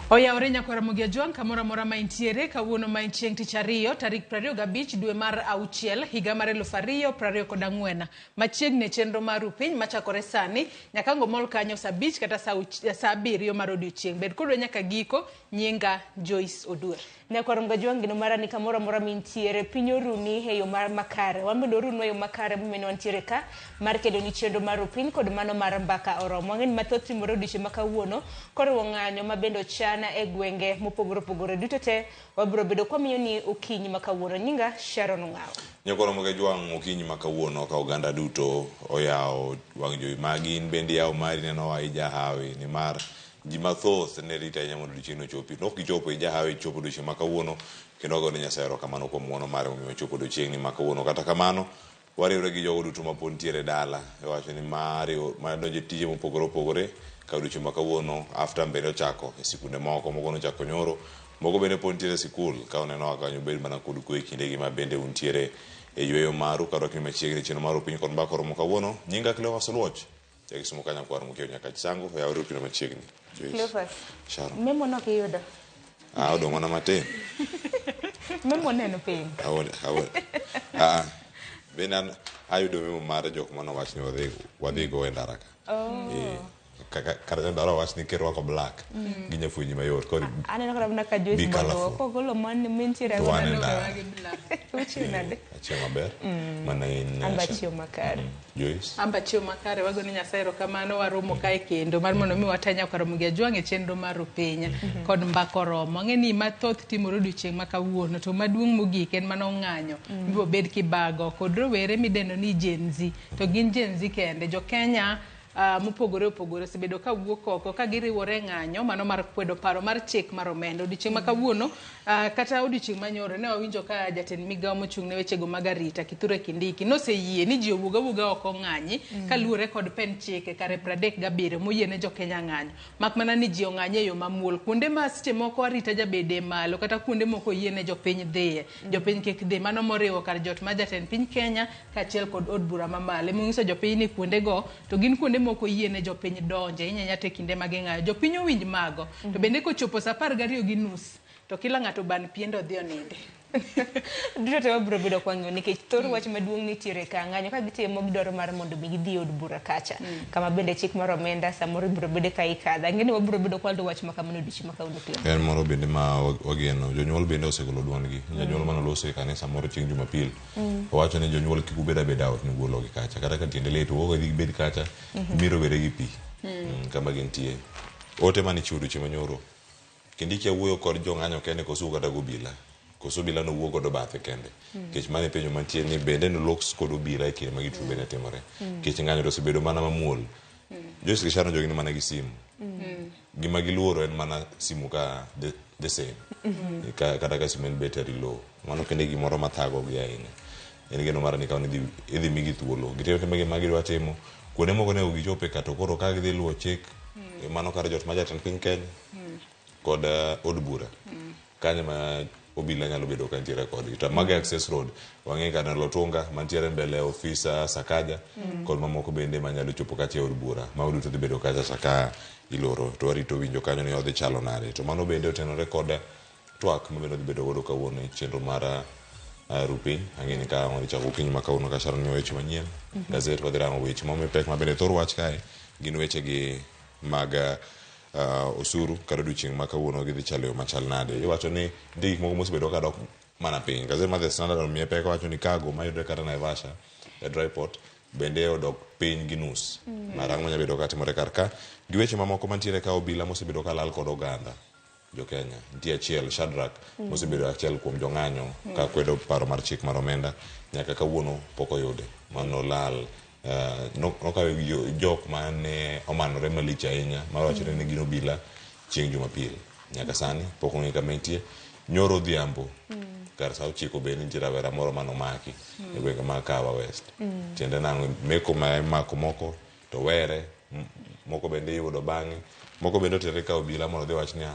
Oya orenya kwa Ramogi Ajwang kamora mora maintiere kawuono main chieng' tich ariyo tarik 25 dwe mar auchiel higa mar 2024 machiegni chenro mar upiny machakore sani nyaka ngomol kanyo saa 5 kata saa 7 mar odiochieng' bed kodwa nyaka giko. Nyinga Joyce Oduor. Ne kwa Ramogi Ajwang gino mara ni kamora mora maintiere pinyo runi heyo mar makare wambedo runo yo makare mumeno antiere ka mar kedo ni chenro mar upiny kod mano mar mbaka oromo ng'en mathoth timore odiochieng' makawuono koriwo ng'anyo mabendo chana e gwenge mopogore opogore duto te wabiro bedo kwa miyo ni okinyi makawuono. Nyinga Sharon Ng'awo. Nyakwa Ramogi Ajwang okinyi makawuono ka oganda duto oyao wang' jowi magi bende yao mari neno wa ija hawi ni mar ji mathoth ne rita nya mondo dichiegno chopi nok gichopo ija hawi chopo odiochieng' makawuono kendo wago ne Nyasaye erokamano kuom ng'wono mare momiyo chopo odiochieng' makawuono. Kata kamano wariwre gi jogo duto mapod nitiere dala wacho ni madonjo tije mopogore opogore ka odiochieng' makawuono after mbele ochako e sikunde moko nochako nyoro moko bende pod nitiere sikul ka oneno kanyo bed mana kod kwe kindegi ma bende untiere e yweyo maru ka dok ni machiegni chenro mar upiny kod mbaka oromo kawuono. Nyinga Cleophas Oluoch jakisomo kanya kwar mukio nyaka chisango yawre upino machiegni. Cleophas Sharon memo no kiyudo odong' mana matin memo neno piny bende ayudo memo mar jok manowach ni wadhi go e ndara ka kar ndara wach ni kerwa ko black gi nyafuonyi mayot kod aneno kara mna ka Joyce Bolo ko golo man mentira go nade achieng' maber mana in ambachiyo makare Joyce ambachiyo makare wago ni Nyasaye erokamano waromo kae kendo mar mondo mi watanya kwa Ramogi Ajwang e chenro mar upiny kod mbaka oromo ng'eni mathoth timore odiochieng' makawuono to maduong' mogik en mano ng'anyo biro bed kibago kod rowere midendo ni Gen Z to gin Gen Z kende jo Kenya mopogore opogore sebedo ka wuok oko ka giriwore ng'anyo mano mar kwedo paro mar chik mar omenda odiochieng' makawuono kata odiochieng' manyoro ne wawinjo ka jatend migawo mochung' ne wechego mag arita Kithure Kindiki noseyie ni ji owuoga oko ng'anyi kaluwore kod pen chike kare 37 moyiene jo Kenya ng'anyo mak mana ni ji ong'anye e yo mamuol kuonde ma seche moko arita jabede malo kata kuonde moko yiene jopiny dhiye jopiny kik dhi mano moriwo kar jot ma jatend piny Kenya kaachiel kod od bura mamalo monyiso jopiny ni kuonde go to gin kuonde moko yiene jopiny donje inyanyate kinde mageng'ayo jopiny owinj mago to bende kochopo saa 12:30 to kila ng'ato ban piendo dhi oninde duto te wabiro bedo kwa ng'yo nikech thor wach maduong' nitiere ka ng'anyo ka gitimo gidwaro mar mondo mi gidhi od bura kacha kama bende chik mar omenda samoro biro bedo ka ikadha ng'eni wabiro bedo kwa wach makamano odiochieng' makawuono en moro bende ma wageno jonyuol bende osegolo duondgi jonyuol manoloso e kanisa moro chieng' Jumapil owacho ni jonyuol kik ubed abeda ot ni gologi kacha kata ka tiende le to wuok dhi bed kacha biro bede gi pi kama gintie ote mani chiudo chieng' manyoro Kindiki wuoyo kod jong'anyo kende kosu kata gobila koso bila no wuok godo bathe kende kech mane penjo mantie ni bende no looks kod obila e kinde ma gitu bende timore kech ng'anyo to bedo mana mamuol Joyce Kishano jogi ni mana gi simu gima giluoro en mana simu ka the same kata ka simu en battery low mano kende gimoro mathago gi ahinya en geno mara ni ka idhi migi thuolo gitimo tembe ma gidwa timo kuonde moko ne gichope kato koro ka gidhi luwo chik mano kar jot ma jatend piny Kenya kod od bura kanyo ma obila nyalo bedo ka nitiere kod to Maga Access Road wang'e kana Lotunga mantiere mbele ofisa Sakaja kod mamoko bende manyalo chopo kache od bura ma uduto dhi bedo kacha saka iloro to warito winjo kanyo ni odhi chalo nade to mano bende otenore kod twak ma bende dhi bedo godo kawuono e chenro mar rupiny ang'eni ka wani chako okinyi makawuono ka Sharon miyo weche manyien gazet wadhi rango weche momipek ma bende thor wach kae gin weche gi mag osuru kar odiochieng' makawuono gidhi chalo yo machal nade iwacho ni nitie gik moko mosebedo ka dok mana piny gazet mar The Standard omiye pek wacho ni cargo mayudore kata Naivasha e dry port bende odok piny gi nus marang' manya bedo ka timore kar ka gi weche mamoko mantiere ka obila mosebedo ka lal kod oganda jo Kenya nitie achiel Shadrack mosebedo achiel kuom jong'anyo ka kwedo paro mar chik mar omenda nyaka kawuono pok oyude mano lal nokawe jok mane omanore malich ahinya mawacho ni gino obila chieng' Jumapil nyaka sani pok ong'e kama nitie nyoro odhiambo kar saa 9 bende nitie rawera moro manomaki e gwenge ma Kawa West tiende nang'o meko ma mako moko to were moko bende yudo bang'e moko bende otere ka obila mondo dhi wach ni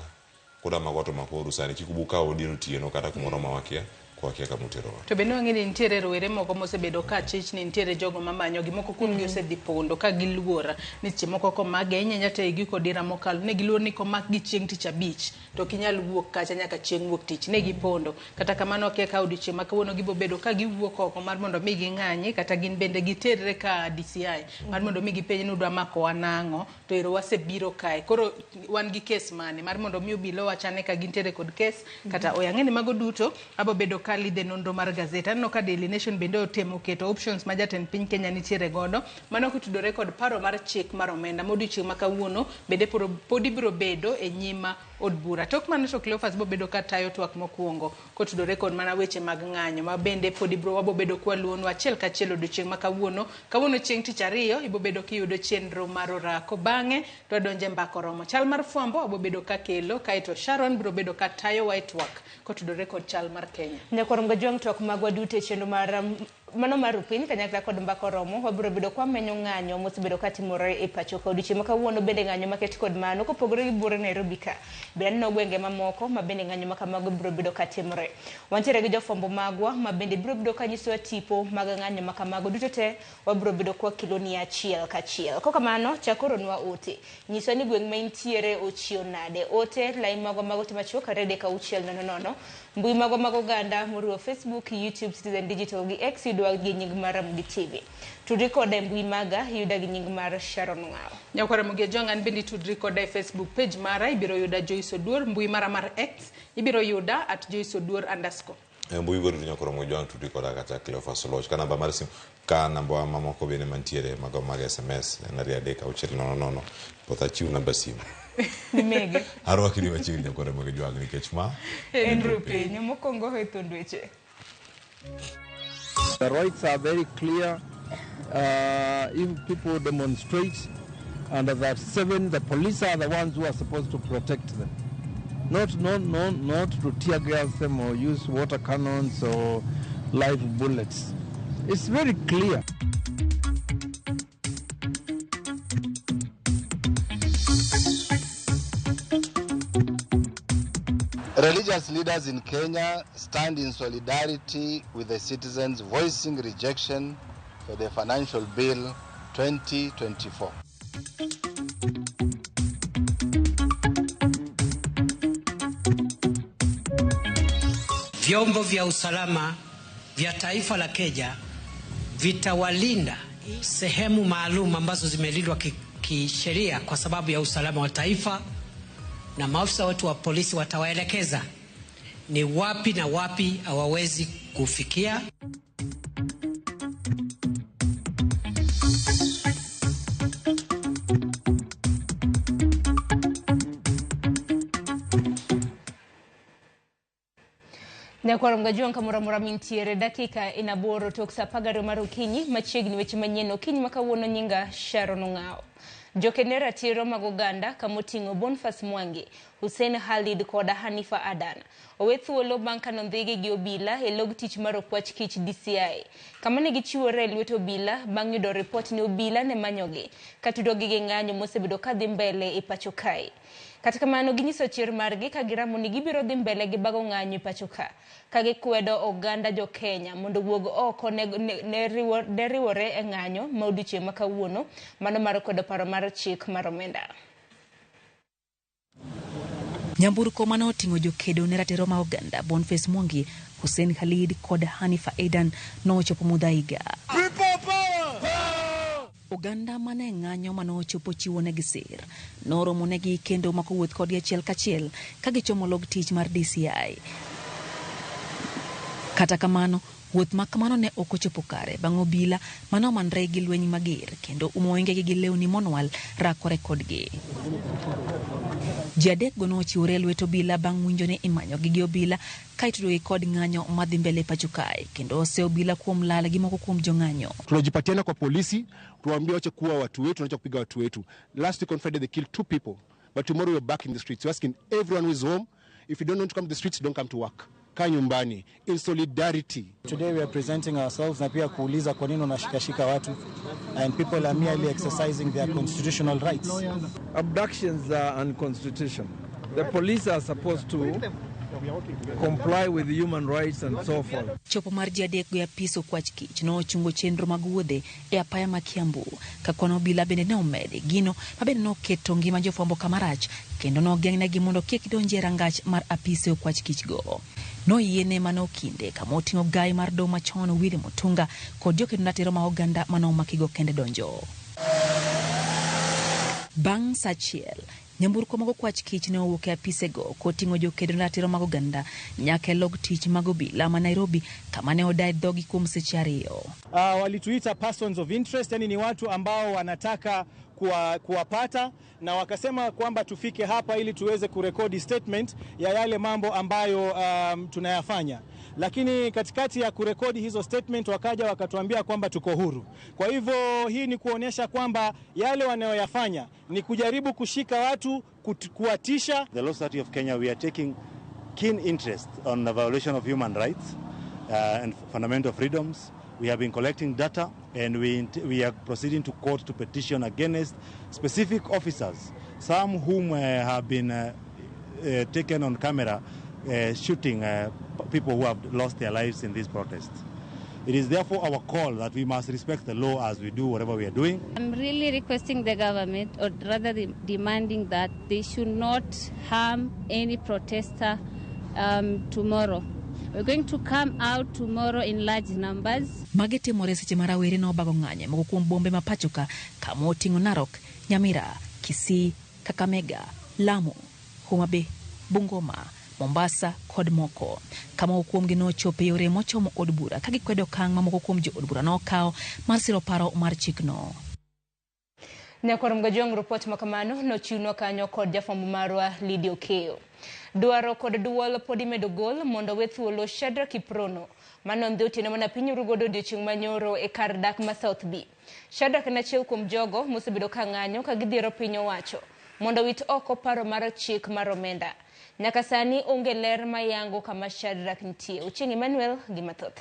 kuda mago to makoru sani kik ubu kawo odiero tieno kata kumoro ma wakia kwa kia kamutero. To bende wang'eni nitiere rowere moko mosebedo ka chich ni nitiere jogo mamanyo gimoko kuomgi osedhi pondo ka giluora ni seche moko komage inyanya te giko dira mokalo ne giluor ni komak gi chieng' tich abich to kinyal wuok kacha nyaka chieng' wuok tich ne gipondo kata kamano okia ka odiochieng' ma kawuono gibo bedo ka giwuok oko mar mondo mi ging'anyi kata gin bende giterre ka DCI mar mondo mi gipenj ni udwa mako wanang'o to ero wasebiro kae koro wan gi kes mane mar mondo mi obilo wachane ka gintere kod kes kata oyang'eni mago duto abo bedo ka lidhe nonro mar gazeta. Aneno ka Daily Nation bende otemo keto options ma jatend piny Kenya nitiere godo mano kotudore kod paro mar chik mar omenda modiochieng' ma kawuono bende pod ibiro bedo e nyima od bura. Tok mano to Cleophas bo bedo ka tayo twak mokwongo kotudore kod mana weche mag ng'anyo ma bende pod ibiro wabo bedo kwa luonu achiel kachiel odiochieng' ma kawuono chieng' tich ariyo ibo bedo kiyudo chenro mar orako bang'e to adonje mbako romo chal mar fwambo abo bedo ka kelo kaito Sharon biro bedo ka tayo white work kotudore kod chal mar Kenya. Nyakorom gajwang' twak magwa dute chenro mar mano mar Rupiny kanyakla kod mbako romo wabiro bedo kwa menyo ng'anyo mosebedo ka timore e pacho ka odiochieng' ma kawuono bende ng'anyo maket kod mano kopogore gi bura Nairobi ka bende no gwenge mamoko ma bende ng'anyo makamago biro bedo ka timore. Wantiere gi jofwambo magwa ma bende biro bedo ka nyisowa tipo mag ng'anyo makamago duto te wabiro bedo kwa kiloni achiel kachiel. Kokamano chakoro nwa ote nyiswa ni gweng' ma intiere ochio nade ote line magwa magote machuok karede ka uchiel nono mbui magwa mag oganda moriwo Facebook, YouTube, Citizen Digital gi X yudwa gi nying mar Mugi TV. Tudri koda mbui maga yuda gi nying mar Sharon Ng'ao. Nyakwara Mugi Jong an bende tudri koda e Facebook page mara ibiro yuda Joyce Oduor, mbui mara mar X ibiro yuda @JoyceOduor_. Mbui biro Nyakwara Mugi Jong tudri koda kata Cleophas Oloch kana namba mar simu ka namba mamoko bende mantiere mago mag SMS na riadeka uchiel nono potha chiu namba simu. Nimege. Arwaki ni wachigni Nyakwara Mugi Jong nikech ma en Rupiny mokongo e thondweche. The rights are very clear. If people demonstrate under that 7, the police are the ones who are supposed to protect them. Not to tear gas them or use water cannons or live bullets. It's very clear. Religious leaders in Kenya stand in solidarity with the citizens voicing rejection for the Financial Bill 2024. Vyombo vya usalama vya taifa la Kenya vitawalinda sehemu maalum ambazo zimelindwa kisheria kwa sababu ya usalama wa taifa, na maafisa wetu wa polisi watawaelekeza ni wapi na wapi hawawezi kufikia. Nyakwara Mgajwang' kamora mintiere dakika inaboro tok sa 10 mar okinyi machiegni weche manyien okinyi makawuono nyinga Sharon Ng'ao. Jokene ratiro mag oganda kamoting'o Boniface Mwangi, Hussein Khalid koda Hanifa Adan owe thuolo bang' ka nondhigi gi obila e log tich mar okwach kich DCI kama ne gichiwore e lwet obila bang' yudo ripot ni obila ne manyogi katudogi gi ng'anyo mosebedo ka dhi mbele e pacho kae. Kata kamano ginyiso chir margi ka giramo ni gibiro dhi mbele gi bago ng'anyo e pacho ka gikwedo oganda jo Kenya mondo wuog oko ne riwore e ng'anyo ma odiochieng' ma kawuono mano mar kwedo paro mar chik mar omenda. Nyamburko mane oting'o jokedo ne ratiro ma oganda Boniface Mwangi, Hussein Khalid kod Hanifa Adan nochopo Muthaiga. Oganda mane ng'anyo mane ochopo chiwo negi sir noromo negi kendo makowuoth kod achiel kachiel ka gichomo log tich mar DCI. Kata kamano wuoth makamano ne ok ochopo kare bang' obila mano manre gi lweny mager kendo umoingegi gi lewni monwal rakore kodgi. Jadek gono chiwore lwet obila bang' winjo ne imanyo gi obila kaitudogi kod ng'anyo madhi mbele pacho kae kendo ose obila kuom lala gi moko kuom jong'anyo. Tunajipatiana kwa polisi tuambie wache kuwa watu wetu, tunacho kupiga watu wetu. Last week on Friday they killed 2 people, but tomorrow we're back in the streets. We're asking everyone who is home, if you don't want to come to the streets, don't come to work. Kaa nyumbani in solidarity. Today we are presenting ourselves na pia kuuliza kwa nini unashikashika watu, and people are merely exercising their constitutional rights. Abductions are unconstitutional. The police are supposed to comply with human rights and so forth. Chopo mar ji adek go apis okwach kich no ochungo chenro mag wuodhe e apaya ma Kiambu ka kono obila bende ne omede gino ma bende noketo ngima jofwambo kamarach kendo nogeng'negi mondo kik donje rangach mar apise okwach kich go. Noyiene mano kinde kama oting'o gai mar doho machon Willy Mutunga kod jokedo ratiro ma oganda manomakigo kende donjo. Bang' sa achiel, nyamburko mag okwach kich ne owuok e apisego koting'o jokedo ratiro mag oganda nyaka e log tich mag obila ma Nairobi kama ne odae dhogi kuom seche 2. Walituita persons of interest, yani ni watu ambao wanataka kuwapata, na wakasema kwamba tufike hapa ili tuweze kurekodi statement ya yale mambo ambayo tunayafanya. Lakini katikati ya kurekodi hizo statement wakaja wakatuambia kwamba tuko huru. Kwa hivyo hii ni kuonyesha kwamba yale wanayoyafanya ni kujaribu kushika watu, kuwatisha. The Law Society of Kenya, we are taking keen interest on the violation of human rights and fundamental freedoms. We have been collecting data and we are proceeding to court to petition against specific officers, some whom have been taken on camera shooting people who have lost their lives in these protests. It is therefore our call that we must respect the law as we do whatever we are doing. I'm really requesting the government, or rather demanding that they should not harm any protester tomorrow. We're going to come out tomorrow in large numbers. Magete more seche marawere no bago ng'anye moko kuom bombe ma pachoka kama oting'o Narok, Nyamira, Kisii, Kakamega, Lamu, Homa Bay, Bungoma, Mombasa kod moko. Kama okuomgi nochopo yore mochomo od bura ka gikwedo okang' ma moko kuom jo od bura nokawo mar siro paro mar chikno. Nyakwar Mgajong report makamano nochiwno kanyo kod jafwambo marwa Lydia Okeyo. Dwaro kod duol podi medo gol mondo we thuolo Shadrack Kiprono manondhe otieno mana piny rugodo odiochieng' manyoro e kar dak ma South B. Shadrack en achiel kuom jogo mosebedo ka ng'anyo ka gidhiero piny owacho mondo wit oko paro mar chik mar omenda. Nyaka sani onge ler mayango kama Shadrack nitie. Ochieng' Emmanuel gi mathoth.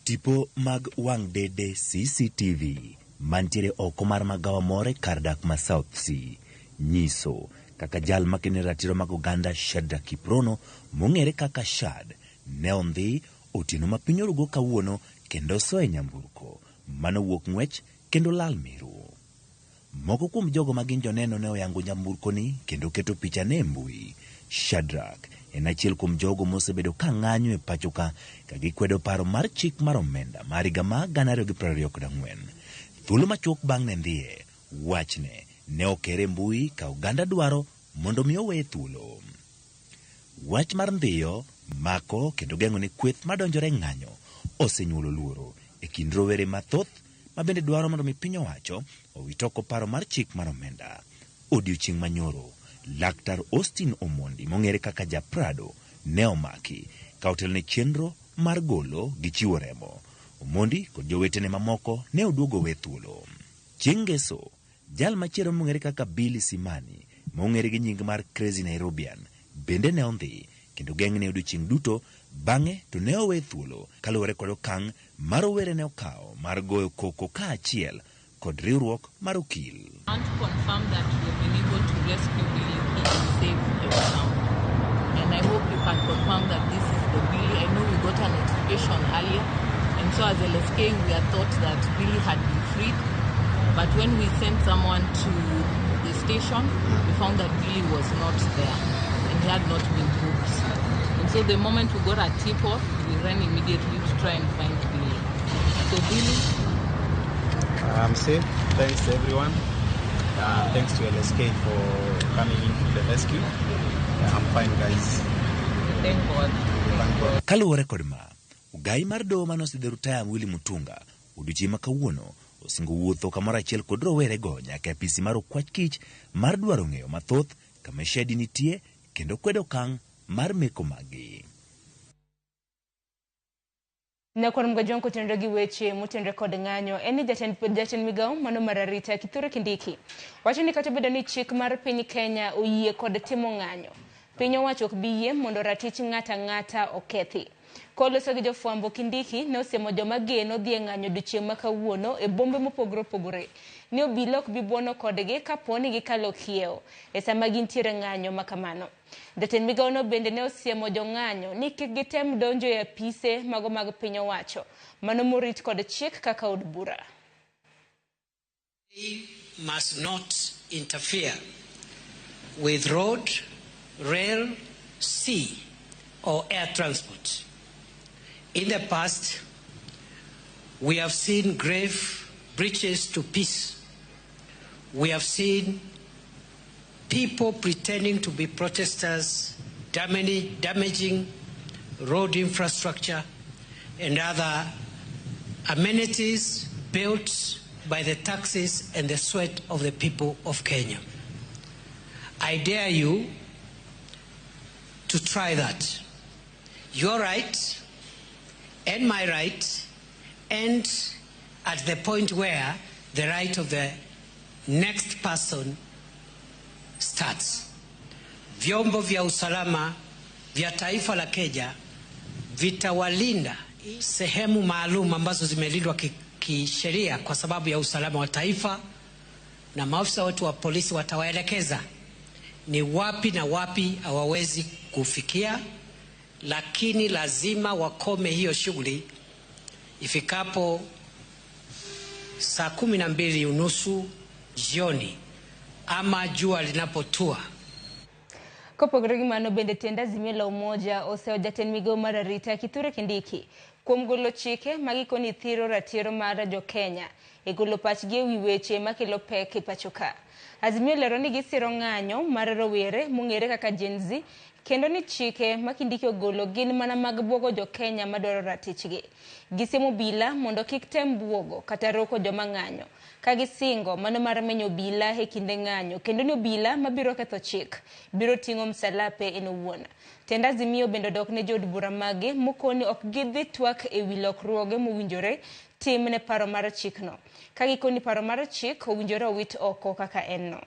Tipo mag wang' dede CCTV mantiere oko mar magawa more kar dak ma South C nyiso kaka jal makene ratiro mag oganda Shadrack Kiprono mong'ere kaka Shad ne ondhi otieno ma piny orugo kawuono kendo soe nyamburko mano wuok ng'wech kendo lal miru. Moko kuom jogo magin joneno ne oyango nyamburko ni kendo keto picha ne mbui. Shadrack en achiel kuom jogo mosebedo ka ng'anyo e pachoka ka gikwedo paro mar chik mar omenda mar higa ma 2024. Thuolo machuok bang' ne ndhiye wachne ne okere mbui ka oganda dwaro mondo mi owe thuolo. Wach mar ndhiyo mako kendo geng'o ne kweth madonjore ng'anyo osenyuolo luoro e kind rowere mathoth ma bende dwaro mondo mi piny owacho owit oko paro mar chik mar omenda. Odiochieng' manyoro Laktar Austin Omondi mong'ere kaka Japrado ne omaki ka otel ne chenro mar golo gi chiwo remo. Omondi kod jowetene mamoko ne oduogo we thuolo. Chieng' ngeso jal machielo mong'ere kaka Billy Simani mong'ere gi nying mar Crazy Nairobian bende ne ondhi kendo geng'ne odiochieng' duto bang'e to ne owe thuolo kaluwore kod okang' mar rowere ne okawo mar goyo koko ka achiel kod riwruok mar okil. I want to confirm that we have been able to rescue Billy. He is safe and sound. And I hope you can confirm that this is the Billy. I know we got a notification earlier, and so as LSK we had thought that Billy had been freed. But when we sent someone to the station, we found that Billy was not there and he had not been booked. And so the moment we got a tip-off, we ran immediately to try and find Billy. So Billy, I'm safe. Thanks to everyone. Thanks to LSK for coming in to the rescue. I'm fine, guys. Thank God. Kaluwore kod ma, ugai mar doho manosidhe rutaya Willy Mutunga odiochieng' ma kawuono osingo wuotho kamoro achiel kod rowere go nyaka apisi mar okwach kich mar dwaro ng'eyo mathoth kama Shadi nitie kendo kwedo okang' mar meko magi. Nyakwar Mgajong kotenre gi weche motenre kod ng'anyo en ni jatend migawo mano mar arita Kithure Kindiki wacho ni kata bedo ni chik mar piny Kenya oyie kod timo ng'anyo, piny owacho ok bi yie mondo ratich ng'ata okethi. Koloso gi jofwambo, Kindiki ne osiemo joma geno dhi ng'anyo odiochieng' ma kawuono e bombe mopogore opogore ni obila ok bi buono kodgi kaponi gikalo kiewo e sama gintiere ng'anyo makamano. Jatend migawono bende ne osiemo jong'anyo ni kik gitem donjo e apise mago mag piny owacho mano morit kod chik kaka od bura. We must not interfere with road, rail, sea or air transport. In the past, we have seen grave breaches to peace. We have seen people pretending to be protesters, damaging road infrastructure and other amenities built by the taxes and the sweat of the people of Kenya. I dare you to try that. Your right and my right end at the point where the right of the next person starts. Vyombo vya usalama vya taifa la Kenya vitawalinda sehemu maalum ambazo zimelindwa kisheria kwa sababu ya usalama wa taifa, na maafisa wetu wa polisi watawaelekeza ni wapi na wapi hawawezi kufikia, lakini lazima wakome hiyo shughuli ifikapo saa 12:30 jioni ama jua linapotua. Kopogore gi mano bende tenda Azimio la Umoja oseo jatend migawo mar arita Kithure Kindiki kuom golo chike magikoni thiro ratiro mar jo Kenya e golo pachgi e wi weche makelo pek e pacho ka. Azimio lero ni gisiro ng'anyo mar rowere mong'ere kaka Gen Z kendo ni chike ma Kindiki ogolo gin mana mag buogo jo Kenya madwaro ratichgi. Gisiemo obila mondo kik tem buogo kata roko joma ng'anyo ka gisingo mano mar menyo obila e kinde ng'anyo kendo ni obila mabiro ketho chik biro ting'o msalape en owuon. Tend Azimio bende dok ne jod bura mage mokoni ok gidhi twak e wi lokruoge mowinjore tim ne paro mar chikno ka gikoni paro mar chik owinjore owit oko kaka en no.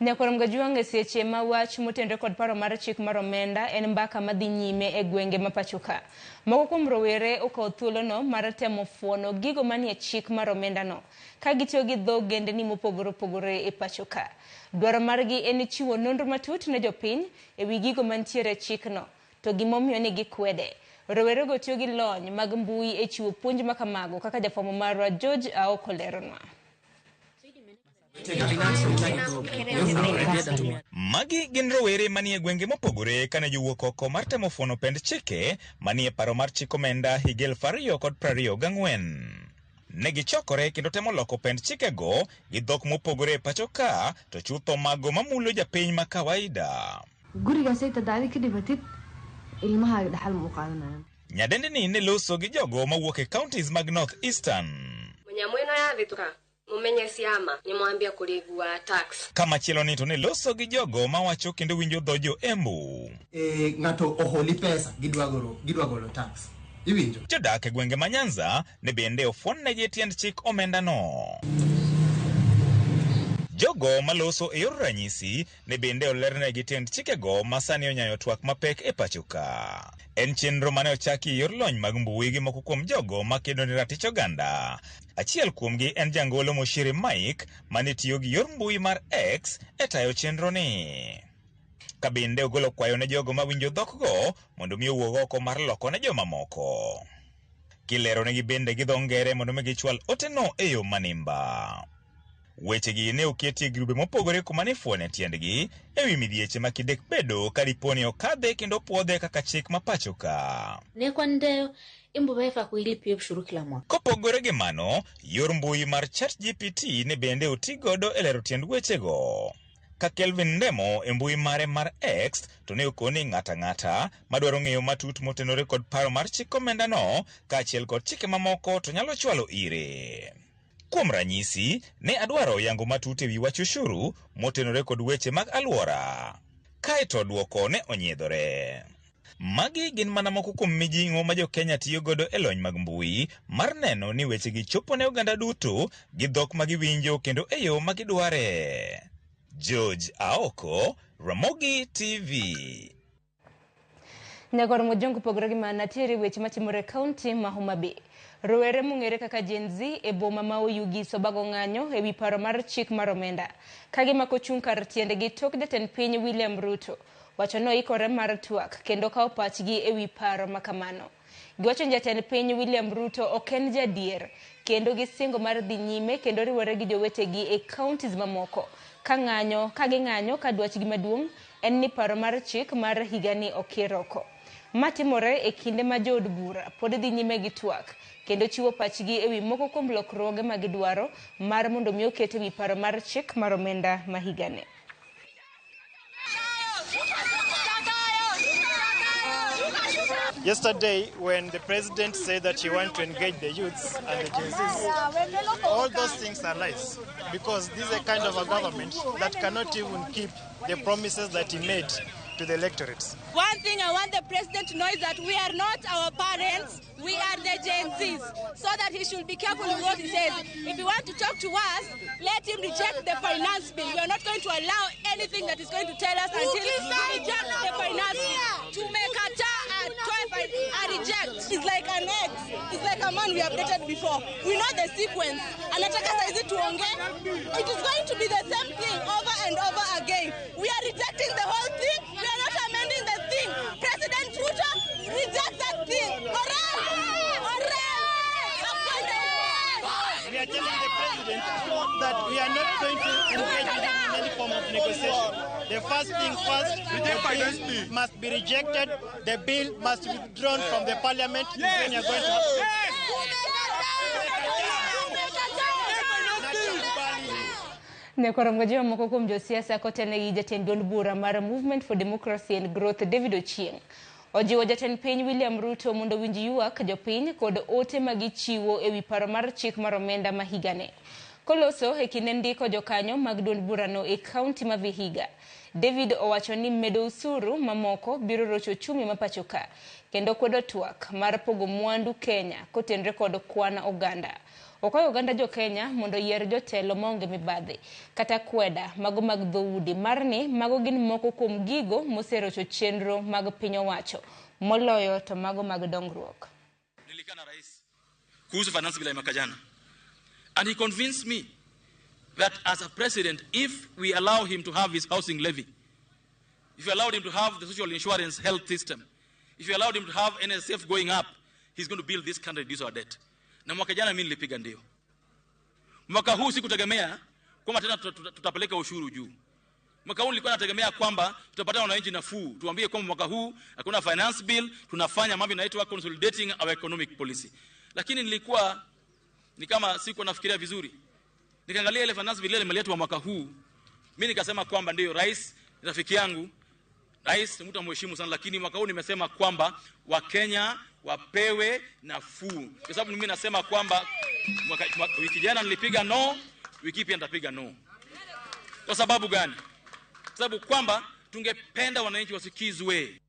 Nyakorom Gajuang seche ma wach motenre kod paro mar chik mar omenda en mbaka madhi nyime e gwenge ma pacho ka. Moko kuom rowere okawo thuolono mar temo fuono gigo manie chik mar omenda no ka gitiyo gi dhogendni mopogore opogore e pacho ka. Dwaro margi en chiwo nonro matut ne jopiny e wi gigo mantiere chikno to gimomiyo ni gikwede. Rowere go tiyo gi lony mag mbui e chiwo puonj makamago kaka jafwambo marwa George Aoko leronwa. Magi gin rowere manie gwenge mopogore kane jowuok oko mar temo fuono pend chike manie paro mar chik omenda higa 2024. Ne gichokore kendo temo loko pend chikego gi dhok mopogore e pacho ka to chutho mago mamulo japiny ma kawaida. Nyadendini ne loso gi jogo mawuok e counties mag North Eastern. Mumenye siama nimwambia kuligwa tax. Kama chielo ni to ne loso gi jogo mawacho kendo winjo dhojo Embu. Ngato oholi pesa gidwagolo tax. Iwinjo. Jodak e gwenge ma Nyanza ne bende ofuon ne gi tiend chik omenda no. Jogo maloso e yor ranyisi ne bende olerne gi tiend chikego masani onyayo twak mapek e pacho ka. En chenro mane ochaki e yor lony mag mbui gi moko kuom jogo makedo ni ratich oganda. Achiel kuomgi en jangolo Moshiri Mike mane tiyo gi yor mbui mar X e tayo chenro ni. Kabinde ogolo kwayo ne jogo mawinjo dhokgo mondo mi owuog oko mar loko ne joma moko. Kilero ne gi bende gi dho ngere mondo mi gichwal oteno e yo manimba. Wechegi ne oketie grube mopogore kuma ne fuone tiendgi e wi midhieche ma kidek bedo ka diponi okadhe kendo puodhe kaka chik ma pacho ka. Kopogore gi mano, yor mbui mar ChatGPT ne bende otigodo e lero tiend wechego. Ka Kelvin Ndemo e mbui mare mar X to ne okoni ng'ata madwaro ng'eyo matut motenore kod paro mar chik omenda no kaachiel kod chike mamoko to nyalo chwalo ire. Kuom ranyisi, ne adwaro yango matut e wi wach ushuru motenore kod weche mag alwora. Kaeto dwoko ne onyiedhore. Magi gin mana moko kuom mijing'o ma jo Kenya tiyo godo e lony mag mbui mar neno ni wechegi chopo ne oganda duto gi dhok ma giwinjo kendo e yo ma gidware. George Aoko, Ramogi TV. Nyagor mojongo pogore gi manatiere weche matimore kaunti ma Homa Bay. Rowere mung'ere kaka Gen Z e boma ma Oyugi sobago ng'anyo e wi paro mar chik mar omenda. Ka gimako chung' kar tiendegi tok jatend piny William Ruto. Wacho no ikore mar twak kendo kawo pachgi e wi paro makamano. Giwacho jatend piny William Ruto ok en jadier kendo gisingo mar dhi nyime kendo riwore gi jowetegi e counties mamoko. Ka ging'anyo ka dwachgi maduong' en ni paro mar chik mar higani okiroko. Matimore e kinde ma jood bura pod dhi nyime gi twak kendo chiwo pachgi e wi moko kuom lokruoge ma gidwaro mar mondo mi oket e wi paro mar chik mar omenda ma higani. Yesterday, when the president said that he wants to engage the youths and the Gen Zs, all those things are lies, because this is a kind of a government that cannot even keep the promises that he made to the electorates. One thing I want the president to know is that we are not our parents, we are the Gen Zs, so that he should be careful with what he says. If he wants to talk to us, let him reject the finance bill. We are not going to allow anything that is going to tell us until he rejects the finance bill. To make a reject. It's like an ex. It's like a man we have dated before. We know the sequence. And it is going to be the same thing over and over again. We are rejecting the whole thing. We are not amending the thing. President Ruto rejects that thing. We are telling the president that we are not going to engage with him in any form of negotiation. The first thing first, the bill must be rejected. The bill must be withdrawn from the parliament. Then you are going to Nekorongojiwa moko kuom josiasa kotenegi jatend duond bura mar Movement for Democracy and Growth David Ochieng. Ojiwo jatend piny William Ruto mondo winj ywak jopiny kod ote magichiwo e wi paro mar chik mar omenda ma higane. Koloso e kinde ndiko jokanyo mag duond burano e kaunti ma Vihiga. David owacho ni medo usuru mamoko biro rocho chumi ma pachoka kendo kwedo twak mar pogo mwandu Kenya kotenre kod kwan oganda. Okwayo oganda jo Kenya mondo yier jotelo maonge mibadhi kata kweda mago mag dhoudi mar ni mago gin moko kuom gigo moserocho chenro mag piny owacho moloyo to mago mag dongruok. Nilikana rais kuhusu finance bill ya mwaka jana, and he convinced me that as a president, if we allow him to have his housing levy, if we allowed him to have the social insurance health system, if we allowed him to have NSF going up, he's going to build this country, reduce our debt. Na mwaka jana mimi nilipiga ndio. Mwaka huu sikutegemea kwamba tena tutapeleka ushuru juu. Mwaka huu nilikuwa nategemea kwamba tutapata wananchi nafuu. Tuambie kwamba mwaka huu hakuna finance bill, tunafanya mambo inaitwa consolidating our economic policy. Lakini nilikuwa ni kama sikuwa nafikiria vizuri. Nikaangalia ile finance bill ile imeletwa mwaka huu. Mimi nikasema kwamba ndio rais rafiki yangu. Rais ni mtu mheshimu sana, lakini mwaka huu nimesema kwamba Wakenya wapewe nafuu. Kwa sababu mimi nasema kwamba wiki jana nilipiga no, wiki pia nitapiga no. Kwa sababu gani? Kwa sababu kwamba tungependa wananchi wasikizwe.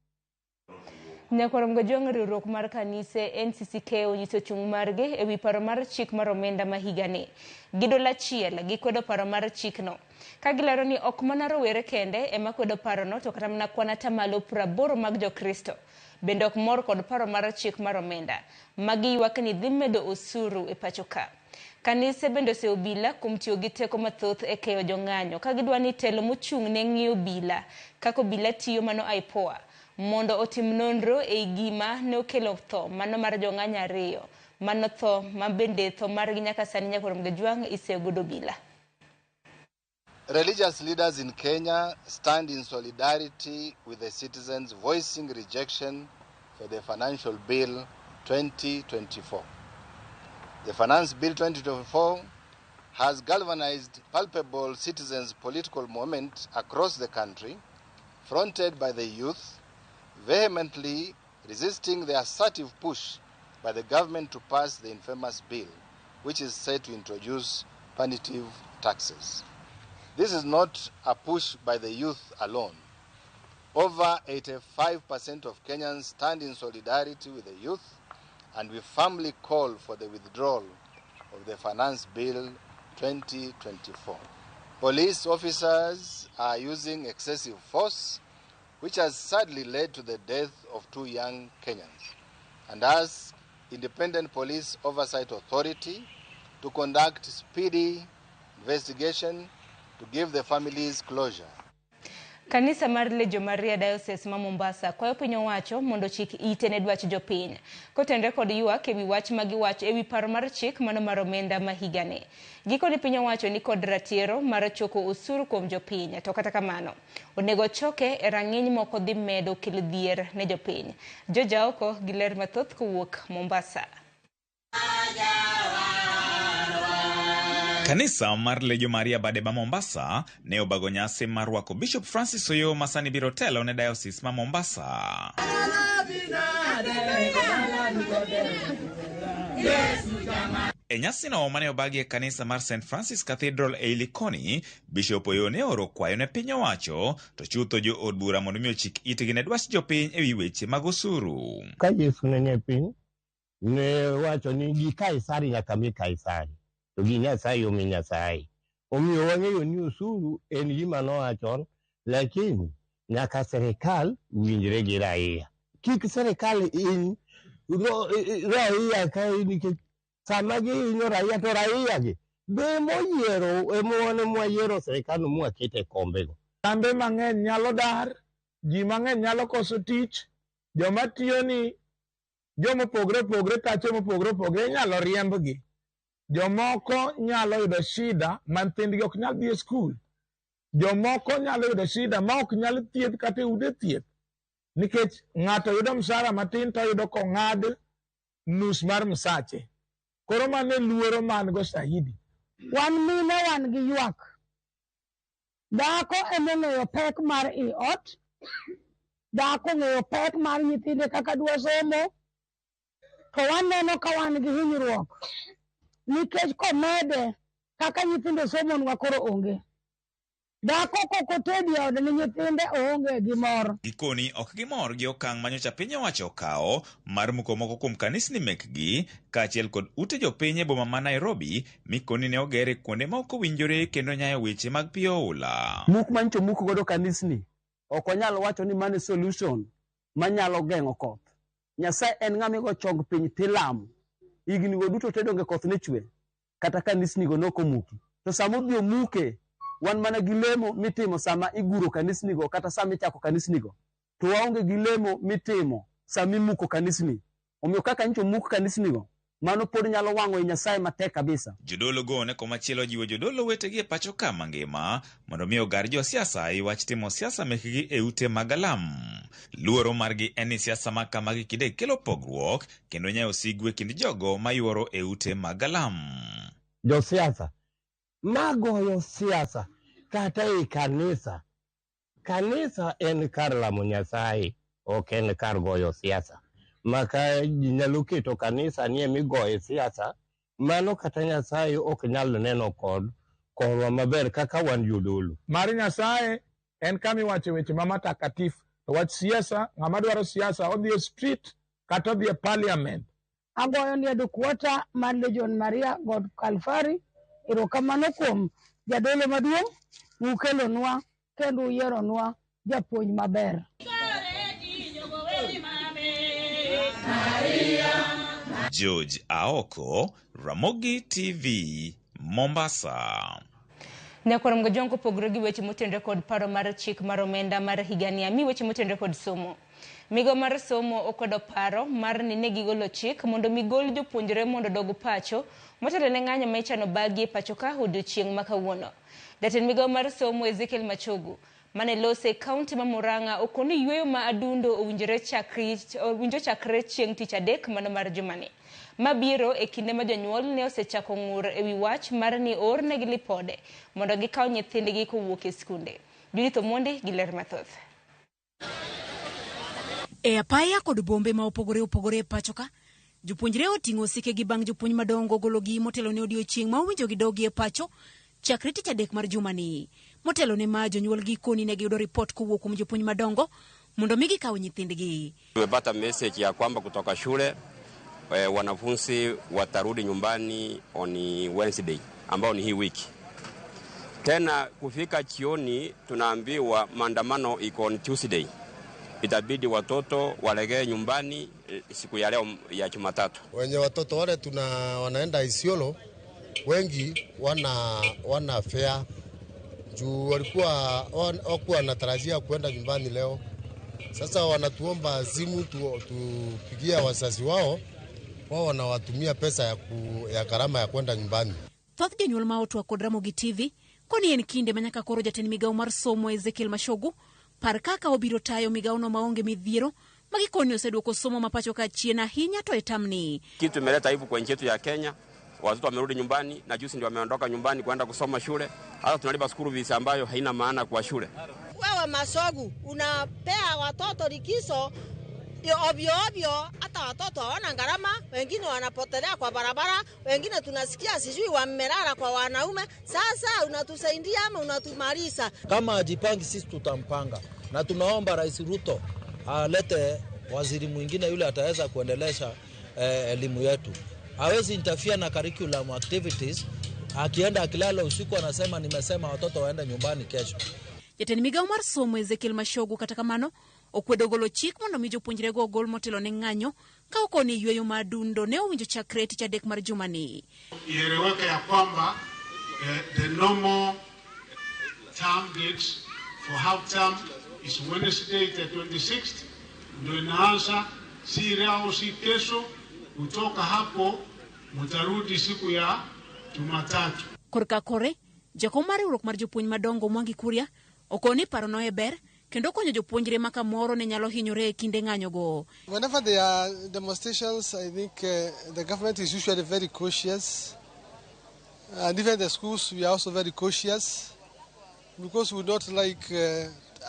Nyakoromgo riwruok mar kanise NCCK onyiso chung' margi e wi paro mar chik mar omenda ma higani. Gidola chiel gikwedo paro mar chikno. Ka gilero ni ok mana rowere kende ema kwedo parono to kata mana kwan atamalo 80 mag jokristo. Bende ok mor kod paro mar chik mar omenda. Magi ywak ni dhi medo osuru e pachoka. Kanise bende oseobila kuom tiyo gi teko mathoth e keyo jong'anyo ka gidwa ni telo mochung' ne ng'iyo obila kako obila tiyo mano IPOA mondo otim nonro e gima ne okelo tho mano mar jong'anyo 2 mano tho ma bende tho margi nyaka sani Nyakoromgo Juang isegodo obila. Religious leaders in Kenya stand in solidarity with the citizens voicing rejection for the Financial Bill 2024. The Finance Bill 2024 has galvanized palpable citizens' political movement across the country, fronted by the youth, vehemently resisting the assertive push by the government to pass the infamous bill, which is set to introduce punitive taxes. This is not a push by the youth alone. Over 85% of Kenyans stand in solidarity with the youth, and we firmly call for the withdrawal of the Finance Bill 2024. Police officers are using excessive force, which has sadly led to the death of 2 young Kenyans, and ask Independent Police Oversight Authority to conduct speedy investigation to give the families closure. Kanisa mar Lejo Maria Diocese ma Mombasa kwayo piny owacho mondo chik ite ne dwach jopiny. Kotendre kod ywak ewi wach magiwacho ewi paro mar chik mano mar omenda ma higani. Gikoni piny owacho ni kod ratiro mar choko osuru kuom jopiny, to kata kamano onego choke e rang'iny moko dhi medo kelo dhier ne jopiny. Joja oko gi ler mathoth kowuok Mombasa. Kanisa mar Lejo Maria Badeba Mombasa ne obago nyasi mar rwako Bishop Francis Oyo masani biro telo ne Diocese ma Mombasa. E nyasi no mane obagi e kanisa mar St. Francis Cathedral e Likoni, Bishop Oyo ne oro kwayo ne piny owacho to chutho jo od bura mondo mi ochik itgi ne dwach jopiny ewi weche mag osuru. Ka Yesu ne piny ne wacho ni gi Kaisari nyaka mi Kaisari. To gi Nyasaye omi Nyasaye. Omiyo wang'eyo ni osuru en gima nowacho, lakini nyaka serikal winjre gi raia. Kik serikal in raia ka nikech sama gihinyo raia to raia gi be moyiero wane mwayiero serikal mwakete kombego. Kambe mang'eny nyalo dar, ji mang'eny nyalo koso tich, joma tiyo ni joma pogre tacho mopogre nyalo riembgi. Jomoko nyalo yudo shida mantindgi ok nyal dhi e skul. Jomoko nyalo yudo shida ma ok nyal thieth kata ude thieth. Nikech ng'ato yudo msara matin to yudo ko ng'ad nus mar msache. Koro mane luoro man go saidi. Wan mine wan gi ywak. Dhako eme ng'eyo pek mar i ot. Dhako ng'eyo pek mar nyithinde kaka dwa somo. To waneno ka wan gi hinyruok. Nikech komede kaka nyithinde somo nwa koro onge. Dhako kokotedi od ni nyithinde onge gimoro. Gikoni ok gimor gi okang' manyocha piny owacho okawo mar muko moko kuom kanisni mekgi kaachiel kod ute jopiny e boma ma Nairobi mikoni ne ogere kuonde ma ok owinjore kendo nyayo weche mag pi oula. Muk mancho muk godo kanisni ok onyalo wacho ni mane solution manyalo geng'o koth. Nyasaye en ng'ama go chong piny tilamo. Igni go duto tedonge koth ne chwe kata kanisni go noko muki. To samo bio muke wan mana gi lemo mitimo sama iguro kanisni go kata sama ichako kanisni go. To waonge gi lemo mitimo sama imuko kanisni. Omiyo kaka ncho muk kanisni go mano pod nyalo wang'o Nyasaye matek kabisa. Jodolo go ne komachielo jiwo jodolo wetegi e pacho ka mangima mondo mi ogar jo siasa e wach timo siasa mekgi e ute magalam. Luoro margi en ni siasa ma kamagi kinde kelo pogruok kendo nyayo sigwe kind jogo mayuoro e ute magalam. Jo siasa magoyo siasa kata e kanisa. Kanisa en kar lamo Nyasaye, ok en kar goyo siasa. Maka nyalo keto kanisa nie migoye siasa, mano kata Nyasaye ok nyalo neno kod korwa maber kaka wan jodolo. Mar Nyasaye en kama iwacho weche matakatifu. To wach siasa, ng'ama dwaro siasa odhi e street kata odhi e parliament. Agoyo ni edukwota mar Legion Maria God Calvary. Erokamano kuom jadolo maduong' ukelonwa kendo uyieronwa japuonj maber. George Aoko, Ramogi TV, Mombasa. Nyakwarom gojonko pogre gi weche motendre kod paro mar chik mar omenda mar higani ami weche motendre kod somo. Migo mar somo okwedo paro mar ni ne gigolo chik mondo migol jopuonjre mondo dogo pacho motelo ne ng'anyo ma ichano bagi e pacho ka odiochieng' ma kawuono. Jatend migo mar somo Ezekiel Machogu mane lose kaunti ma Murang'a okoni yweyo ma adundo owinjo chakre chieng' tich adek mano mar jumani. Mabiro e kinde ma jonyuol ne osechako ng'ur ewi wach mar ni ornegi lipode mondo gikaw nyithindgi kowuok e skunde. Judith Omondi gi ler mathoth. E apaya kod bombe ma opogore e pachoka, jopuonjre oting'o osikegi bang' jopuonj madongo gologi motelo ne odiochieng' ma owinjo gidogi e pacho chakre tich adek mar jumani. Motelo ne ma jonyuolgi koni ne giyudo ripot kowuok kuom jopuonj madongo mondo mi gikaw nyithindgi. Tumepata message ya kwamba kutoka shule wanafunzi watarudi nyumbani on Wednesday ambao ni hii wiki. Tena kufika chioni tunaambiwa maandamano iko on Tuesday. Itabidi watoto walegee nyumbani siku ya leo ya Jumatatu. Wenye watoto wale wanaenda Isiolo wengi wana fare juu walikuwa wanatarajia kwenda nyumbani leo. Sasa wanatuomba simu tupigia wazazi wao wanawatumia pesa ya gharama ya kwenda nyumbani. Thoth janyuol ma otwa kod Ramogi TV koni en kinde manyaka koro jatend migao mar somo Ezekiel Mashogu par kaka obiro tayo migao no maonge midhiero magikoni oseduoko somo mapacho ka chien ahinya to etamni. Kitu imeleta hivi kwa nchi yetu ya Kenya, watoto wamerudi nyumbani na juzi ndio wameondoka nyumbani kwenda kusoma shule. Hata tunalipa school fees ambayo haina maana kwa shule. Wewe Mashogu unapea watoto likizo ovyo, hata watoto hawana gharama, wengine wanapotelea kwa barabara, wengine tunasikia sijui wamelala kwa wanaume. Sasa unatusaidia ama unatumaliza? Kama ajipangi sisi tutampanga, na tunaomba Rais Ruto alete waziri mwingine yule ataweza kuendelesha elimu yetu. Hawezi interfere na curriculum activities. Akienda akilala usiku anasema nimesema watoto waende nyumbani kesho. Jatend migao mar somo Ezekiel Mashogu kata kamano okwedo golo chik mondo mi jopuonjre go gol motelo ne ng'anyo ka okoni yweyo madundo ne owinjo chakre tich adek mar jumani. Ieleweke ya kwamba the normal term date for half term is Wednesday the 26th. Ndio inaanza si leo si kesho. Kutoka hapo mtarudi siku ya Jumatatu. Korka kore jakom mar riwruok mar jopuonj madongo Mwangi Kuria okoni paro no eber kendo konyo jopuonjre maka moro ne nyalo hinyore kinde ng'anyo go. Whenever there are demonstrations, I think the government is usually very cautious, and even the schools we are also very cautious because we don't like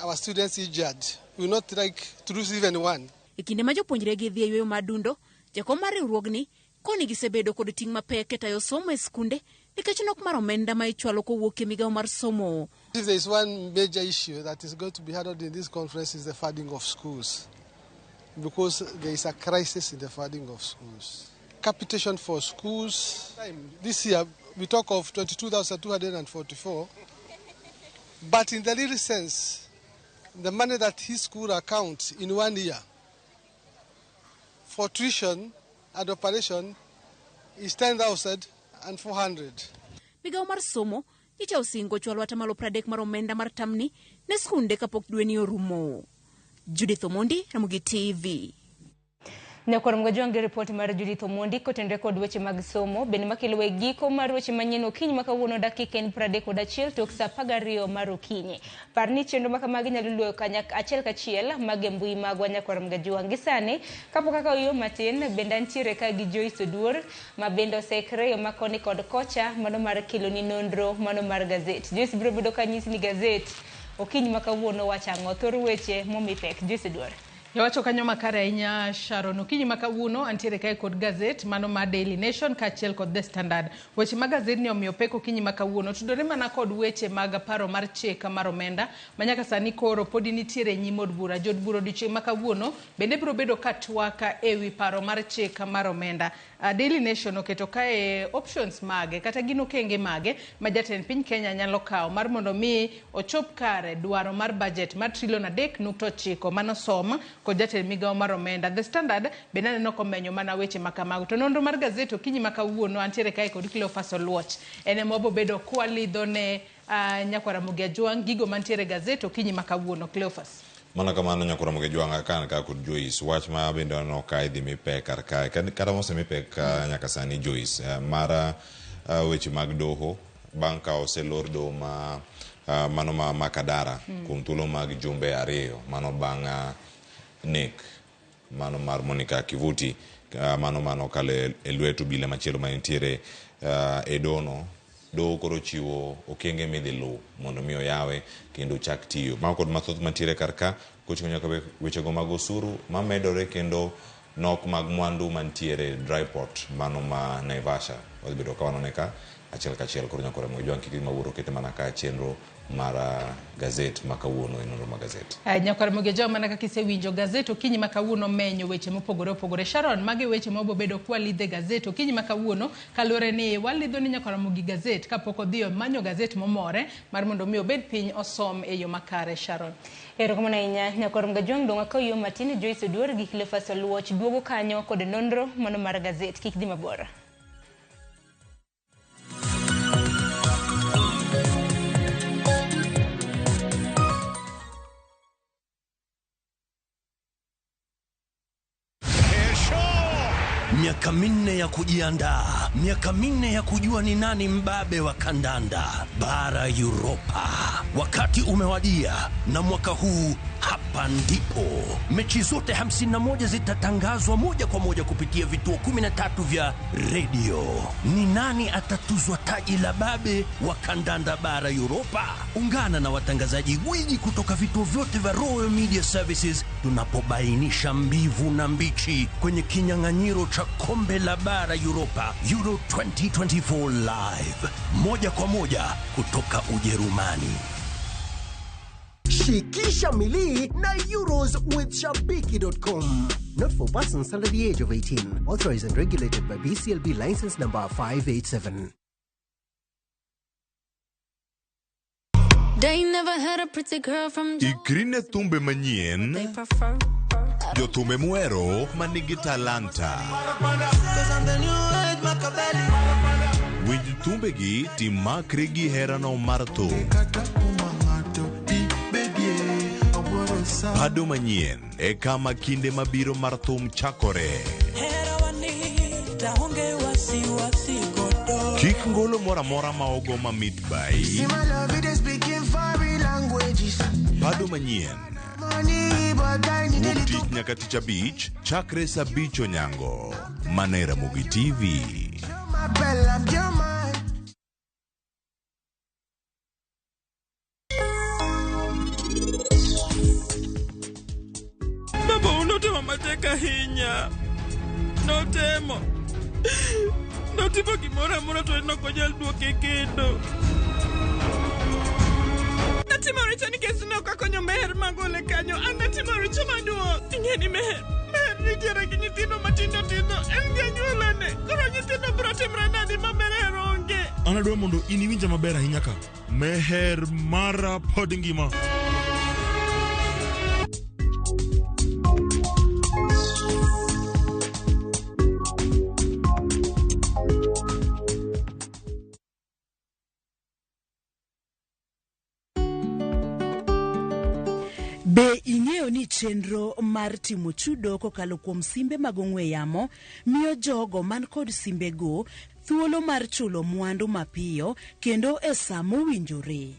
our students injured. We not like to lose even one. Ikinde ma jopuonjre gi dhi yweyo madundo, jakom mar riwruogni koni gisebedo kod ting' mapek e tayo somo e skunde nikech nok mar omenda ma ichwalo kowuok e migao mar somo. If there is one major issue that is going to be handled in this conference is the funding of schools, because there is a crisis in the funding of schools. Capitation for schools, this year we talk of 22,244, but in the real sense, the money that his school account in 1 year for tuition and operation is 10,400. Migao mar somo icha osingo chwalo atamalo 30 mar omenda mar tamni ne skunde kapok dwe ni orumo. Judith Omondi, Ramogi TV. Nyakoro mgajwangi ripoti mar Judith Omondi kotendre kod weche mag somo bende makelo e giko mar weche manyien okinyi makawuono dakika 31 tok saa 12 mar okinyi. Parni chenro makamagi nyalo luwo kanyak achiel kachiel mag mbui magwa nyakoro mgajwangi sani kapo kaka yo matin bende ntiere ka gi Joyce Oduor ma bende osekre yo makoni kod kocha mano mar kelo ni nondro mano mar gazet. Joyce biro bedo kanyisi ni gazet okinyi makawuono wachango thor weche momipek. Joyce Oduor. Yawacho kanyo makare ahinya Sharon. Okinyi makawuono antiere kae kod gazet mano ma Daily Nation kachiel kod The Standard. Weche mag gazet ni omiyo pek okinyi makawuono tudore mana kod weche mag paro mar cheka mar omenda manyaka sani koro podi nitiere nyim od bura. Jod bura odiochieng' makawuono bende biro bedo katwaka ewi paro mar cheka mar omenda. Daily Nation oketo kae options mage kata gino kenge mage ma jatend piny Kenya nyalo kawo mar mondo mi ochop kare dwaro mar budget mar trilion 3.9 mano som kod jatend migao mar omenda. The Standard bende neno komenyo mana weche makamago. To nonro mar gazet okinyi makawuono antiere kae kod Cleophas Oluoch. Ene mobo bedo kwalidho ne nyakwara Mugajwang gigo mantiere gazet okinyi makawuono. Cleophas. Mana kamano nyakoro Mugajwang kan ka kod Joyce wach ma bende no kai dhi mipe kar kae kata mose mipe nyaka sani Joyce mara weche mag doho banka oselor do ma mano ma Makadara kuom thuolo mag jumbe 2 mano bang' nek mano mar Monica Kivuti mano kale elwetu bile machielo mantiere e dono do koro chiwo okenge midhi lu mondo mi oyawe kendo chak tiyo ma kod mathoth mantiere karka kochunyo nyaka weche go mag osuru ma medore kendo nok mag mwandu mantiere dry port mano ma Naivasha odhibedo ka wanone ka achiel kachiel koro nyakore Mojwang' kiti mawuoro kete mana ka chenro mara gazet makawuono enoro ma gazet. Nyakore Mojwang' mana kaka isewinjo gazet okinyi makawuono menyo weche mopogore opogore. Sharon, magi weche mobo bedo kwa lidhe gazet okinyi makawuono kalore ni walidho ni nyakore mogi gazet kapok odhiyo manyo gazet momore mar mondo mi obed piny osom e yo makare. Sharon. Erokamano ahinya nyakore Mojwang' dong' akaw yo matin Joyce Oduor gi Cleophas Oluoch duogo kanyo kod nonro mano mar gazet kik dhi mabor. Miaka minne ya kujiandaa, miaka minne ya kujua ni nani mbabe wa kandanda bara Europa. Wakati umewadia na mwaka huu hapa ndipo mechi zote 51 zitatangazwa moja kwa moja kupitia vituo 13 vya redio. Ni nani atatuzwa taji la babe wa kandanda bara Europa? Ungana na watangazaji gwiji kutoka vituo vyote vya Royal Media Services tunapobainisha mbivu na mbichi kwenye kinyang'anyiro cha kombe la bara Europa Euro 2024 live moja kwa moja kutoka Ujerumani. Shikisha Mili na Euros with Shabiki.com. Not for persons under the age of 18. Authorized and regulated by BCLB license number 587. They never had a pretty girl from Ikrine thumbe manyien. Jo thumbe muero manigi talanta. Winj thumbe gi timakri gi herano mar thum. Pado manyien e kama kinde mabiro mar thum chakore. Kik ngolo mora mora ma ogo ma midbai. Pado manyien Wuktich nyaka tich abich chakre saa 5 onyango. Manera Mugi TV. Baba unotema mateka hinya. Notemo gimora mora to nokonyal duoke kendo. Natimo richo nikech nokakonyo meher magole kanyo. Anatimo richo maduong'. Ing'eni meher nitiere gi nyithindo matindo tindo. En janyuolane. Koro nyithindo biro timre nadi ma meher onge. Anadwa mondo iniwinja maber ahinya ka. Meher mara pod ngima. Be ing'eyo ni chenro mar timo chudo kokalo kuom simbe mag ong'we yamo miyo jogo man kod simbe go thuolo mar chulo mwandu mapiyo kendo e saa mowinjore.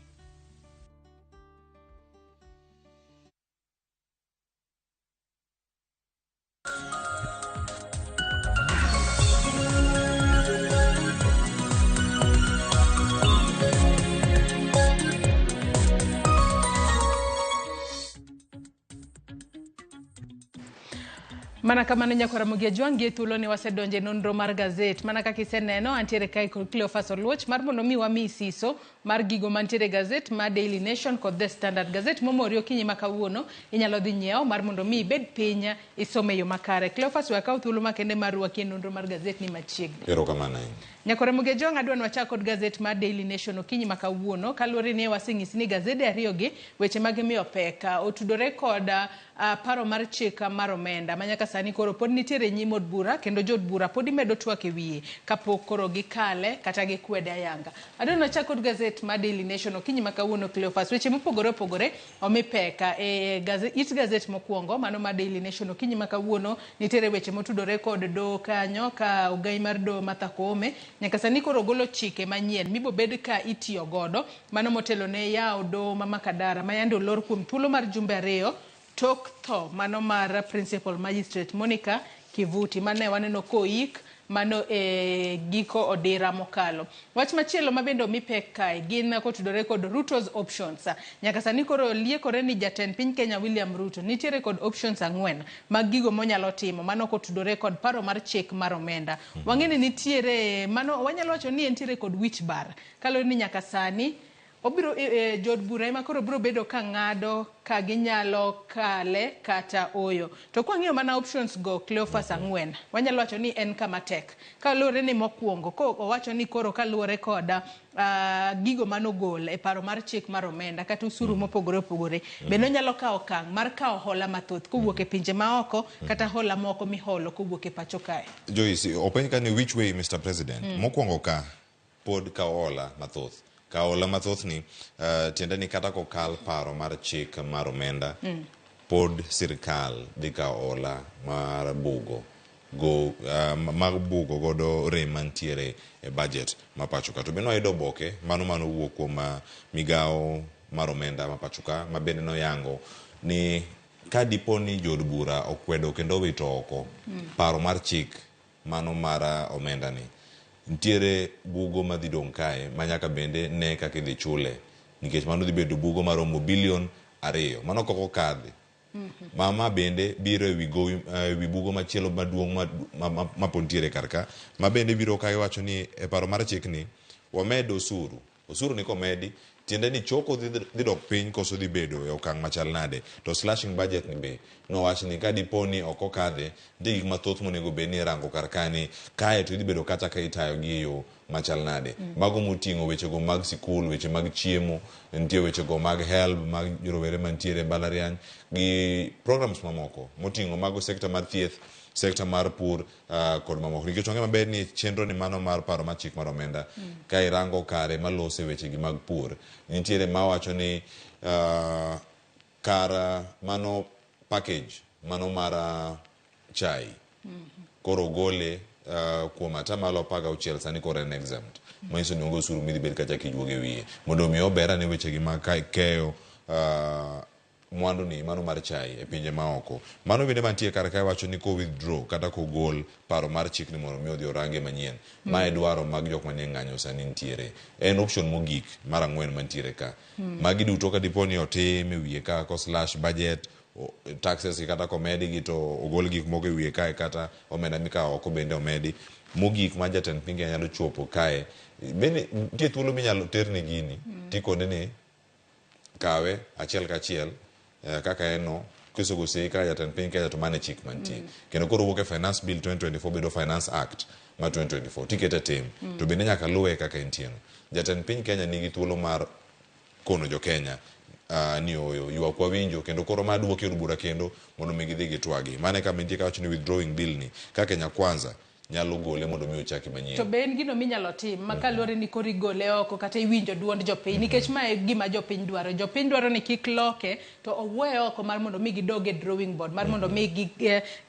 Mana kama nyakore Mojwang' thuolo ni wasedonje nonro mar gazet. Mana kaka iseneno antiere kai Cleophas Oluoch mar mondo mi wami siso mar gigo mantiere gazet ma Daily Nation kod The Standard. Gazet momori okinyi makawuono inyalo dhi nyiewo mar mondo mi ibed pinya isome yo makare. Cleophas wakaw thuolo makende mar ruaki nonro mar gazet ni machiegni. Erokamano. Nyakore Mojwang' adwa nwachak kod gazet mar Daily Nation okinyi makawuono kaluwore ni waseng'isi ni gazede ariyo gi weche mag miyo peka otudore kod paro mar chik mar omenda manyaka sani koro pod nitiere nyim od bura kendo jod bura pod imedo twak e wiye kapok koro gikale kata gikwede ayanga. Adwa nwachak kod gazet mar Daily Nation okinyi makawuono Cleophas weche mopogore opogore omi peka e gazet mokwongo mano mar Daily Nation okinyi makawuono nitiere weche motudore kod do kanyo ka ogai mar do Martha Koome nyaka sani koro golo chike manyien mibo bed ka itiyo godo mano motelo ne yawo do Makadara mayande olor kuom thuolo mar jumbe 2 tok tho mano mar Principal Magistrate Monica Kivuti mane waneno koik mano giko odira mokalo. Wach machielo mabende omi pek kae gin kotudore kod Ruto's options. Nyaka sani koro liekore ni jatend piny Kenya William Ruto nitiere kod options 4 mag gigo monyalo timo mano kotudore kod paro mar chik mar omenda. Wang'eni nitiere mano wanyalo wacho ni entiere kod wich bar kalore ni nyaka sani obiro jod bura ema koro biro bedo ka ng'ado ka ginyalo kale kata oyo. To kwang'iyo mana options go Cleophas 4 wanyalo wacho ni en kama tek kalore ni mokwongo ko owacho ni koro kaluore koda gigo manogol e paro mar chik mar omenda kata usuru mopogore opogore bende onyalo kawo okang' mar kawo hola mathoth kowuok e pinje maoko kata hola moko miholo kowuok e pacho kae. Joyce, openj ka ni which way Mr. President? Mokwongo ka pod ka hola mathoth. Ka hola mathoth ni tiende ni kata kokal paro mar chik mar omenda pod sirkal dhi ka hola mar bugo mag bugo godo rem mantiere e budget ma pacho ka. To bende wayudo oboke mano wuok kuom migawo mar omenda ma pacho ka ma bende noyango ni ka dipo ni jod bura okwedo kendo wito oko paro mar chik mano mar omenda ni, ntiere bugo madhi dong' kae manyaka bende ne kaka idhi chule, nikech mano dhi bedo bugo maromo bilion 2 mano koko kadhi. Mama bende biro ewi bugo machielo maduong' mapod ntiere karka ma bende biro kae wacho ni e paro mar chik ni wamed osuru ni komedi tiende ni choko dhi dok piny koso dhi bedo e okang' machal nade. To slashing budget ni be nowach ni ka dipo ni oko kadhe nitie gik mathoth monego bed ni rango karkani kae to idhi bedo kata ka itayo gi e yo machal nade. Mago moting'o wechego mag sikul, weche mag chiemo, nitie wechego mag help mag rowere mantiere mbalariany gi programs mamoko moting'o mago sekta mar thieth, sekta mar pur kod mamoko. Nikech ong'e maber ni chenro ni mano mar paro mar chik mar omenda ka irango kare malose wechegi mag pur nitiere mawacho ni kar mano package mano mar chai koro gole kuom atamalo 16 sani koro en exempt. Manyiso ni onge osuru midhi bed kacha kijuoge wiye mondo mi obera ne wechegi mag keyo mwandu ni mano mar chai e pinje maoko. Mano bende mantie kar kae wacho ni ko withdraw kata ko gol paro mar chik ni mondo mi odhi orange manyien. Ma e dwaro mag jok manie ng'anyo sani ntiere. En option mogik mar 4 mantiere ka. Magi duto ka dipo ni otim e wiye ka ko slash budget taxes kata komedi gi to ogol gik moko e wiye kae kata omenda mikawo oko bende omedi. Mogik ma jatend piny nyalo chopo kae bende nitie thuolo minyalo terne gini tikone ni kawe achiel kachiel kaka eno kisogose ka jatend piny Kenya to mane chik mantie kendo koro wuok e Finance Bill 2024 bedo Finance Act ma 2024 tikete tim to bende nyaka luwe kaka entieno. Jatend piny Kenya nigi thuolo mar kono jo Kenya ni oyo ywak wawinjo kendo koro maduoki od bura kendo mondo mi gidhi gitwagi. Mane kama nitie kawacho ni withdrawing bill ni ka Kenya Kwanza nyalo gole mondo mi ochaki manyien. To be en gino minyalo tim makalore ni kori gole oko kata iwinjo duond jopiny nikech ma e gima jopiny dwaro. Jopiny dwaro ni kik loke to owuoyo oko mar mondo mi gidoge drawing board mar mondo mi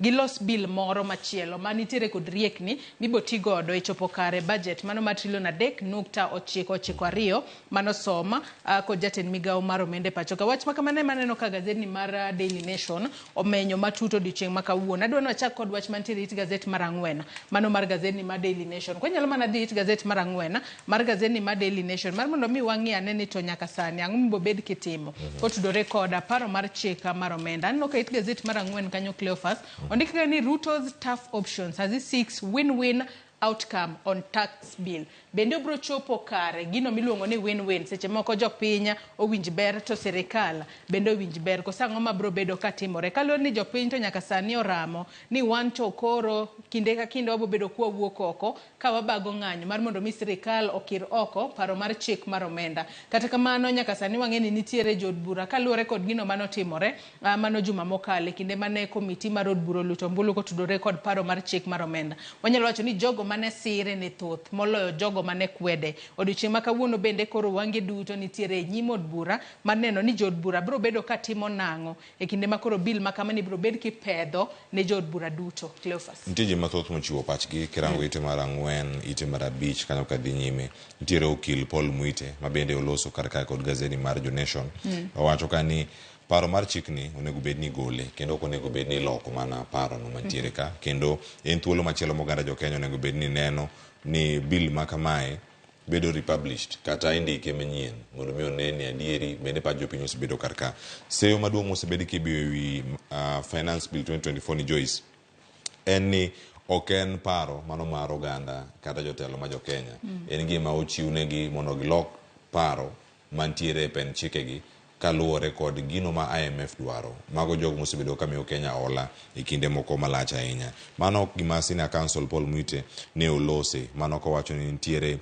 gilos bill moro machielo manitiere kod riekni miboti godo e chopo kare budget mano ma trilion 3.992 mano soma kod jatend migawo mar omenda pacho ka. Wach makamane maneno ka gazeti mar Daily Nation omenyo matuto odiochieng' makawuono. Adwa ni wachak kod wach mantiere it gazeti mar 4 mano mar gazeti mar Daily Nation. Kwa nyalo mana dhi it gazeti mar 4 mar gazeti mar Daily Nation mar mondo mi wang'i ane ni to nyaka sani ang'o mibo bed kitimo kotudore koda paro mar chik mar omenda. Anno ka it gazeti mar 4 kanyo Cleophas ondika ni Ruto's tough options as he seeks win-win outcome on tax bill. Bende obro chopo kare gino miluongo ni win-win. Seche moko jok piny owinj ber to sirikal bende owinj ber. Kosango ma bro bedo katimore. Kalore ni jok piny to nyaka sani oramo ni wan to koro kinde ka kinde wabo bedo kwa wuok oko ka wabago ng'anyo mar mondo mi sirikal okir oko paro mar chik mar omenda. Kata kamano nyaka sani wang'eni nitiere jod bura kalure kod gino mano timore mano juma mokale kinde mane komiti mar od bura luto mbulu kotudore kod paro mar chik mar omenda. Wanyalo wacho ni jogo mane sire ne thoth moloyo jogo mane kwede. Odiochieng' ma kawuono bende koro wange duto nitiere nyim od bura maneno ni jod bura bro bedo katimo nang'o e kinde ma koro bill ma kama ni bro bed kipedho ne jod bura duto. Cleophas. Nitie ji mathoth mochiwo pachgi kirango ite mar 4 ite mar 5 kanyo kadhi nyime. Nitiere okil Paul Muite ma bende oloso kar kae kod gazeti mar Jo Nation. Owacho ka ni paro mar chikni onego bed ni gole kendo ok onego bed ni loko mana paro no mantiere ka kendo en thuolo machielo moganda jo Kenya onego bed ni neno ni bill ma kamae bedo republished kata indike manyien mondo mi one ni adieri bende pa jopiny osebedo karka seyo maduong' osebedi kibiyo ewi finance bill 2024 ni Joyce en ni ok en paro mano mar oganda kata jotelo ma jo Kenya en gima ochiwnegi mondo gilok paro mantiere e pen chikegi kaluwore kod gino ma IMF dwaro mago jogo mosebedo kamiyo Kenya hola e kinde moko malach ahinya. Mano ok gima Senior Counsel Paul Mwite ne olose, mano kowacho ni nitiere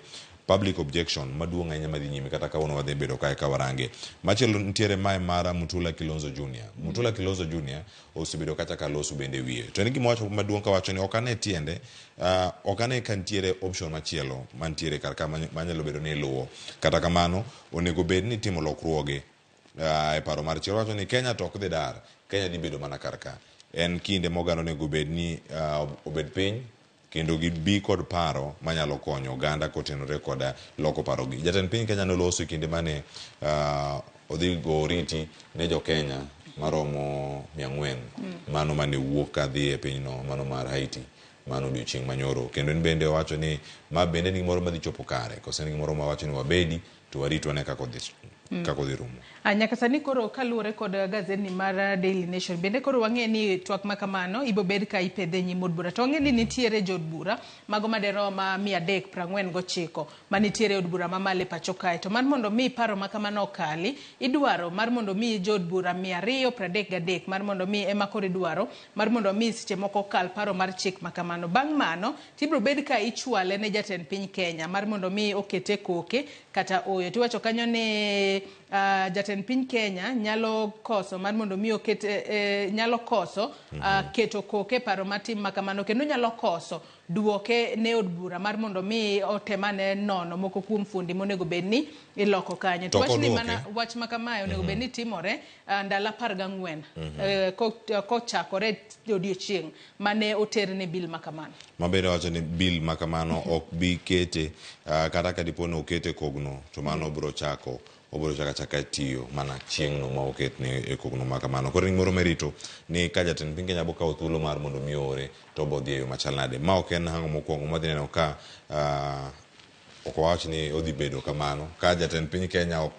public objection maduong' ahinya madhi nyime kata ka wadhi bedo kae ka warange. Machielo nitiere mae mara Mutula Kilonzo Jr. Mutula Kilonzo Jr. osebedo kacha ka loso bende wiye. To en gima wacho maduong' kawacho ni ok ane tiende, ok ane ka nitiere option machielo mantiere karka manyalo bedo ni luwo. Kata kamano onego bed ni timo lokruoge e paro mar chiro wacho ni Kenya to ok dhi dar, Kenya dhi bedo mana karka. En kinde mogano onego bed ni obed piny kendo gibi kod paro manyalo konyo oganda kotenore kod loko parogi. Jatend piny Kenya noloso kinde mane odhi go riti ne jo Kenya maromo 400 mano mane wuok kadhi e pinyno mano mar Haiti mano odiochieng' manyoro. Kendo en bende owacho ni ma bende ni gimoro madhi chopo kare, koso en gimoro ma wacho ni wabedi to warito ane kako dhi rumo. Nyaka sani koro kaluwore kod gazeti mar Daily Nation bende koro wang'e ni twak ma kamano ibo bed ka ipedhe nyim od bura. To wang'e ni nitiere jod bura mago maderoma 349 manitiere od bura mamale pacho kae. To mar mondo mi paro ma kamano okali, idwaro mar mondo mi jod bura 233 mar mondo mi ema koro idwaro mar mondo mi seche moko kal paro mar chik ma kamano. Bang' mano tibro bed ka ichwale ne jatend piny Kenya mar mondo mi okete koke kata oyo. Tiwacho kanyo ni jatend piny Kenya nyalo koso mar mondo mi okete nyalo koso keto koke paro matim makamano kendo nyalo koso duoke ne od bura mar mondo mi otemane nono moko kuom fundi monego bedni iloko kanyo. To wach ni mana wach makamayo onego bedni timore ndalo 14 kochakore odiochieng' mane oterne bill makamano. Mabere wacho ni bill makamano ok bi kete kata ka dipo ni okete kogno to mano bro chako chaka tiyo mana chieng' no ma oketne e kogno makamano. Koro gimoro merito ni ka jatend piny Kenya bokawo thuolo mar mondo mi ore to bodhi e yo machal nade. Ma ok en hango mokwongo madhi neno ka ok wach ni odhi bedo kamano ka jatend piny Kenya ok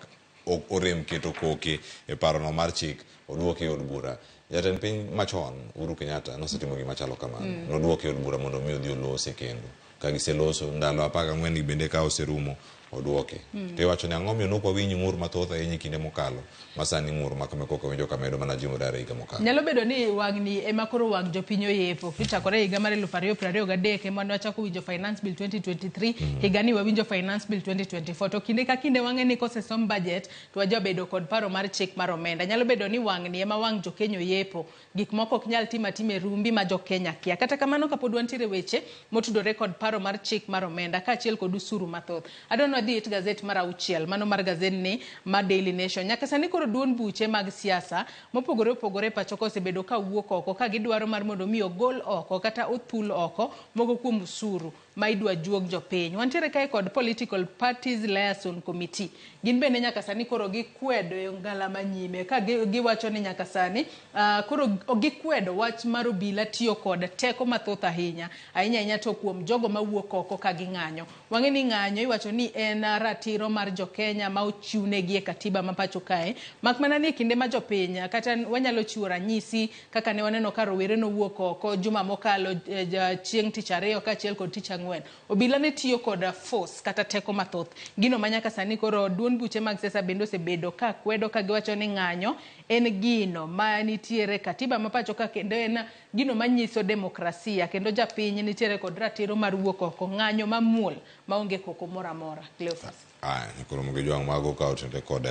orem keto koke e paro no mar chik oduoke e od bura. Jatend piny machon Uhuru Kenyatta nosetimo gima chalo kamano. Noduoke e od bura mondo mi odhi olose kendo. Ka giseloso ndalo 14 bende ka oserumo oduoke. To iwacho ni ang'o miyo nokwa winyi ng'ur mathoth ahinya kinde mokalo masani ng'ur makame koko winjo kamedo mana jimo dare higa mokalo. Nyalo bedo ni wang'ni ema koro wang' jopiny oyepo kichakore higa mar 2023 ema ne wachako winjo finance bill 2023 higa ni wawinjo finance bill 2024 to kinde ka kinde wang'e ni kosesom budget to wajabedo kod paro mar chik mar omenda. Nyalo bedo ni wang'ni ema wang' jo Kenya oyepo gik moko ok nyal time rumbi ma jo Kenya kia. Kata kamano kapod wantiere weche motudore kod paro mar chik mar omenda kaachiel kod usuru mathoth. Adwano dhi it gazet mar 6 mano mar gazet ni mar Daily Nation. Nyaka sani koro duond buche mag siasa mopogore opogore pacho kosebedo ka wuok oko ka gidwaro mar mondo mi ogol oko kata othul oko moko kuom usuru ma idwa juog jopiny. Wantiere kae kod Political Parties Liaison Committee. Gin bende nyaka sani koro gikwedo e ngala manyime ka giwacho ni nyaka sani koro gikwedo wach mar obila tiyo kod teko mathoth ahinya to kuom jogo mawuok oko ka ging'anyo. Wang'e ni ng'anyo iwacho ni en ratiro mar jo Kenya ma ochiwnegi e katiba ma pacho kae. Mak mana ni kinde ma jopiny kata wanyalo chiwo ranyisi kaka ne waneno ka rowere nowuok oko juma mokalo chieng' tich ariyo kaachiel kod tich ang'wen. Obila ne tiyo kod force kata teko mathoth. Gino manyaka sani koro duond buche mag siasa bende osebedo ka kwedo ka giwacho ni ng'anyo en gino ma nitiere katiba ma pacho ka kendo en gino manyiso demokrasia kendo japiny nitiere kod ratiro mar wuok oko ng'anyo mamuol maonge koko mora mora. Cleophas. Koro moge jwang' mago ka otende kod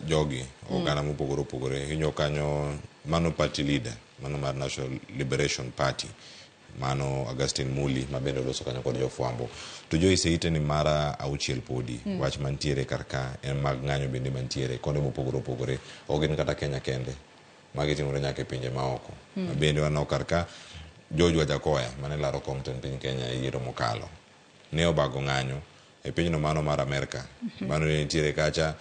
jogi oganda mopogore opogore hinyo kanyo mano party leader mano mar National Liberation Party mano Augustine Muli mabende loso kanyo kod jofwambo. To Joyce ite ni mara 6 podi wach mantiere karka en mag ng'anyo bende mantiere konde mopogore opogore ogin kata Kenya kende magi timore nyaka e pinje maoko. Bende wanao karka George Wajakoya mane laro kom ten piny Kenya e yiero mokalo ne obago ng'anyo e pinyno mano mar Amerika mano nitiere kacha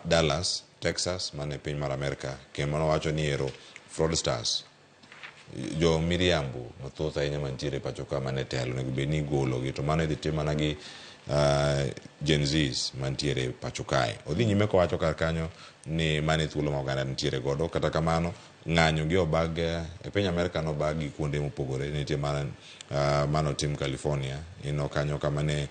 Dallas Texas mane piny mar Amerika kendo nowacho ni ero fraudsters jo miriambo mathoth ahinya mantiere pacho ka mane telo nego bed ni igologi to mano idhi tim mana gi Gen Zs mantiere pacho kae. Odhi nyime kowacho kar kanyo ni mane thuolo ma oganda nitiere godo. Kata kamano ng'anyo gi obag e piny Amerika nobag gi kuonde mopogore. Nitie mano tim California ino kanyo kamane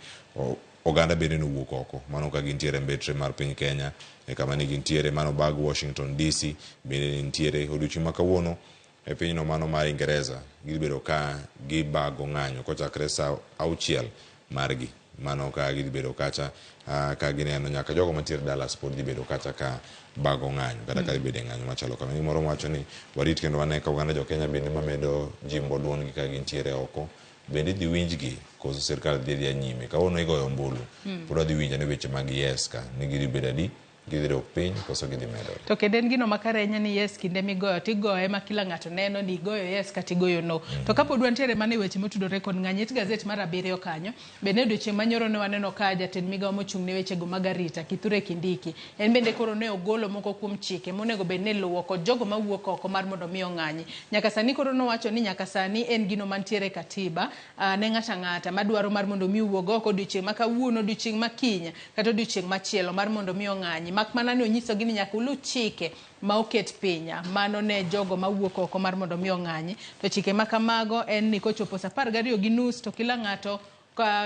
oganda bende nowuok oko. Mano ka gintiere mbetre mar piny Kenya kama ne gintiere mano bag Washington DC bende nitiere odiochieng' ma kawuono e piny no mano mar Ingereza gibedo ka gibago ng'anyo kochakre sa 6 margi. Mano ka gibedo kacha ka gineno nyaka jogo mantiere Dallas pod gibedo kacha ka bago ng'anyo kata ka gibedo ng'anyo machalo kamano. Moro wacho ni warit kendo wane ka oganda jo Kenya bende mamedo jimbo duon gi ka gintiere oko bende dhi winjgi koso sirkal dhi nyime ka ono igoyo ombulu pod dhi winja ne weche mag yes ka ni gibedo adi gidhiro piny koso gidhi medo. To kendo en gino makare ahinya ni yes kinde migoyo tigoye ma kila ng'ato neno ni igoyo yes kata igoyo no. To kapod wantiere mane weche motudore kod ng'anyet gazet mar 7 kanyo bende odiochieng' manyoro ne waneno ka jatend migawo mochung' ne weche go mag arita Kithure Kindiki en bende koro ne ogolo moko kuom chike monego bed ne luwo kod jogo mawuok oko mar mondo mi ong'anyi. Nyaka sani koro nowacho ni nyaka sani en gino mantiere katiba ne ng'ata ng'ata madwaro mar mondo mi wuog oko odiochieng' ma kawuono odiochieng' ma kinya kata odiochieng' machielo mar mondo mi ong'anyi. Mak mana ni onyiso gi ni nyaka ulu chike ma oket pinya mano ne jogo mawuok oko mar mondo mi ong'anyi. To chike ma kamago en ni kochopo sa 12:30 to kila ng'ato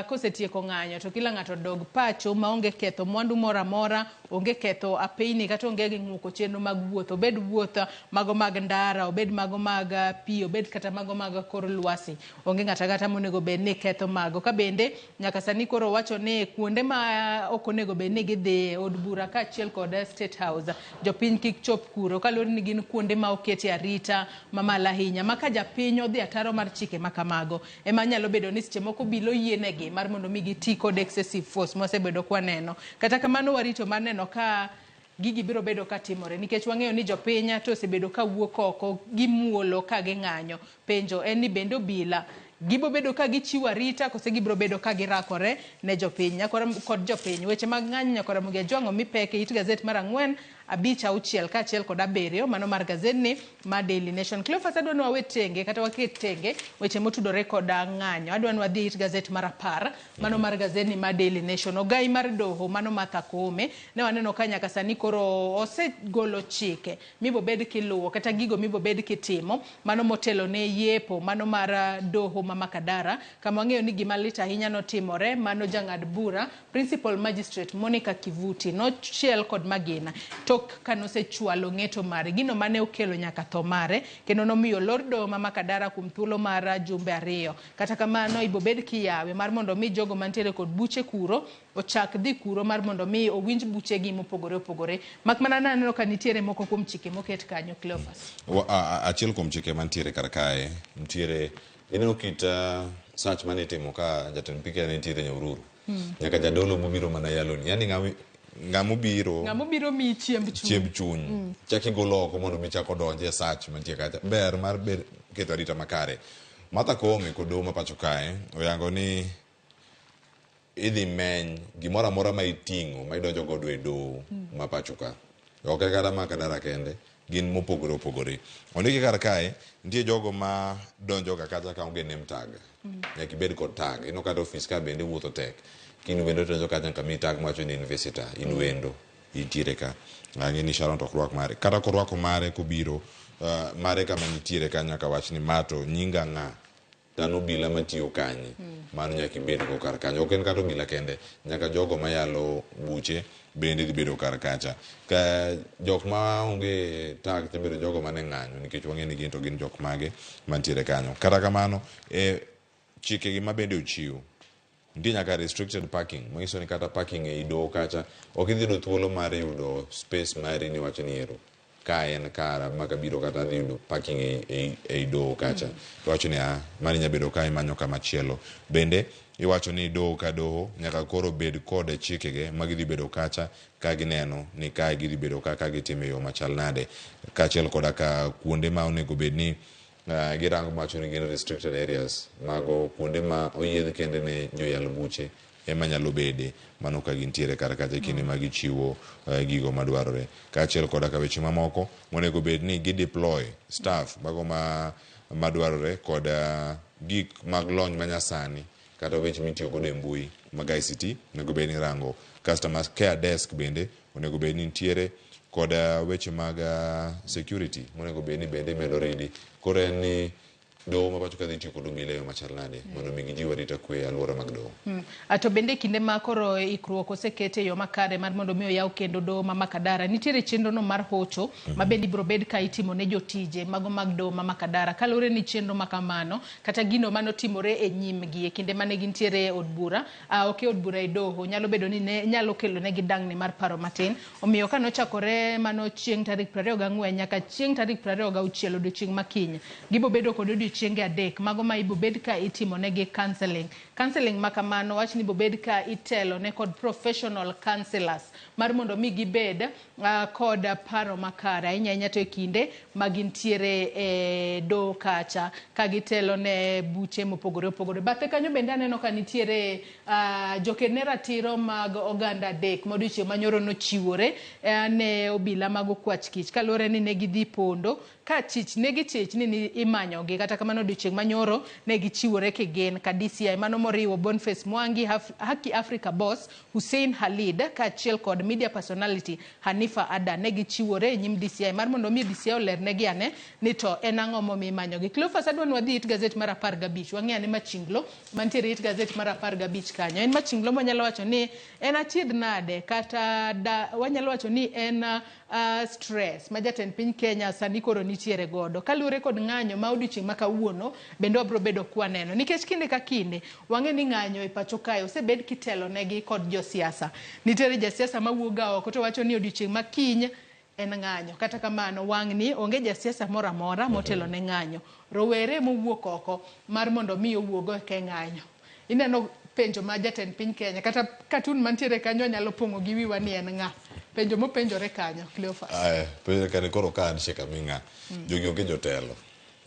kosetieko ng'anyo to kila ng'ato dog pacho maonge ketho mwandu moro amora, onge ketho apeyni kata onge ng'uko chenro mag wuoth, obed wuoth mago mag ndara, obed mago mag pi, obed kata mago mag kor lwasi, onge ng'ata gata monego bed ni ketho mago. Ka bende nyaka sani koro wacho ni kuonde ma ok onego bed ni gidhi od bura kaachiel kod State House jopiny kik chop kuro kaluwore ni gin kuonde ma okete arita mamalo ahinya ma ka japiny odhi ataro mar chike ma kamago ema nyalo bedo ni seche moko bilo negi mar mondo mi giti kod excessive force mosebedo kwaneno. Kata kamano warito mar neno ka gigi biro bedo katimore nikech wang'eyo ni jopiny to osebedo ka wuok oko gimuolo ka ging'anyo. Penjo en ni bende obila gibo bedo ka gichiwo arita kose gibiro bedo ka girakore ne jopiny nyakora kod jopiny. Weche mag ng'anyo nyakora mugia jwang'o mipeke it gazet mar 4 5 6 kaachiel kod 7 mano mar gazet ni ma Daily Nation. Cleophas adwa ni wawe tenge kata waket tenge weche motudore kod ng'anyo. Adwa ni wadhi it gazet mar 10 mano mar gazet ni ma Daily Nation. Ogai mar doho mano Martha Koome ne waneno ka nyaka sani koro osegolo chike mibo bed kiluwo kata gigo mibo bed kitimo mano motelo ne yepo mano mar doho ma Makadara. Kama wang'eyo ni gima lit ahinya notimore mano jang'ad bura Principal Magistrate Monica Kivuti nochiel kod magina tok kanosechwalo ng'eto mare gino mane okelo nyaka tho mare kendo nomiyo Lord Doho ma Makadara kuom thuolo mar jumbe 2. Kata kamano ibo bed kiyawe mar mondo mi jogo mantiere kod buche kuro ochak dhi kuro mar mondo mi owinj buche gi mopogore opogore. Mak mana naneno ka nitiere moko kuom chike moket kanyo Cleophas. Achiel kuom chike mantiere kar kae nitiere ineno kit search mane timo ka jatend pike ne nitiere Nyahururu. Nyaka jadolo mobiro mana yaloni yani ng'amo biro mi chiemb chuny chaki golo oko mondo mi chako donje search mantie kacha ber mar keto arita makare. Martha Koome kod doho ma pacho kae oyango ni idhi meny gimoro amora ma iting'o ma idonjo godo e doho ma pacho ka ok kata Makadara kende gin mopogore opogore. Ondiki kar kae nitie jogo ma donjo ga kata ka onge name tag nyaka ibed kod tag ino kata office ka bende wuotho tek kinu wendo donjo kata ka mi tag macho ni university in wendo itiere ka ng'e ni Sharon to rwak mare kata ko rwako mare kobiro mare kama nitiere ka nyaka wach ni mato nyinga ng'a tano bila matiyo kanye mano nyaka ibed ko kar kanyo ok en kata bila kende nyaka jogo mayalo buche bende dhi bedo kar kacha ka jok ma onge tag te bedo jogo mane ng'anyo nikech wang'e ni gin to gin jok mage mantiere kanyo. Kata kamano chike gi mabende ochiwo nitie nyaka restricted parking manyiso ni kata parking e doho kacha ok idhi yudo thuolo mar yudo space mari ni wacho ni ero ka en kara maka biro kata dhi yudo parking e doho kacha iwacho ni mari nya bedo ka imanyo kama chielo. Bende iwacho ni doho ka doho nyaka koro bed kod chikege ma gidhi bedo kacha ka gineno ni kae gidhi bedo ka gitime yo machal nade kaachiel koda ka kuonde ma onego bed ni girango macho ni gin restricted areas mago kuonde ma oyiedh kende ne joyal buche ema nyalo bede mano ka gintiere kar kacha kinde ma gichiwo gigo madwarore. Kaachiel koda ka weche mamoko monego bed ni gideploy staff mago madwarore koda gik mag lony manyasani kata weche mitiyo godo e mbui mag ICT onego bed ni rango. Customer care desk bende onego bed ni nitiere koda weche mag security monego bed ni bende medo ridi. Koro en ni doho ma pacho ka dhi tiyo kod obila machal nade mondo mi gijiw arita kwe e alwora mag doho. To bende kinde ma koro ikruok osekete yo makare mar mondo mi oyaw kendo doho ma Makadara nitiere chenro no mar hocho ma bende biro bed ka itimo ne jotije mago mag doho ma Makadara kalore ni chenro makamano kata gino manotimore e nyimgi e kinde mane gintiere od bura ok od bura e doho nyalo bedo ni ne nyalo kelo ne gidangni mar paro matin omiyo kano chakore mano chieng tarik 24 nyaka chieng tarik 26 odiochieng makiny gibo bedo kod chienge adek mago ma ibo bed ka itimo negi counseling makamano wach ni ibo bed ka itelo ne kod professional counselors mar mondo mi gibed kod paro makare ahinya to e kinde magintiere e do kacha ka gitelo ne buche mopogore opogore. Bathe kanyo bende aneno ka nitiere jokene ratiro mag oganda adek modiochieng manyoro nochiwore ne obila mag okwach kich kalore ni negidhi pondo ka chich negi chich ni imanyogi kata kamano odiochieng manyoro ne gichiwore kegen ka DCI mano moriwo Boniface Mwangi, Haki Africa boss Hussein Halid kaachiel kod media personality Hanifa Ada ne gichiwore e nyim DCI mar mondo mi DCI olernegi ane ni to en ang'o momiyo imanyogi. Cleophas adwa ni wadhi it gazet mar 15 wang'e ane machinglo mantiere it gazet mar 15 kanyo en machinglo manyalo wacho ni en achiedh nade kata wanyalo wacho ni en stress ma jatend piny Kenya sani koro nitiere godo kalure kod ng'anyo ma odiochieng' makawuono bende wabro bedo kwaneno nikech kinde ka kinde wang'e ni ng'anyo e pacho kae osebed kitelo negi kod josiasa. Nitiere jasiasa mawuoga oko to wacho ni odiochieng' makiny en ng'anyo kata kamano wang' ni onge jasiasa moro amora motelo ne ng'anyo rowere mowuok oko mar mondo mi owuogo ke ng'anyo. Ineno penjo ma jatend piny Kenya kata katun mantiere kanyo nyalo pongo gi wiwa ni en ng'a penjo mopenjore kanyo Cleophas. Penjo kane koro ka an shika minga jogi onge jotelo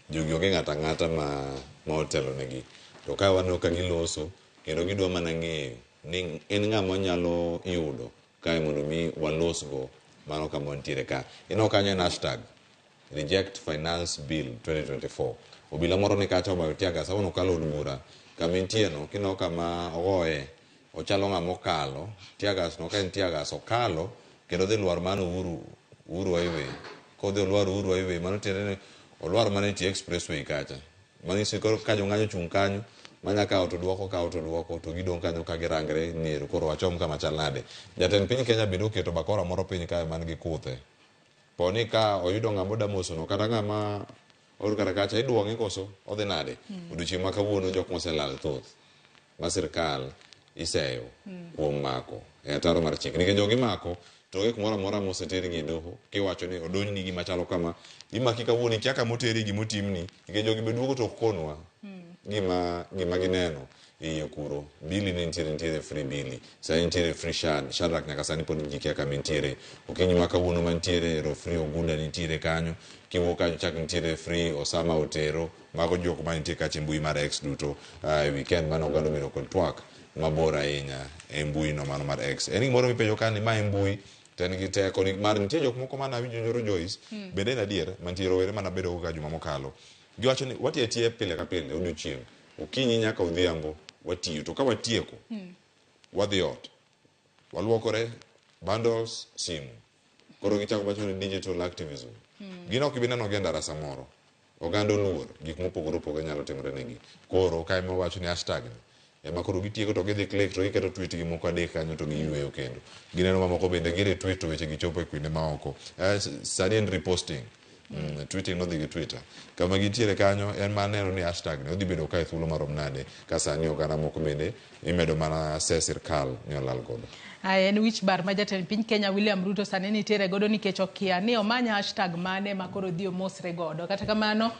jogi onge ng'ata ma otelo negi to ka waneno ka giloso kendo gidwa mana ng'eyo ni en ng'a manyalo yudo kae mondo mi walosgo mano kama ntiere ka ino kanyo en hashtag reject finance bill 2024 obila moro ni kacha obayo tiaga sa wono kalo odmura kama intie no kino kama ogoye ochalo ng'a mokalo tiagas no ka en tiagas okalo kendo dhi lwar mano Uhuru highway ko dhi lwar Uhuru highway mano tiende ni olwar mana tie expressway kacha mano sikoro ka jo ng'anyo chung kanyo manya kawo to duoko to gidong kanyo ka girangre nero koro wachom kama chal nade. Jatend piny Kenya bende oketo bakora moro piny kae man gi kuthe poni ka oyudo ng'ama oda mosono kata ng'ama or kata kacha iduong'e koso odhi nade odiochieng' ma kawuono jok moselal thoth ma sirkal iseyo kuom mako e ataro mar chik nikech jogi mako to gik moro amora moseteri gi doho kiwacho ni odonj ni gima chalo kama imaki kawuono ikia kama oteri gimotimni nikech jogi be duogo to konwa gima gineno iye kuro bili ne nitiere free bili sai nitiere free Shadrack nyaka sani pod njikia kama nitiere okinyi ma kawuono mantiere ro free Ogunda nitiere kanyo kiwuok kanyo chak nitiere free Osama Otero mago jok ma nitie kacha mbui mar X duto weekend mano oganda miro kod twak mabor ahinya e mbui no mano mar X en gimoro mipenjo ka ni ma e mbui ten gi teko ni mar nitie jok moko mana winjo nyoro Joyce bende en adier mantiere rowere mana bedo ga juma mokalo giwacho ni watie pile ka pile odiochieng' okinyi nyaka odhiambo watiyo to ka watieko wadhi ot waluokore bundles simu koro gichako wacho ni digital activism gino ok bineno gi ndarasa moro oganda oluor gik mopogore opogore nyalo timore negi koro ka ema wacho ni hashtag ema koro gitieko to gidhi click to giketo tweet gi moko adek kanyo to giyweyo kendo gineno mamoko bende gire tweet to weche gichopo e kuinde maoko sani en reposting tweeting no dhi Twitter kama gintiere kanyo en maneno ni hashtag ne odhi bedo kae thuolo marom nade ka sani oganda moko bende imedo mana se sirkal ni olal godo. En wich bar ma jatend piny Kenya William Ruto sani nitiere godo nikech okia ni omanya hashtag mane makoro dhi omosre godo kata kamano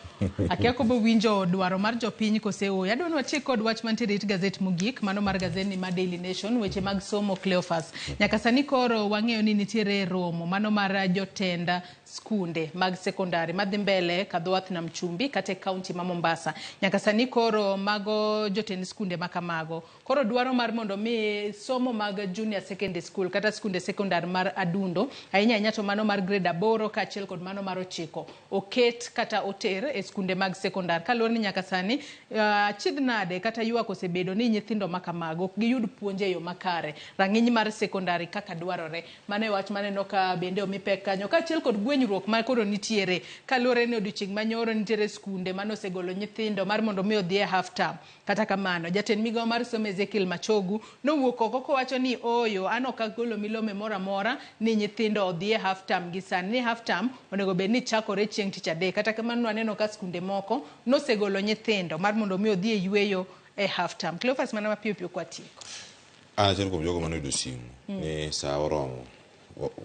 akia kobo winjo dwaro mar jopiny koseo adwa ni watiek kod wach mantiere it gazet mogik mano mar gazet ma Daily Nation weche mag somo Cleophas nyaka sani koro wang'eyo ni nitiere romo mano mar jotenda skunde mag sekondari madhi mbele kadhowath nam chumbi kata kaunti ma Mombasa. Nyaka sani koro mago jotend skunde makamago. Koro dwaro mar mondo mi somo mag junior secondary school kata skunde sekondari mar adundo ahinya to mano mar grade 8 kaachiel kod mano mar 9 oket kata oter e skunde mag sekondari. Kaluwore ni nyaka sani chid nade kata ywak osebedo ni nyithindo makamago ok giyud puonj e yo makare rang'iny mar sekondari kaka dwarore. Mano e wach maneno ka bende omi pek kanyo kaachiel kod gwenyruok ma koro nitiere kaluwore ni odiochieng' manyoro nitiere skunde mano osegolo nyithindo mar mondo mi odhi e half term. Kata kamano jatend migawo mar somo Ezekiel Machogu nowuok oko kowacho ni oyo an ok agolo milome moro amora ni nyithindo odhi e half term gi sani. Ni half term onego bed ni chakore chieng' tich adek. Kata kamano aneno ka skunde moko nosegolo nyithindo mar mondo mi odhi e yweyo e half term. Cleophas mana mapiyo piyo kwa tieko. Achiel kuom jogo manoyudo simu ni saa oromo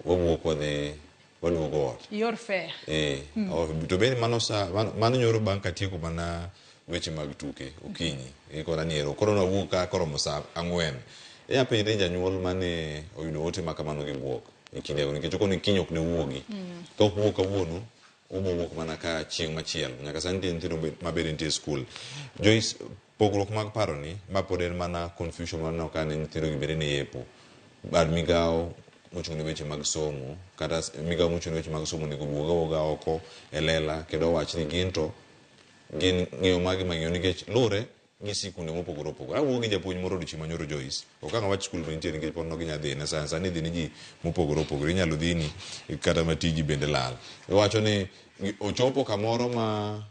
wawuok wadhi waduogo ot. Yor fair. To bende mano nyoro bang' katieko mana weche mag tuke okinyi kora niero koro nawuok ka koromo saa 4. Apenjre janyuol mane oyudo ote ma kamano gi wuok e kindego nikech okoni kiny ok ne wuogi. Ka ok wuok kawuono wuok mana ka chieng' machielo. Nyaka sani nitie nyithindo mabende nitie skul. Joyce, pogruok mag paro ni ma pod en mana confusion maneno ka ne nyithindo gi bende ne yepo. Bad migawo mochung' ne weche mag somo kata migawo mochung' ne weche mag somo nego duoga oko e lela kendo wach ni gin ng'eyo magi mang'eyo nikech lure gi sikunde mopogore opogore. Awuok gi japuonj moro odiochieng' manyoro Joyce. Ok ang' awach skul manitiere nikech pod noginya dhi ne sani dhi ni ji mopogore opogore. Inyalo dhini kata matiji bende lal. Iwacho ni ochopo kamoro ma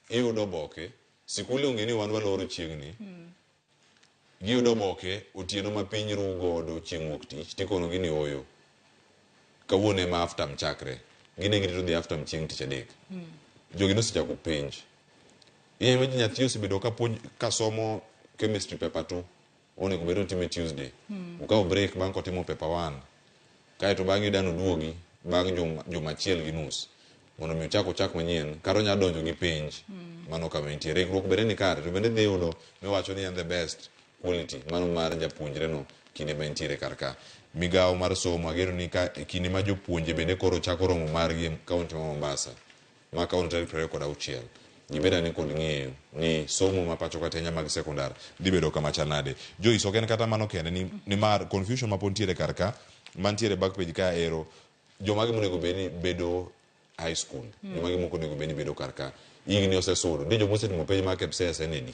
iyudo oboke sikul onge ni wan waloro chiegni. Giyudo oboke otieno ma piny ru godo chieng' wuok tich tikono gini oyo kawuono ema half term chakre. Gine girito dhi half term chieng' tich adek. Jogi nosechako penj. Imagine nyathi osebedo ka somo chemistry paper 2 onego bedo time Tuesday. Ukawo break bang' kotimo paper 1. Kaeto bang' idano duogi bang' juma achiel gi nus mondo mi ochak manyien karo nya donjo gi penj. Mano kama nitie regruok bende ni kare to bende dhi yudo miwacho ni en the best quality mano mar japuonjre no kinde ma nitiere karka. Migawo mar somo agero ni ka kinde ma jopuonje bende koro chako romo margi kaunti ma Mombasa ma kaunti 26 gibeda ni kod ng'eyo ni somo ma pacho kata mag sekondar dhi bedo kama chal nade. Joyce, ok en kata mano kende ni mar confusion ma pod nitiere karka mantiere back page ka ero joma gi monego bedo high school joma gi moko onego bedi bedo karka igni osesudo ndi jomo osetimo penj mar KPSS enedi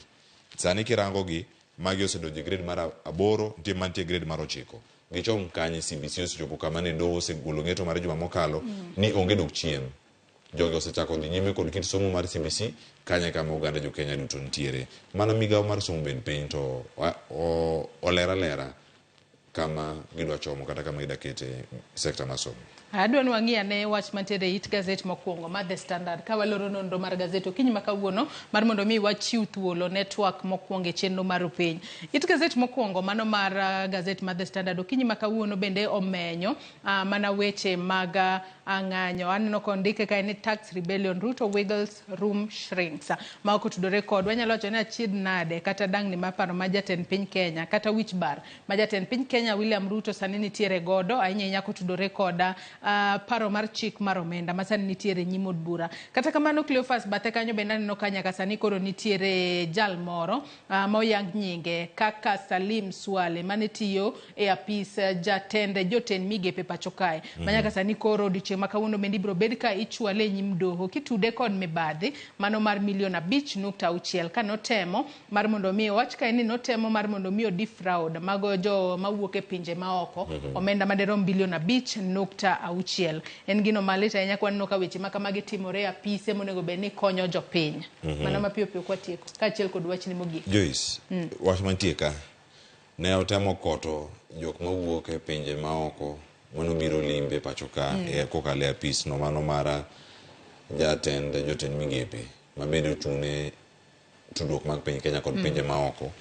sani kirango gi magi osedonjo grade mar 8 nitie mantie grade mar 9 gichom kanye CBC osechopo kama ne doho osegolo ng'eto mar juma mokalo ni onge dok chien. Jogi osechako dhi nyime kod kit somo mar CBC kanye kama oganda jo Kenya duto nitiere. Mana migawo mar somo ben piny to olera kama gidwa chomo kata kama gidakete sekta mar somo. Adwa ni wang'i ane wach mantiere it gazet mokwongo mar The Standard ka waloro nonro mar gazet okinyi ma kawuono mar mondo mi wachiw thuolo network mokwongo e chenro mar piny. It gazet mokwongo mano mar gazet mar The Standard okinyi ma kawuono bende omenyo mana weche mag ng'anyo. Aneno kondike ka ni tax rebellion Ruto wiggles room shrinks. Ma ok otudore kod wanyalo wacho ni achiedh nade kata dang'ni mar paro ma jatend piny Kenya kata wich bar ma jatend piny Kenya William Ruto sani nitiere godo ahinya kotudore koda paro mar chik mar omenda masani nitiere nyim od bura. Kata kamano Cleophas bathe kanyo bende aneno ka nyaka sani koro nitiere jal moro moyang nyinge kaka Salim Swale mane tiyo e apis jotend migepe pacho kae. Manyaka sani koro odiochieng' ma kawuono bende ibiro bed ka ichwale e nyim doho kitude kod mibadhi mano mar $5.6 ka notemo mar mondo mi wach ka ni notemo mar mondo mi defraud mago jo mawuok e pinje maoko omenda maderom $5.6. En gino malit ahinya kwaneno ka weche ma kamagi timore apise monego bed ni konyo jopiny. Mano mapiyo piyo kwatieko kaachiel kod wach ni mogik. Joyce, wach mantie ka ne otemo koto jok mawuok e pinje maoko mono biro limbe pacho ka kokale apis no mano mara jotend migepe mabende ochung'ne tudruok mag piny Kenya kod pinje maoko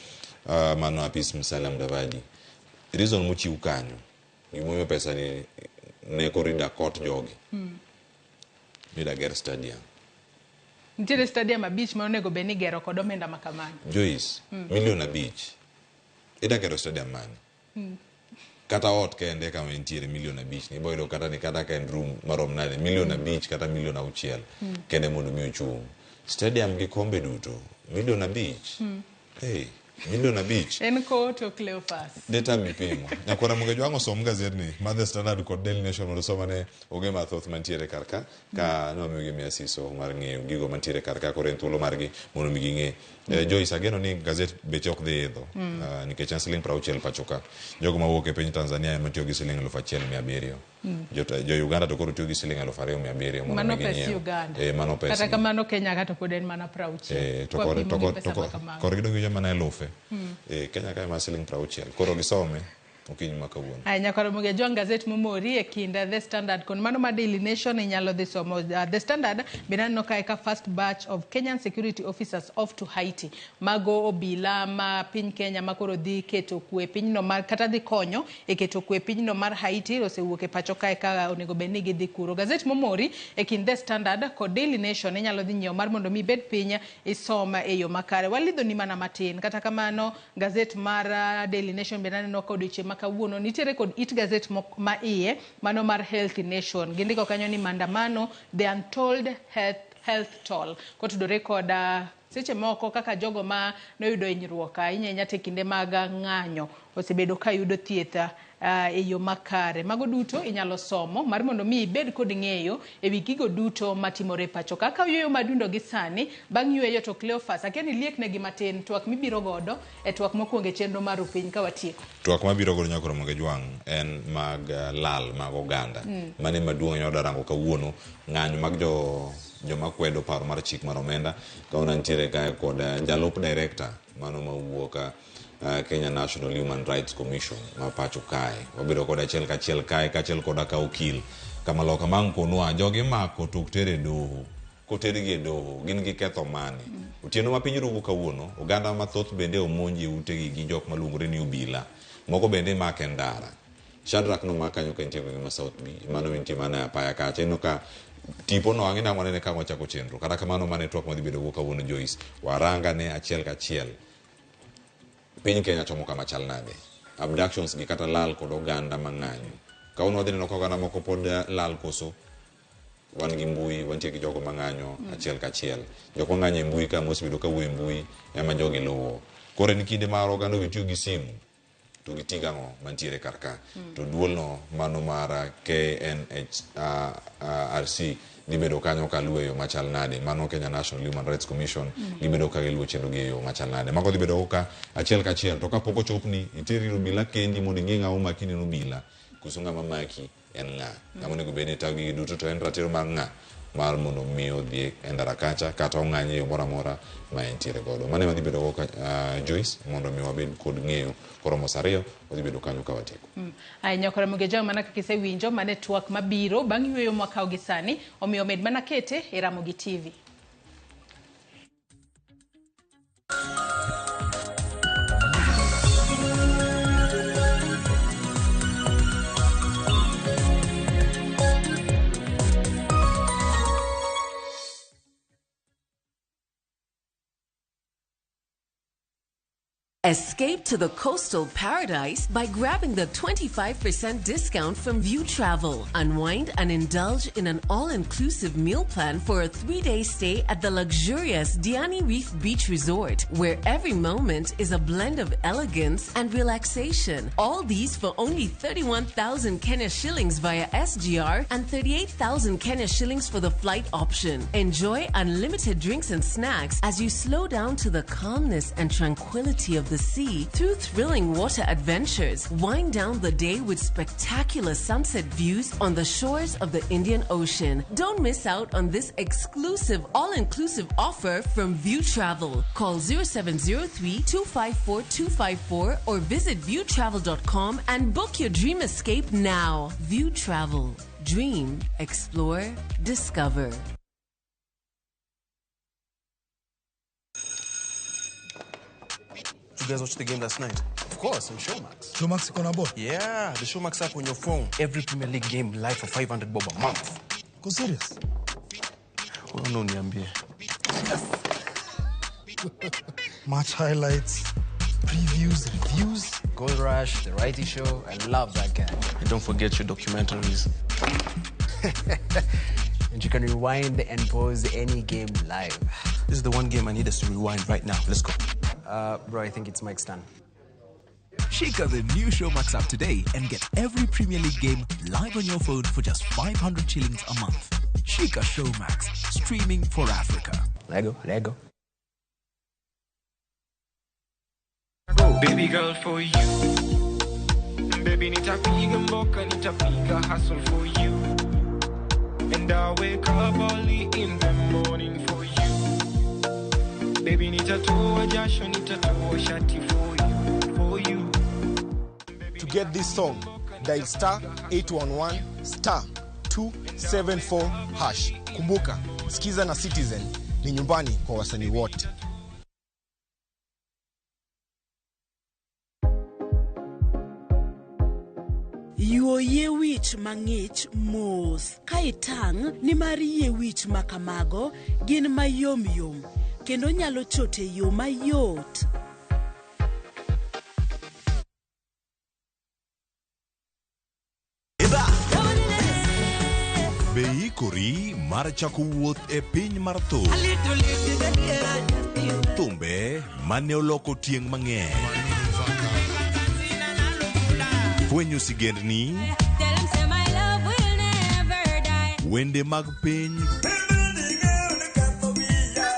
mano apis Musalia Mudavadi. Reason mochiw kanyo gimoyo pesa ni ne korida kot jogi mida ger stadium. Nitiere stadium abich ma onego bed ni gero kod omenda makamano. Joyce, $1 million ida gero stadium mani. kata ot kende kama intiere milion 5 ni boydo kata ni kata ka en room marom nade milion 5 kata milion 6 kende mondo mi ochung stadium gi kombe duto milion 5 hey milion 5 en ko to Cleophas data mipimo nyakora muge jwango som gazet ni Mother Standard kod Daily Nation mondo somane oge mathoth mantiere karka ka no miyo mi asiso mar ng'eyo gigo mantiere karka kore thuolo margi mondo mi ging'e Joyce ageno ni gazet beche ok dhi idho nikech en siling 60 pachoka jogo mawuok e piny Tanzania ema tiyo gi siling 1,700 jo Uganda to koro tiyo gi siling 2,700 mondo mano pesa Uganda mano pesa kata kamano Kenya kata pod en mana 60 to kor gidogi jo mana elufe Kenya ka ma siling 60 koro gisome okiny makawuono nyakoro muge jwang gazet momori e kinda The Standard kon mano ma Daily Nation inyalo dhi somo The Standard binano ka first batch of Kenyan security officers off to Haiti mago obila ma piny Kenya makoro dhi keto kwe pinyno mar kata dhi konyo e keto kwe pinyno mar Haiti osewuok e pacho kae ka onego bedni gidhi kuro gazet momori e kind The Standard kod Daily Nation inyalo dhi nyiewo mar mondo mi bed piny isoma e yo makare walidho ni mana matin kata kamano gazet mar Daily Nation binano kod weche kawuono nitiere kod it gazet ma iye mano mar Healthy Nation gindiko kanyo ni mandamano the untold health toll kotudore kod seche moko kaka jogo ma noyudo hinyruok ahinya te kinde mag ng'anyo osebedo ka yudo thieth e yo makare mago duto inyalo somo mar mondo mi ibed kod ng'eyo e wi gigo duto matimore pacho kaka yueyo madundo gi sani bang' yueyo to Cleophas akeni liekne gi matin twak mibiro godo e twak mokwongo e chenro mar piny ka watieko twak mabiro godo nyakoro muge jwang en mag lal mag oganda mane maduong' yoda rango kawuono ng'anyo mag joma kwedo paro mar chik mar omenda kauna ntiere kae kod jalup director mano mawuok Kenya National Human Rights Commission ma pacho kae wabiro kod achiel kachiel kae kachiel kod ka okil kama loka mang konwa jogi mako tok tere doho kotergi e doho gin gi ketho mane otieno ma piny rugo kawuono oganda mathoth bende omonji utegi gi jok maluongore ni obila moko bende make ndara Shadrack no makanyo ka ntiere gi South B mano wintie mana apaya kacha ino ka tipo no angina ngone ka ngochako chenro kata kamano mane twak madhi bedo go kawuono Joyce waranga ne achiel kachiel piny Kenya chomo kama chal nade abductions gi kata lal kod oganda mang'anyo kauno dhi neno ka oganda moko pod lal koso wan gi mbui wantie gi jogo mang'anyo achiel kachiel jok mang'anyo e mbui ka mos bedo ka wuoyo e mbui ema jogi luwo kore ni kinde mar oganda witiyo gi simu to gitiga ngo mantiere karka to duolno mano mar KNHRC gibedo kanyo ka luweyo machal nade mano Kenya National Human Rights Commission gibedo ka giluwo chenro giyo machal nade mago gibedo ka achiel kachiel to kapok ochopni iteri obila kendi mondo ing'e ng'awo makini no bila kusunga mamaki en ng'a ng'ama onego bed ni tagi duto to en ratiro mar ng'a mar mondo mi odhi e ndara kacha kata ong'anye yo moro amora ma entiere godo mane madhi bedo go Joyce mondo mi wabed kod ng'eyo koromo sario odhi bedo kanyo ka watieko nyakora muge jang mana kaka isewinjo mane twak mabiro bang' yueyo mwakaw gi sani omiyo med mana kete e Ramogi TV. Escape to the coastal paradise by grabbing the 25% discount from View Travel. Unwind and indulge in an all-inclusive meal plan for a 3-day stay at the luxurious Diani Reef Beach Resort, where every moment is a blend of elegance and relaxation. All these for only 31,000 Kenya shillings via SGR and 38,000 Kenya shillings for the flight option. Enjoy unlimited drinks and snacks as you slow down to the calmness and tranquility of the sea through thrilling water adventures. Wind down the day with spectacular sunset views on the shores of the Indian Ocean. Don't miss out on this exclusive all-inclusive offer from View Travel. Call 0703-254-254 or visit viewtravel.com and book your dream escape now. View Travel. Dream, explore, discover. You guys watched the game last night? Of course, on Showmax. Showmax is on board? Yeah, the Showmax app on your phone. Every Premier League game live for 500 bob a month. Go serious? Oh, no, Niambie. Match highlights, Previews, reviews, Gold Rush, The Righty Show. I love that guy. And don't forget your documentaries. And you can rewind and pause any game live. This is the one game I need us to rewind right now. Let's go. Bro, I think it's Mike's turn. Shika the new Showmax app today and get every Premier League game live on your phone for just 500 shillings a month. Shika Showmax, streaming for Africa. Lego. Baby girl for you. Baby nitapiga mboka, nitapiga hustle for you. And I wake up early in the morning for you. Baby nitatoa jasho, nitatoa shati for you. To get this song, dial *811 *274#. Kumbuka, Skiza na Citizen ni nyumbani kwa wasanii wote. Yuo ye wich mang'ich mos ka itang' ni mar ye wich makamago gin mayom yom kendo nyalo chote yo mayot. Be ikori mar chako wuoth e piny mar thum. Thumbe mane oloko tieng' mang'eny. Fwenyo sigendni, wende mag piny,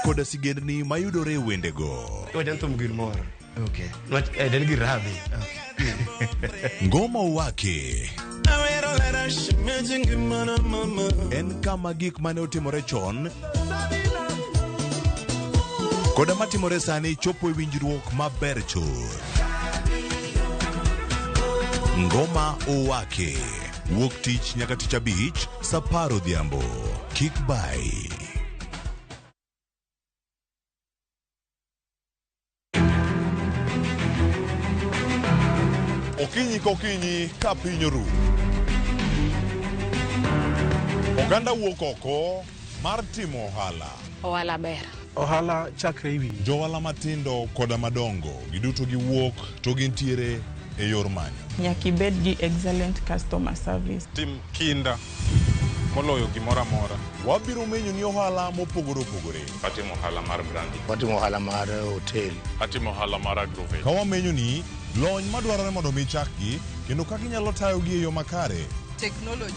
koda sigendni mayudore wendego. Okay. Den girabi. Ngoma wake. En kama gik mane otimore chon koda matimore sani chopo e winjruok maber chuth. Ngoma owake wuok tich nyaka tich abich saa 10 odhiambo. Kik bai. Okinyi kokinyi ka piny oru, oganda wuok oko mar timo ohala. Ohala ber. Ohala chakre iwi. Johala matindo koda madongo giduto giwuok to gintiere e yor manyo. Nyaka ibed gi excellent customer service. Tim kinda moloyo gimoro amora. Wabiro menyo ni ohala mopogore opogore. Atimo ohala mar brandi. Watimo ohala mar hotel. Atimo ohala mar agrovet. Ka wamenyo ni lony madwarore mondo mi chakgi kendo kaka inyalo tayogi e yo makare. Technology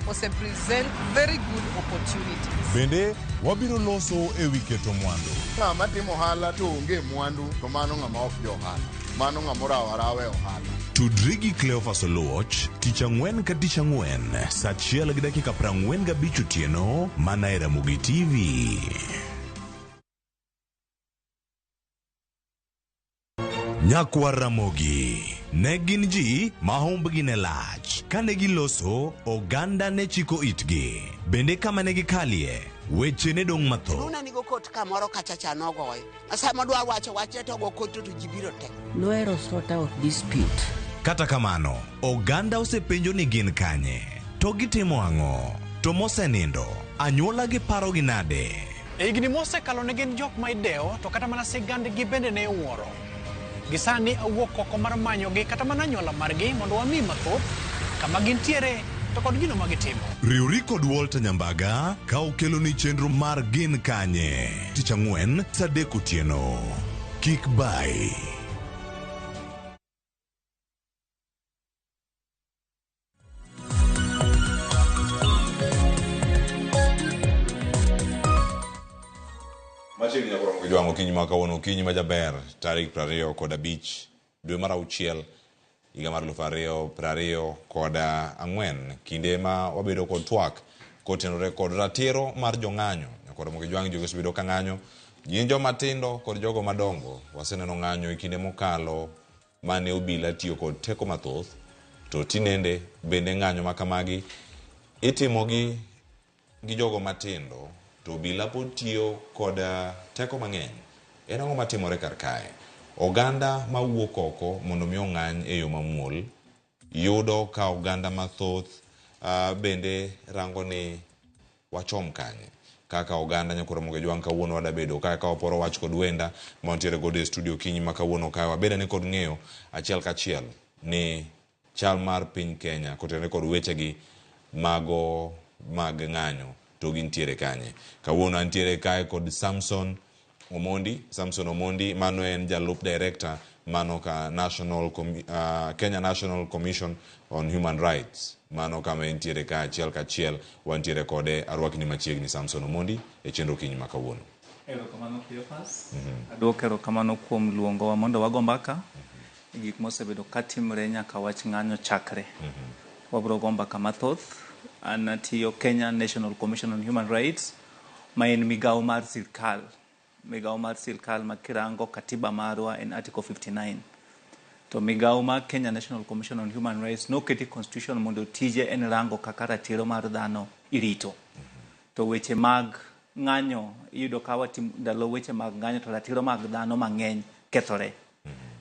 ose present very good opportunities. Bende wabiro loso e wi keto mwandu. Ng'ama timo ohala to onge mwandu to mano ng'ama ok jo ohala. Mano ng'ama rawe ohala. Tudri gi Cleophas Oluoch tich ang'wen ka tich ang'wen saa 1:45 otieno mana e Ramogi TV. Nyakwa Ramogi ne gin ji ma humbgi ne lach. Kane giloso, oganda ne chiko itgi. Bende kama ne gikalie, weche ne dong' matho. Nuna nigo kot kamoro kachacha nogoyo. Asa madwa wacho to go kot to jibiro tek. Luero sort out dispute. Kata kamano, oganda osepenjo ni gin kanye. To gitimo ang'o? To mosenindo, anyuola gi paro gi nade? E higni mosekalo ne gin jok ma idewo to kata mana sigandgi bende ne wuoro. Gisani awuok oko mar manyogi kata mana anyuola margi mondo wami mathoth kama gintiere to kod gino ma gitimo. Riuri kod Walter Nyambaga ka okelo ni chenro mar gin kanye. Tich ang'wen saa 3 otieno. Kik bai. Machiegni nyakoro mokijwang'o kinyi ma kawuono kinyi ma jaber tarik 25 dwe mar 6 higa mar 2024 kinde ma wabedo kod twak kotenore kod ratiro mar jong'anyo. Nyakoro mokijwang' jogo osebedo ka ng'anyo, gin joma tindo kod jogo madongo. Waseneno ng'anyo e kinde mokalo mane obila tiyo kod teko mathoth, to tinende bende ng'anyo makamagi itimogi gi jogo matindo to obila pod tiyo kod teko mang'eny. En ang'o matimore kar kae? Oganda ma wuok oko mondo mi ong'any e yo mamuol yudo ka oganda mathoth bende rango ni wachom kanye. kaka oganda nyakoro moge jwang kawuono wada bedo kaka oporo wach kod wenda montiere gode studio kinyi makawuono kae wabeda ne kod ng'eyo achiel kachiel ni chal mar piny Kenya kotenore kod wechegi mag ng'anyo to gintiere kanye. Kawuono antiere kae kod Samson Omondi mano en jalup director mano ka Kenya National Commission on Human Rights mano kama entiere ka achiel kachiel wantiere kode arwakni machiegni Samson Omondi e chenro kinyi makawuono. Erokamano Cleophas. Adwoko erokamano kuom luongowa mondo wago mbaka gik mosebedo katimre nyaka wach ng'anyo chakre. Wabiro go mbaka mathoth. An atiyo Kenya National Commission on Human Rights ma en migawo mar sirkal makirango katiba marwa en article 59 to migawo mar Kenya National Commission on Human Rights noketi constitution mondo tije en rango kaka ratiro mar dhano irito to weche mag ng'anyo iyudo ka ndalo weche mag ng'anyo to ratiro mag dhano mang'eny kethore.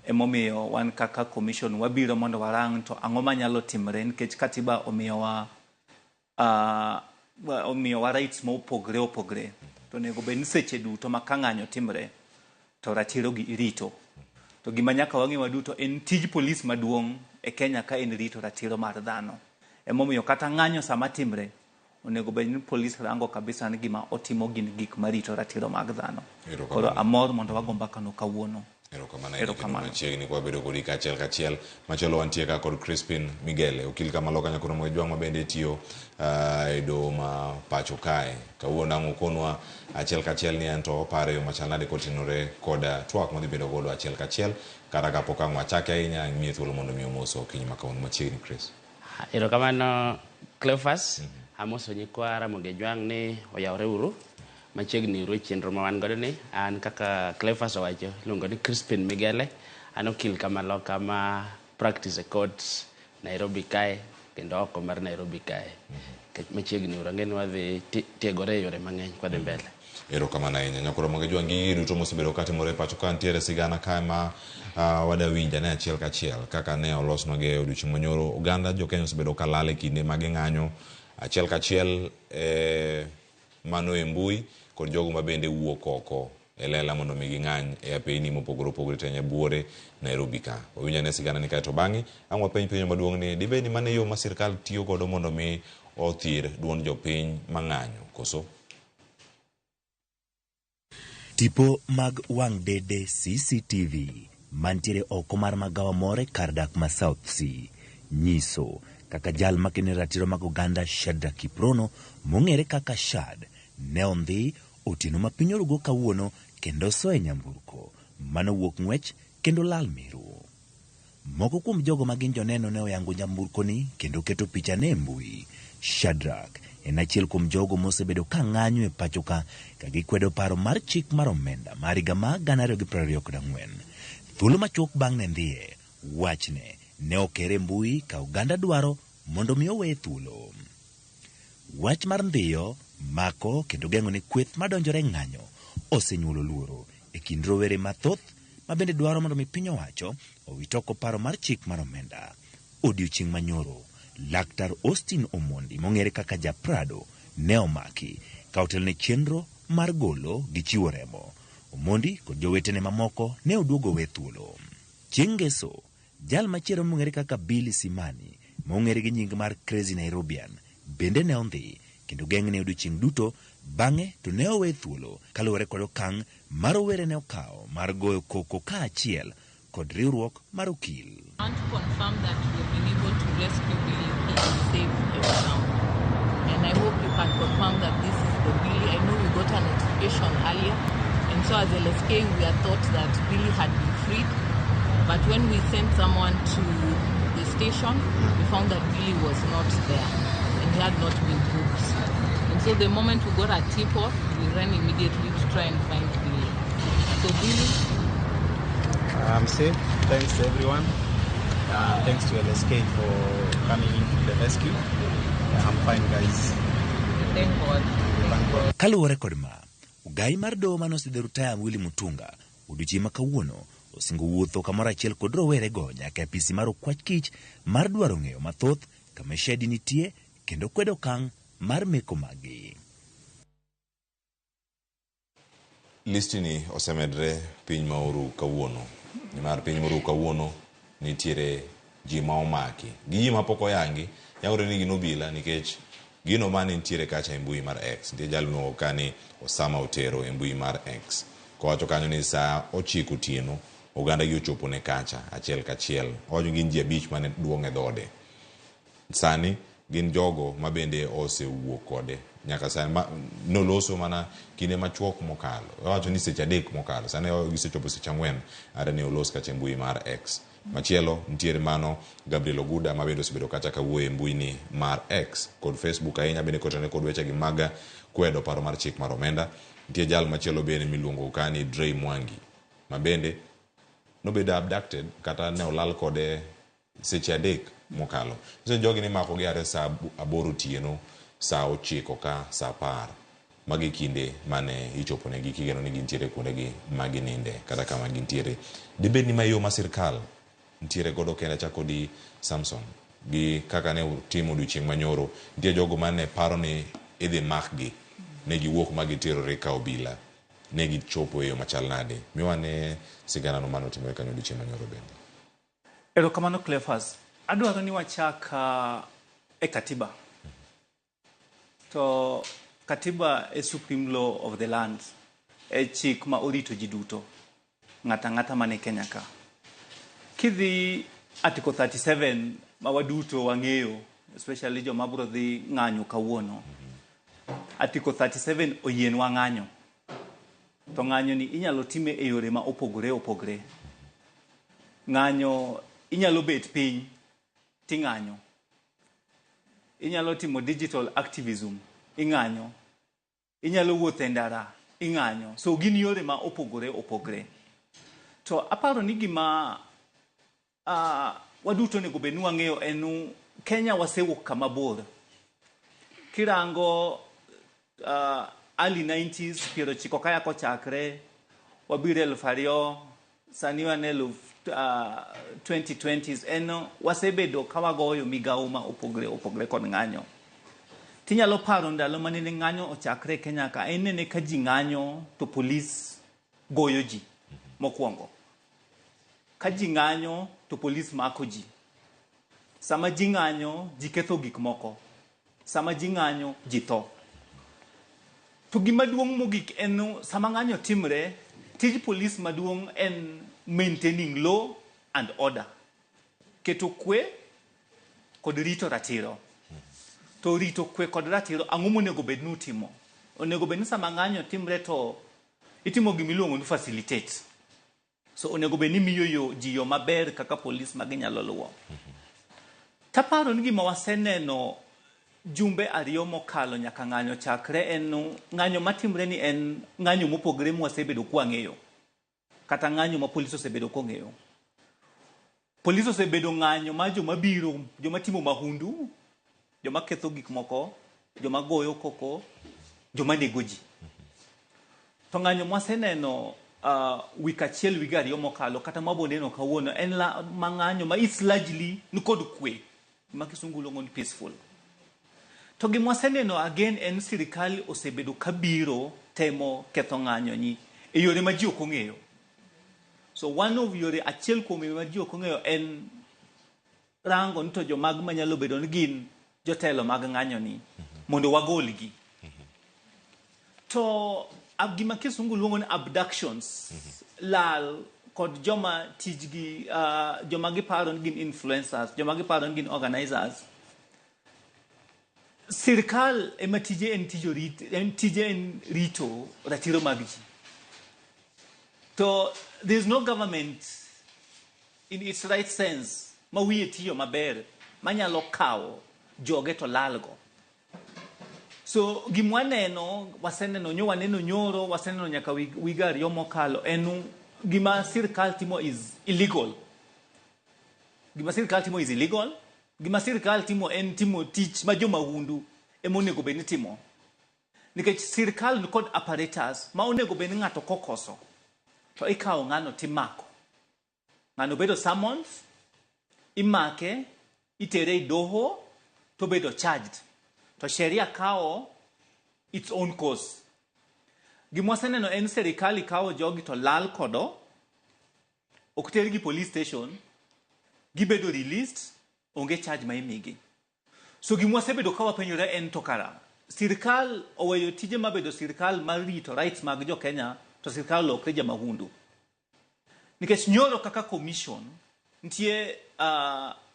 Emomiyo wan kaka commission wabiro mondo warang to ang'o manyalo timre nikech katiba omiyowa rights mopogre to nego bed ni seche duto ma ka ng'anyo timre to ratiro gi irito to gima nyaka wang'e waduto en tij polis maduong' e Kenya ka en rito ratiro mar dhano. Emomiyo kata ng'anyo sama timre onego bed ni polis rango kabisa ni gima otimo gin gik marito ratiro mag dhano. Koro amor mondo wago mbaka no kawuono. Erokamano machiegni kwa bedo kodi kachiel kachiel machalo wantie ka kod Crispin Migele okil kama loka nyakoro moge jwang mabende tiyo e do ma pacho kae kawuono ang'o konwa achiel kachiel ni anto pare yo machalnade kotinore koda twak modhi bedo godo achiel kachiel kata kapok ang' wachake ahinya miye thuolo mondo mi omoso kinyi makawuono machiegni Chris. Erokamano Cleophas amoso nyikwa Ramogi Jwang ni oyawre uru machiegni ru chenro ma wan godo ni an kaka Cleophas owacho luongo ni Crispin Migele an okil kama loka ma practice court Nairobi kae kendo oko mar Nairobi kae machiegni uru ngeni wadhi tiegore yore mang'eny kwadhi mbele. Erokamano ahinya nyakoro Mogi Jwang gi duto mosebedo katimore pacho ka ntiere sigana kae ma wada winja ne achiel kachiel kaka ne olosnwagi odiochieng' manyoro oganda jo Kenya osebedo kalal e kinde mag ng'anyo achiel kachiel mano e mbui kod jogo mabende wuok oko e lela mondo mi ging'any e apeyni mopogore opogore te Nyabuore Nairobi ka. Owinja ne sigana ni kae to bang'e ang' wapenjo maduong' ni dibe ni mane yo ma sirkal tiyo godo mondo mi othir duond jopiny mang'anyo koso? Tipo mag wang' dede CCTV mantiere oko mar magawa more kar dak ma South Sea nyiso kaka jal makene ratiro mag oganda Shadrack Kiprono mong'ere kaka Shad ne ondhi otieno ma piny orugo kawuono kendo soe nyamburko manowuok ng'wech kendo lal Meru. Moko kuom jogo magin joneno ne oyango nyamburko ni kendo keto picha ne mbui. Shadrack en achiel kuom jogo mosebedo ka ng'anyo e pacho ka gikwedo paro mar chik mar omenda mar higa ma 2024. Thuolo machuok bang' ne ndhiye wachne ne okere mbui ka oganda dwaro mondo mi owe thuolo. Wach mar ndhiyo mako kendo geng'o ne kweth madonjore ng'anyo osenyuolo luoro e kind rowere mathoth mabende dwaro mondo mi piny owacho owit oko paro mar chik mar omenda. Odiochieng' manyoro Laktar Austin Omondi mong'ere kaka Japrado ne omaki ka otelne chenro mar golo gi chiwo remo. Omondi kod jowetene mamoko ne oduogo we thuolo. Chieng' ngeso jal machielo mong'ere kaka Billy Simani mong'ere gi nying mar Crazy Nairobian bende ne ondhi kendo geng'ne odiochieng' duto bang'e to ne owe thuolo kaluwore kod okang' mar rowere ne okawo mar goyo koko kaachiel kod riwruok mar okil. I want to confirm that we have been able to rescue Billy. He is safe now. And I hope you can confirm that this is the Billy. I know we got a notification earlier. And so as LSK, we had thought that Billy had been freed. But when we sent someone to the station, we found that Billy was not there. And he had not been booked. And so the moment we got a tip-off, we ran immediately to try and find Billy. So Billy, I'm safe. Thanks to everyone. Thanks to LSK for coming into the rescue. I'm fine, guys. Thank God. Thank God. Kaluwore kod ma, ugai mar doho manosidhe rutaya Willy Mutunga odiochieng' ma kawuono osingo wuotho kamoro achiel kod rowere go nyaka e apisi mar okwach kich mar dwaro ng'eyo mathoth kama Shedi nitie kendo kwedo okang' mar meko magi. listini osemedre piny maoru kawuono. Nimar piny maoru kawuono nitiere ji ma omaki. Gi ji ma pok oyangi, nyakore ni gino bila nikech gino mane nitiere kacha e mbui mar X. Nitie jal miluongo ka ni Osama Otero e mbui mar X. Kowacho kanyo ni saa 9 otieno oganda gi ochopo ne kacha achiel kachiel. Owacho gin ji 5 mane duong' e dhode. Sani gin jogo ma bende osewuok kode nyaka sani noloso mana kinde machuok mokalo. Owacho ni seche 3 mokalo. Sani gisechopo seche 4 are ni olos kacha e mbui mar X. Machielo nitiere mano Gabriel Oguda ma bende osebedo kacha kawuoyo e mbui ni mar X kod Facebook ahinya bende kotene kod weche gi mag kwedo paro mar chik mar omenda. Nitie jal machielo bende miluongo ka ni Dre Mwangi ma bende nobedo abducted kata ne olal kode seche 3 mokalo. So jogi ni mako gi are saa 8 otieno, saa 9 ka saa 10 magi kinde mane ichopo negi kigeno ni gintiere kuonde gi magi ninde kata kama gintiere. Dibed ni mayo ma sirkal ntiere godo kenda chako di Samson gi kaka ne utimo odiochieng' manyoro. Nitie jogo mane paro ni idhi makgi ne giwuok ma giterore ka obila ne gichopo e yo machal nade. Miwane sigana no mano timore kanyo odiochieng' manyoro bende. Erokamano Cleophas, adwaro ni wachak e katiba. To katiba e supreme law of the land, e chik ma orito ji duto, ng'ata mane Kenya ka. Kidhi article 37 ma waduto wang'eyo, especially joma biro dhi ng'anyo kawuono. Article 37 oyienwa ng'anyo. To ng'anyo ni inyalo time e yore ma opogore opogore. Ng'anyo inyalo bet piny ting'anyo. Inyalo timo digital activism, ing'anyo. Inyalo wuotho e ndara, ing'anyo. So gin yore ma opogore opogore. To aparo ni gima waduto nego bed ni wang'eyo en Kenya wasewuok kama bor. Kirango early 90s, piero chiko kaya kochakre, wabiro 2000, sani wan 2020s, en wasebedo kawagoyo migawo ma opogore opogore kod ng'anyo. Tinyalo paro ndalo mane ng'anyo ochakre Kenya ka, en nene ka ji ng'anyo to polis goyo ji mokwongo. Ka ji ng'anyo to polis mako ji. Sama ji ng'anyo, ji ketho gik moko. Sama ji ng'anyo, ji tho. To gima duong' mogik en sama ng'anyo timre, tij polis maduong' en maintaining law and order. Keto kwe kod rito ratiro. To rito kwe kod ratiro ang'o monego bed ni utimo? Onego bed ni sama ng'anyo timre to itimo gimiluongo ni facilitate. So onego bed ni miyo ji yo maber kaka polis maginyalo luwo. Taparo ni gima waseneno jumbe 2 mokalo nyaka ng'anyo chakre en ng'anyo matimre ni en ng'anyo mopogore mwasebedo kwang'eyo. Kata ng'anyo ma polis osebedo kong'eyo. Polis osebedo ng'anyo ma joma biro, joma timo mahundu, joma ketho gik moko, joma goyo koko, joma nego ji. To ng'anyo mwaseneno wik achiel wik 2 mokalo kata maboneno kawuono en ng'anyo ma is largely nikod kwe, ma kisungu luongo ni peaceful. To gima waseneno again en sirikal osebedo kabiro temo ketho ng'anyo ni e yore ma ji ok ong'eyo. So one of yore achiel kuom yore ma ji ok ong'eyo en rango ni to jomag manyalo bedo ni gin jotelo mag ng'anyo ni mondo wagolgi. To gima kisungu luongo ni abductions, lal kod joma tijgi, joma giparo ni gin influencers, joma giparo ni gin organizers. Sirkal ema tije en rito ratiro mag ji. To there is no government in its right sense ma wiye tiyo maber manyalo kawo joge to lalgo. So gimwaneno, waseneno nyoro, waseneno nyaka wiga 2 mokalo en gima sirkal timo is illegal. Gima sirkal timo is illegal. Gima sirkal timo en timo tich ma joma hundu emonego bed ni timo. Nikech sirkal nikod apparatus ma onego bed ni ng'ato kokoso to ikawo ng'ano timako. Ng'ano bedo summons, imake, itere i doho, to bedo charged. To sheria kawo its own course. Gimwaseneno en serikali kawo jogi to lal kodo, ok tergi police station, gibedo released, onge charge ma imigi. So gimwasebedo ka wapenjore en to kara. Sirikal oweyo tije mabedo sirikal mar rito rights mag jo Kenya, to sirikal lokre ja mahundu. Nikech nyoro kaka commission, ntie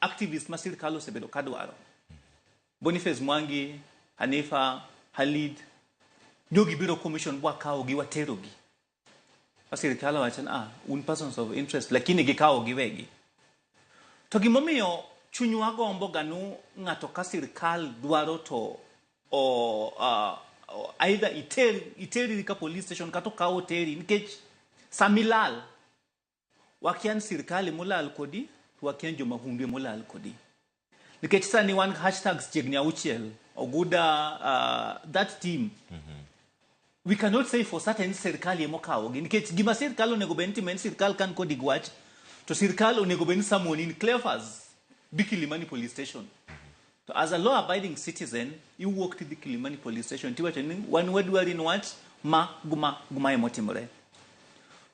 activist ma sirikal osebedo kadwaro. Boniface Mwangi, Hanifa, Halid, jogi biro commission bwa kao gi watero gi. Sirikal wachan un persons of interest lakini gikao giwegi. To gimomiyo chunywa gombo ganu ng'ato ka sirikal dwaro to either iteri ka police station kato kawo teri nikech samilal wakian sirikali mulal kodi wakian joma hundu mulal kodi. Nikech sani one hashtags chiegni auchiel oguda that team. We cannot say for certain sirikali emokawo gi nikech gima sirikal onego benti men sirikal kan kodi gwach to sirikal onego benti someone in Cleophas Bikilimani police station. So as a law-abiding citizen, you walk to the Kilimani police station. One word were in what? Guma emotimore.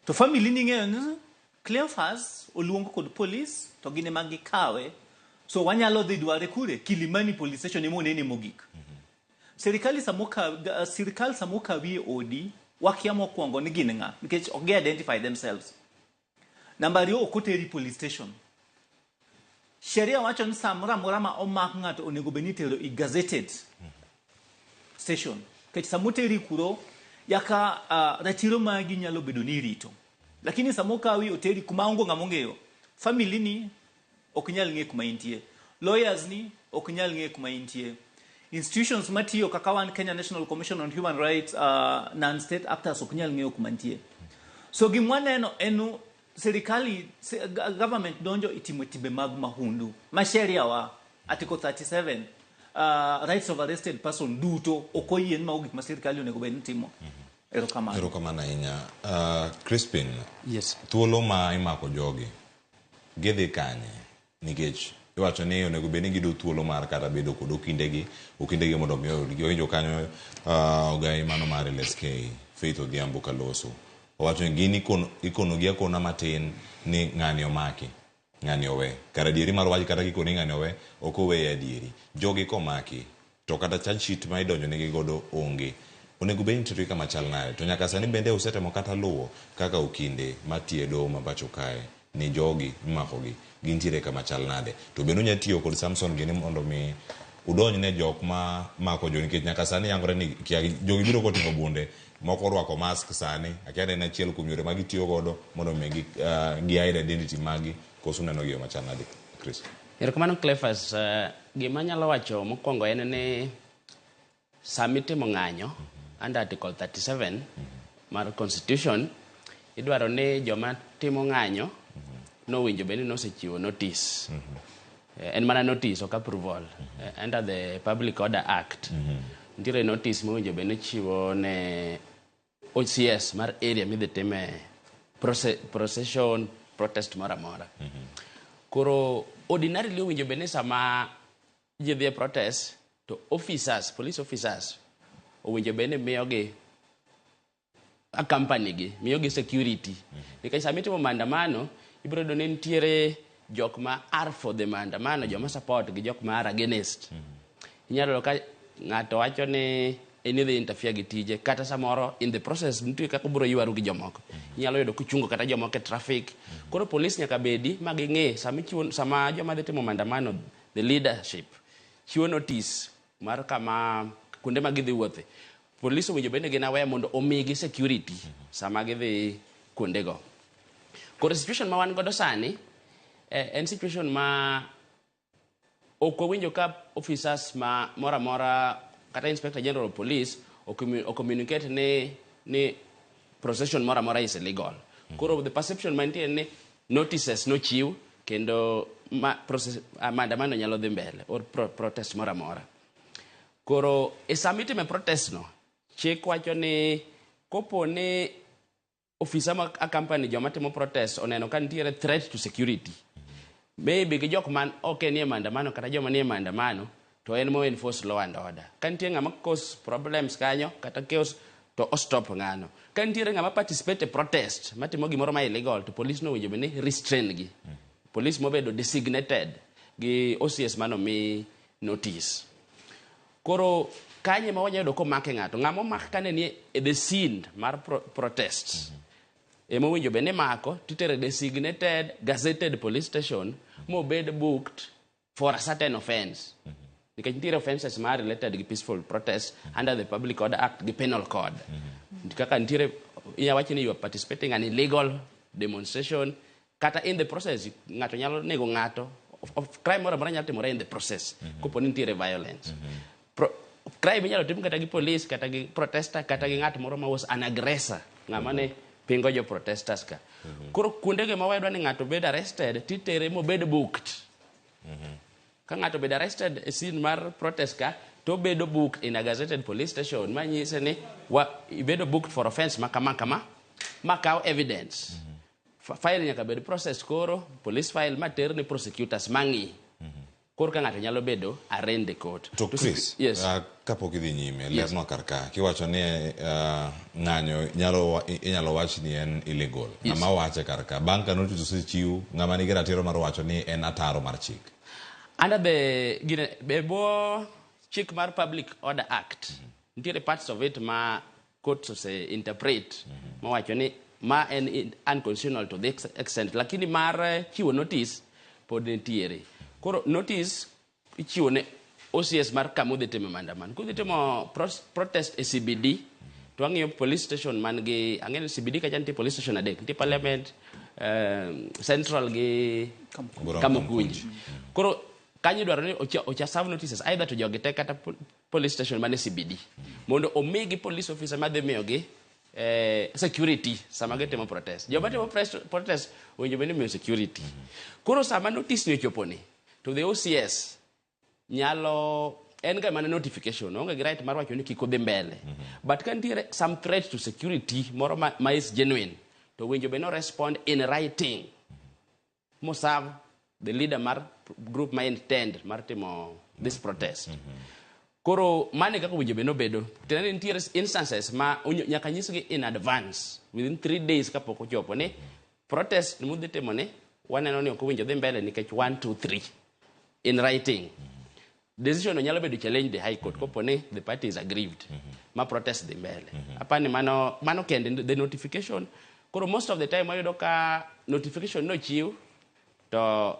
To family ninge Cleophas oluongo kod police to gine magi kawe. So wanyalo dhi dware kure Kilimani police station emo nene mogik. Sirikal samuka wi odi wakiamo kwongo ni gine nga nikech ok identify themselves. Number 2 okoteri police station. Sheria wacho ni samora morama omak ng'ato onego benitero i gazetted station. Kech samoteri kuro yaka ratiro magi nyalo bedo ni rito. Lakini samoka wi oteri kuma ongo ng'amongeyo. Family ni ok nyal ng'e kuma intie. Lawyers ni ok nyal ng'e kuma intie. Institutions matiyo kaka wan Kenya National Commission on Human Rights non-state actors ok nyal ng'e kuma intie. So gimwaneno enu serikali government donjo itimo tibe mag mahundu. Masheria wa article 37 rights of arrested person duto okoyien ma ogik ma serikali onego bed timo. Erokamano ahinya. Crispin. Yes. Thuolo ma imako jogi gidhi kanye nikech iwacho ni onego bed ni gido thuolo mar kata bedo kod okindegi mondo mi giwinjo kanyo ogai mano mar LSK Faith Odhiambo Kaloso. Owacho ni gini ikonogia kona matin ni ng'ani omaki, ng'ani owe. Kara dieri mar wach kata gikoni ng'ani owe, ok owe adieri. Jogi komaki, to kata charge sheet ma idonjo negi godo onge. Onego bed nitie kama chal nade. To nyaka sani bende usetemo kata luwo kaka okinde matie doho ma pacho kae ni jogi makogi gintiere kama chal nade. To bende unya tiyo kod Samson gini mondo mi udonj ne jok ma mako jo nikech nyaka sani yangore ni jogi biro koting'o bunde moko rwako mask sani akiana en achiel kuom yore magi tiyo godo mondo mi gi hide identity magi koso neno gi machal nade. Chris. Erokamano Cleophas, gima nyalo wacho mokwongo en ni samitimo ng'anyo under article 37 mar constitution idwaro ni joma timo ng'anyo no winjo beni no sechiwo notice. En mana notice ok approval. Under the Public Order Act nitiere notice mowinjo beni chiwo ne OCS mar area midhi time procession protest mora mora. Koro ordinarily owinjo beni sama ji dhi protest to officers, police officers owinjo beni miyogi a company gi, miyogi security. Nikech sama itimo maandamano ibiro yudo ni nitiere jok ma are for the maandamano, joma support gi jok ma are against. Inyalo ka ng'ato wacho ni enidhi interfere gi tije kata samoro in the process nitie kaka biro ywaru gi jomoko. Inyalo yudo kuchungo kata jomoko e traffic. Koro police nyaka bedi magi ng'e sama joma dhi timo maandamano, the leadership chiwo notice mar kama kuonde ma gidhi wuothe. Police owinjo bende gin aware mondo omigi security sama gidhi kuondego. Koro situation ma wan godo sani en situation ma ok owinjo ka officers ma mora mora kata Inspector General of Police o communicate ni procession mora mora is illegal. Koro the perception mantie ni notices no chiw kendo maandamano nyalo dhi mbele or protest mora mora. Koro esamitime protest no chik wacho ni kopo ni ofisa ma a company joma timo protest oneno ka nitiere threat to security, maybe gi jok man ok nie maandamano kata joma nie maandamano to en mo enforce law and order. Ka nitie ng'ama cause problems kanyo kata cause to ostop ng'ano. Ka nitiere ng'ama participate e protest matimo gimoro ma illegal to police no winjo bende restrain gi. Police mobedo designated gi OCS mano mi notice. Koro kanye ma wanyayudo komake ng'ato, ng'ama omak kane ni e the scene mar protest. Ema winjo bende mako titere designated gazetted police station mobed booked for a certain offense. Nikech nitiere offenses ma related gi peaceful protest under the Public Order Act gi Penal Code. Kaka nitiere iyawachi ni you are participating in an illegal demonstration kata in the process ng'ato nyalo nego ng'ato of crime moro amora nyalo timore in the process kopo ni nitiere violence. Crime inyalo tim kata gi police kata gi protester kata gi ng'at moro ma was an aggressor ng'ama ne pingo jo protesters ka. Koro kuondege ma wayudo ni ng'ato bed arrested titere mobed booked. Ka ng'ato bed arrested e scene mar protest ka to bedo booked in a gazetted police station manyise ni ibedo booked for offense ma kaw evidence. File nyaka bed process koro police file mater ni prosecutors mangi. Koro ka ng'ato nyalo bedo arraigned e court. To Chris, yes. Kapok idhi nyime, lerno karka, kiwacho ni ng'anyo inyalo wach ni en illegal. Ng'ama wache karka, bang' ka notice osechiw, ng'ama nigi ratiro mar wacho ni en ataro mar chik. Under the bebo chik mar Public Order Act, nitiere parts of it ma courts ose interpret, ma wacho ni ma en unconstitutional to the extent, lakini mar chiwo notice pod nitiere. Koro notice ichiwo ne OCS mar kamudhi timo maandamano. Kudhi timo protest e CBD, to ang'iyo police station man gi, ang'eyo CBD kacha nitie police station adek, nitie Parliament, Central gi Kamukunji. Koro kanyo dwaro ni ocha serve notices either to jogi te kata police station man e CBD. Mondo omigi police officer madhi miyogi security sama gitimo protest. Joma timo protest owinjo bende miyo security. Koro sama notice ni ochoponi to the OCS nyalo en ga mana notification onge gi right mar wacho ni kik odhi mbele. But ka nitiere some threat to security moro ma is genuine to winjo bende no respond in writing mo serve the leader mar group ma intend mar timo this protest. Koro mane kaka winjo bende obedo tena nitiere instances ma nyaka nyisgi in advance within 3 days kapok ochopo ni protest mudhi timo ni waneno ni ok winjo dhi mbele nikech 1 2 3 in writing. Decision nyalo bedo challenge the high court kopo ni the party is aggrieved ma protest dhi mbele. Apani mano kende the notification. Koro most of the time wayudo ka notification no chiw to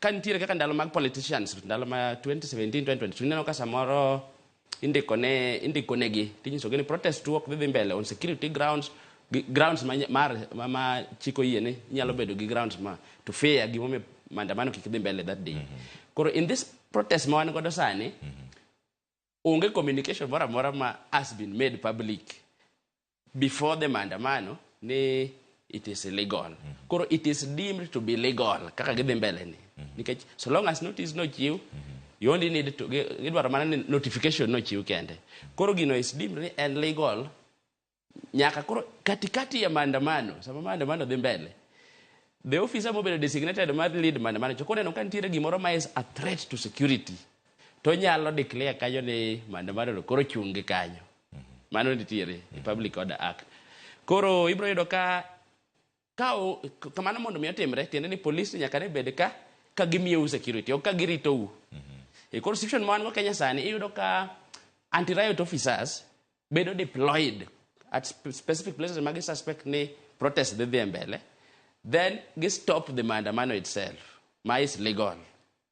ka nitiere kaka ndalo mag politicians ndalo ma 2017 2022 neno ka samoro indiko negi tinyiso gini protest tu ok dhi mbele on security grounds ma chiko yiene nyalo bedo gi grounds ma to fair gimome maandamano kik dhi mbele that day. Koro in this protest ma wan godo sani onge communication mora mora ma has been made public before the maandamano ni it is illegal. Koro it is deemed to be legal kaka gidhi mbele ni. Nikech so long as notice no chiw, you only need to gidwaro mana ni notification no chiw kende. Koro gino is deemed ni and legal nyaka koro katikati ya maandamano, sama maandamano dhi mbele. The officer mobile designated mar lead maandamano chokone no kantiere gimoro ma is a threat to security. To nyalo declare kanyo ni maandamano no koro chungi kanyo. Mano nitiere Public Order Act. Koro ibro yudo kamano mondo mi otimre tiende ni police nyaka ne bed ka gimiyo security o ka girito u. E koro situation man go Kenya sani iyudo ka anti riot officers bedo deployed at specific places magi suspect ni protest dhi mbele, then gi stop the maandamano itself ma is legal.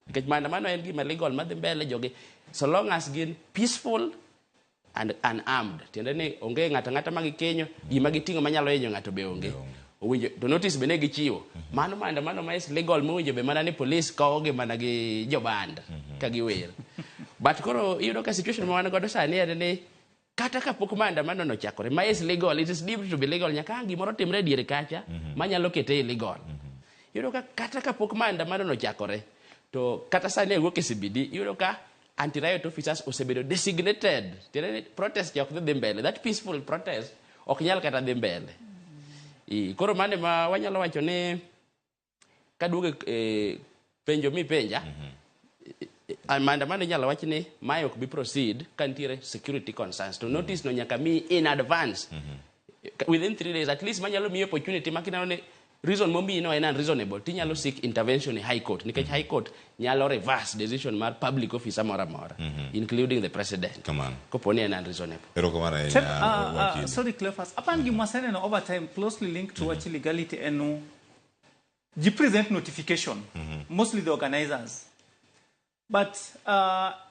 Because maandamano en gima legal madhi mbele jogi so long as gin peaceful and unarmed. Tiende ni onge ng'ata magi kenyo gima giting'o manyalo hinyo ng'ato be onge. Owinjo to notice bene gichiwo. Mano maandamano ma is legal mowinjo be mana ni police kawogi mana gi joband ka giwer. But koro iyudo ka situation ma wan godo sani en ni kata kapok maandamano no chakore ma is legal, it is deemed to be legal nyaka gimoro timre diere kacha manyalo kete illegal. Iyudo ka kata kapok maandamano no chakore to kata sani wuok e CBD iyudo ka anti-riot officers osebedo designated. Tiende protest ok dhi mbele, that peaceful protest ok nyal kata dhi mbele. Koro mane ma wanyalo wacho ni kaduoge penjo mi penja maandamano inyalo wach ni mae ok bi proceed ka nitiere security concerns to notice no nyaka mi in advance within 3 days at least manyalo miyo opportunity makinano ni reason momiyi no en unreasonable tinyalo seek intervention in high court nikech high court nyalo reverse decision mar public officer mora mora including the president koponi en unreasonable. Sorry Cleophas, apan gimwasene no over time closely linked to what legality enu the present notification mostly the organizers but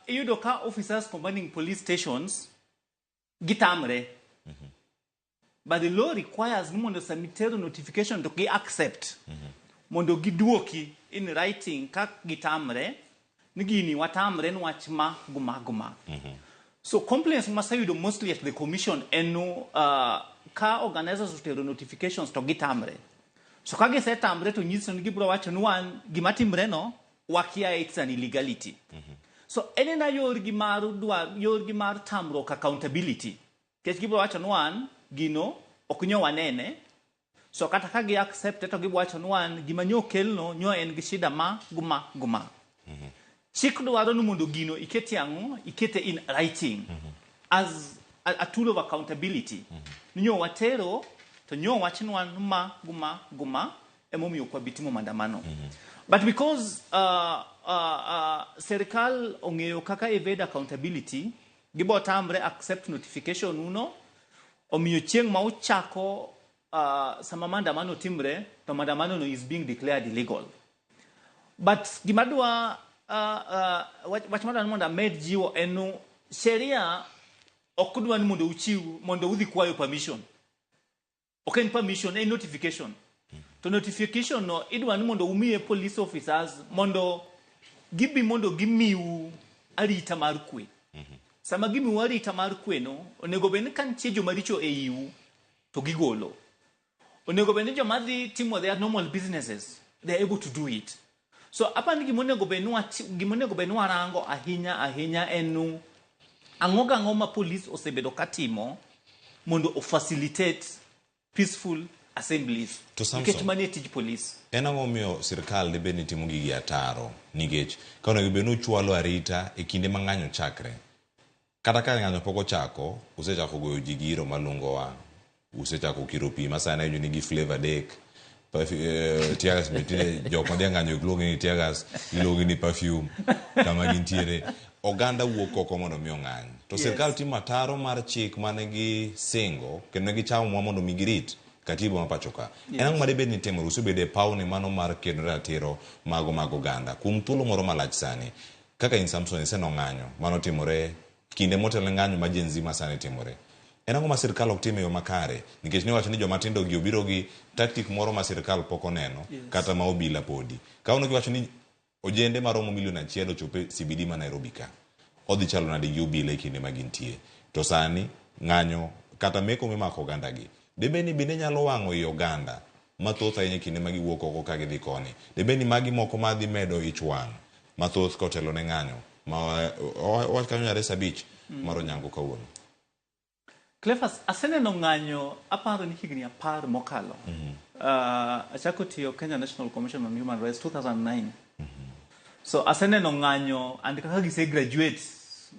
iyudo ka officers commanding police stations gitamre but the law requires ni mondo submitero notification to gi accept mondo giduoki in writing ka gitamre ni gini watamre ni wach ma guma so complaints masayudo mostly at the commission enu ka organizers utero notifications to gitamre so kage setamre to nyiso ni gibro wacho ni wan gimatimre no wakia it's an illegality so enena yorgi mar tamro accountability kech gibro wacho ni wan gino okunyo wanene so kata ka gi accept to gibo wacho ni wan gima nyo kelno nyo en gi shida ma guma chik dwaro ni mondo gino ikete in writing as a tool of accountability nyo watero to nyo wachni wan ma guma emomiyo kwa bitimo mandamano but because serikal ongeyo kaka evade accountability gibo tamre accept notification uno omiyo chieng ma uchako sama mandamano timre to mandamano no is being declared illegal but gimadwa wachmadwa mondo med jiwo enu sheria okudwa ni mondo uchiu mondo udhi kwayo permission okay permission a notification to notification no idwa ni mondo umiye police officers mondo gimiu arita mar kwe sama gimiu arita mar kwe no onego beni kan tie jomaricho eiu to gigolo onego beni jomadhi timo their normal businesses they are able to do it so apani gimonego beni warango ahinya enu angoga ngoma police osebedo katimo mondo facilitate peaceful assemblies nikech manie tij police en ang'o miyo sirkal debe ni timo gigi ataro nikech ka onego bed ni uchwalo arita e kinde ma ng'anyo chakre kata ka ng'anyo pok ochako usechako goyo ji giro malungo wang' usechako kiro pi masana iyudo ni gi flavor dek tiagas mitine jok madhi ng'anyo iluongi ni tiagas iluongi ni perfume kama gintiere oganda wuok oko mondo mi ng'any to sirkal timo ataro mar chik mane gi singo kendo ne gichamo mwa mondo mi girit katiba ma pacho ka en ang'o madibed ni timo usebede pawni mano mar kedo ratiro mag oganda kuom thuolo moro malach sani kaka in Samson iseno ng'anyo mano timore kinde motelo ng'anyo ma Gen Z masani timore en ang'o ma sirkal ok time yo makare nikech niwacho ni joma tindo gi obiro gi tactic moro ma sirkal pok oneno kata ma obila podi kauno giwacho ni ojende maromo 1 million ochope CBD ma Nairobi ka odhi chalo nade gi obila e kinde ma gintie to sani ng'anyo kata meko mimako oganda gi debe ni bende nyalo wang'o i oganda mathoth ahinya kinde ma giwuok oko ka gidhi koni debe ni magi moko madhi medo ich wang' mathoth kotelo ne ng'anyo ma wach kanyo nyare sabich maro nyango kawuono. Cleophas, aseneno ng'anyo aparo ni higni 10 mokalo achako tiyo Kenya National Commission on Human Rights 2009 so aseneno ng'anyo and kaka gise graduate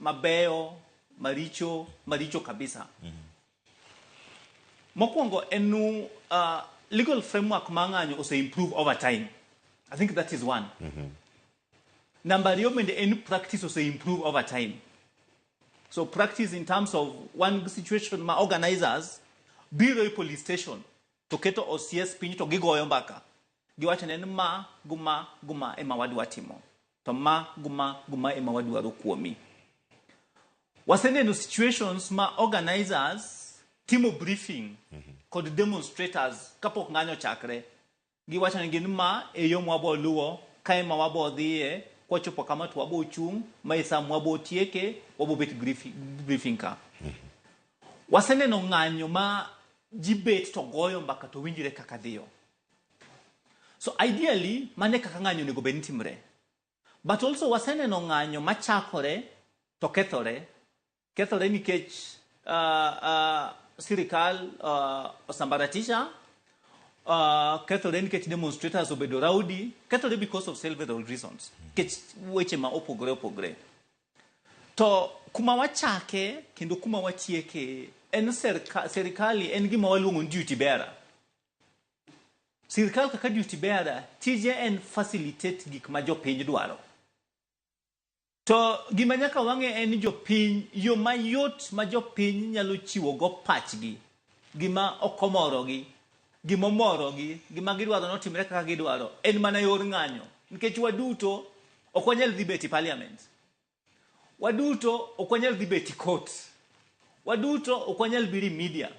mabeyo maricho kabisa mokwongo enu legal framework ma ng'anyo ose improve over time. I think that is one. Number two, enu practice ose improve over time. So practice in terms of one situation ma organizers biro police station to keto OCS piny to gigoyo mbaka giwacho ne ma guma ema wadwa timo to ma guma ema wadwaro kuomi. Waseneno situations ma organizers timo briefing kod demonstrators kapok ng'anyo chakre giwacho ni gin ma eyo mwabo luwo kae ma wabo dhiye kwachopo kama to wabo chung ma isa mwabo tieke wabo bet briefing ka waseneno ng'anyo ma jibet to goyo mbaka to winjire kaka dhiyo so ideally mane kaka ng'anyo nego ben timre but also waseneno ng'anyo machakore to kethore nikech sirikal osambaratisha kethore nikech demonstrators obedo rowdy, kethore because of several reasons, nikech weche ma opogore opogore. To kuma wachake kendo kuma watieke en serikali en gima waluongo ni duty bearer. Sirikal kaka duty bearer tije en facilitate gik ma jopiny dwaro. To gima nyaka wang'e en jopiny, yo mayot ma jopiny nyalo chiwo go pachgi, gima okomorogi, gima omorogi, gima gidwaro notimre kaka gidwaro, en mana yor ng'anyo. Nikech waduto ok wanyal dhi beti parliament. Waduto ok wanyal dhi beti court. Waduto ok wanyal biri media.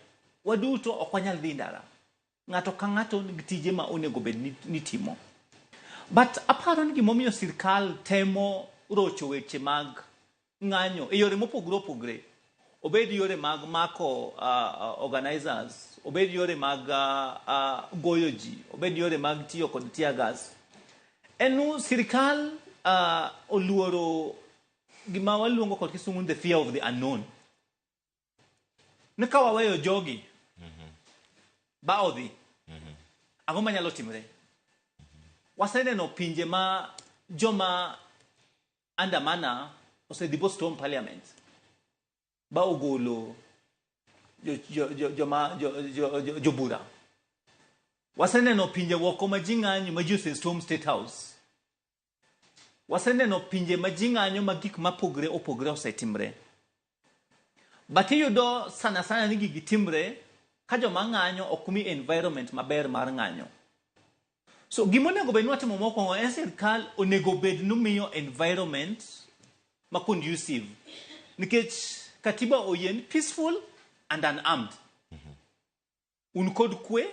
Waduto ok wanyal dhi ndara. Ng'ato ka ng'ato nigi tije ma onego bed ni timo. But aparo ni gimomiyo sirkal temo rocho weche mag ng'anyo e yore mopogore opogore. Obed yore mag mako organizers, obed yore mag goyo ji, obed yore mag tiyo kod tear gas. Enu sirkal oluoro gima waluongo kod kisungu the fear of the unknown. Nika waweyo jogi ba odhi ang'o manyalo timre. Waseneno pinje ma joma andamana osedhibo storm parliament ba ogolo jobura. Waseneno pinje woko ma ji ng'anyo ma ji osestorm state house. Waseneno pinje ma ji ng'anyo ma gik mapogre opogre osetimre. But iyudo sana ni gigi timre ka joma ng'anyo ok mi environment maber mar ng'anyo. So gima onego bed ni watimo mokwongo en sirkal onego bed ni miyo environment ma conducive. Nikech katiba oyien peaceful and unarmed. Un kod kwe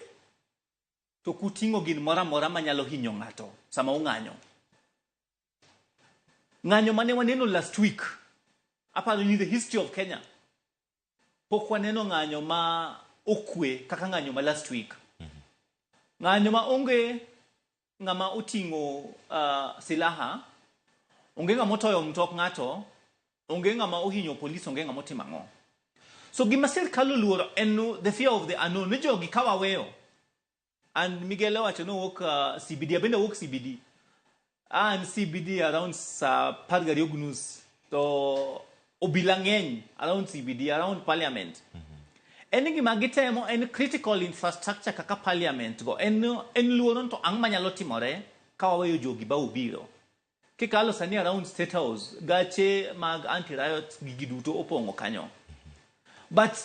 to kuting'o gin mora mora manyalo hinyo ng'ato sama ung'anyo. Ng'anyo mane waneno last week, aparo ni the history of Kenya, pok waneno ng'anyo ma okwe kaka ng'anyo ma last week. Ng'anyo ma onge ng'ama oting'o silaha, onge ng'ama otoyo mtok ng'ato, onge ng'ama ohinyo polis, onge ng'ama otimo ang'o. So gima sirkal oluoro en the fear of the unknown. Ni jogi ka waweyo, and Miguel wacho no wok CBD, abende wok CBD. And CBD around sa Pargari Ogunus, to obila ng'eny around CBD, around parliament. En gima gitemo en critical infrastructure kaka parliament go. En luoron to ang manyalo timore ka waweyo jogi ba obiro. Kikalo sani around state house, gache mag anti-riot gigi duto opongo kanyo. But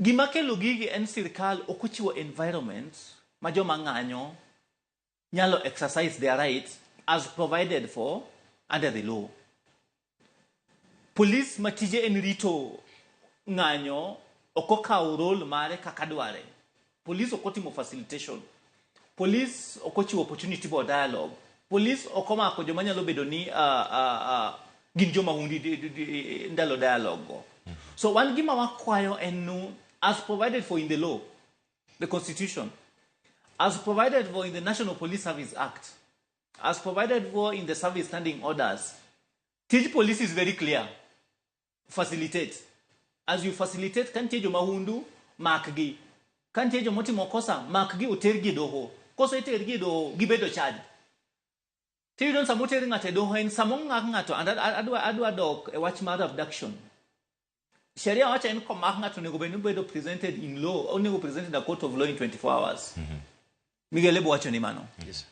gima kelo gigi en sirkal okochiwo environment ma joma ng'anyo nyalo exercise their rights as provided for under the law. Police matije en rito ng'anyo okokaw role mare kaka dware. Police okotimo facilitation. Police okochiwo opportunity for dialogue. Police okomako joma nyalo bedo ni gin joma hundi ndalo dialogue go. So one gima wakwayo enu as provided for in the law, the constitution, as provided for in the National Police Service Act, as provided for in the service standing orders. Tij police is very clear. Facilitate. As you facilitate, kantie joma hundu makgi. Kantie joma timo kosa makgi utergi doho. Kosa itergi doho gibedo charge. Till don't samote ngate doho en samong ngato and adwa dok a watch matter abduction. Sharia wacha en komak ngato nego bedo presented in law, only presented in the court of law in 24 hours. Miguel Lebo wacho ni mano. Yes.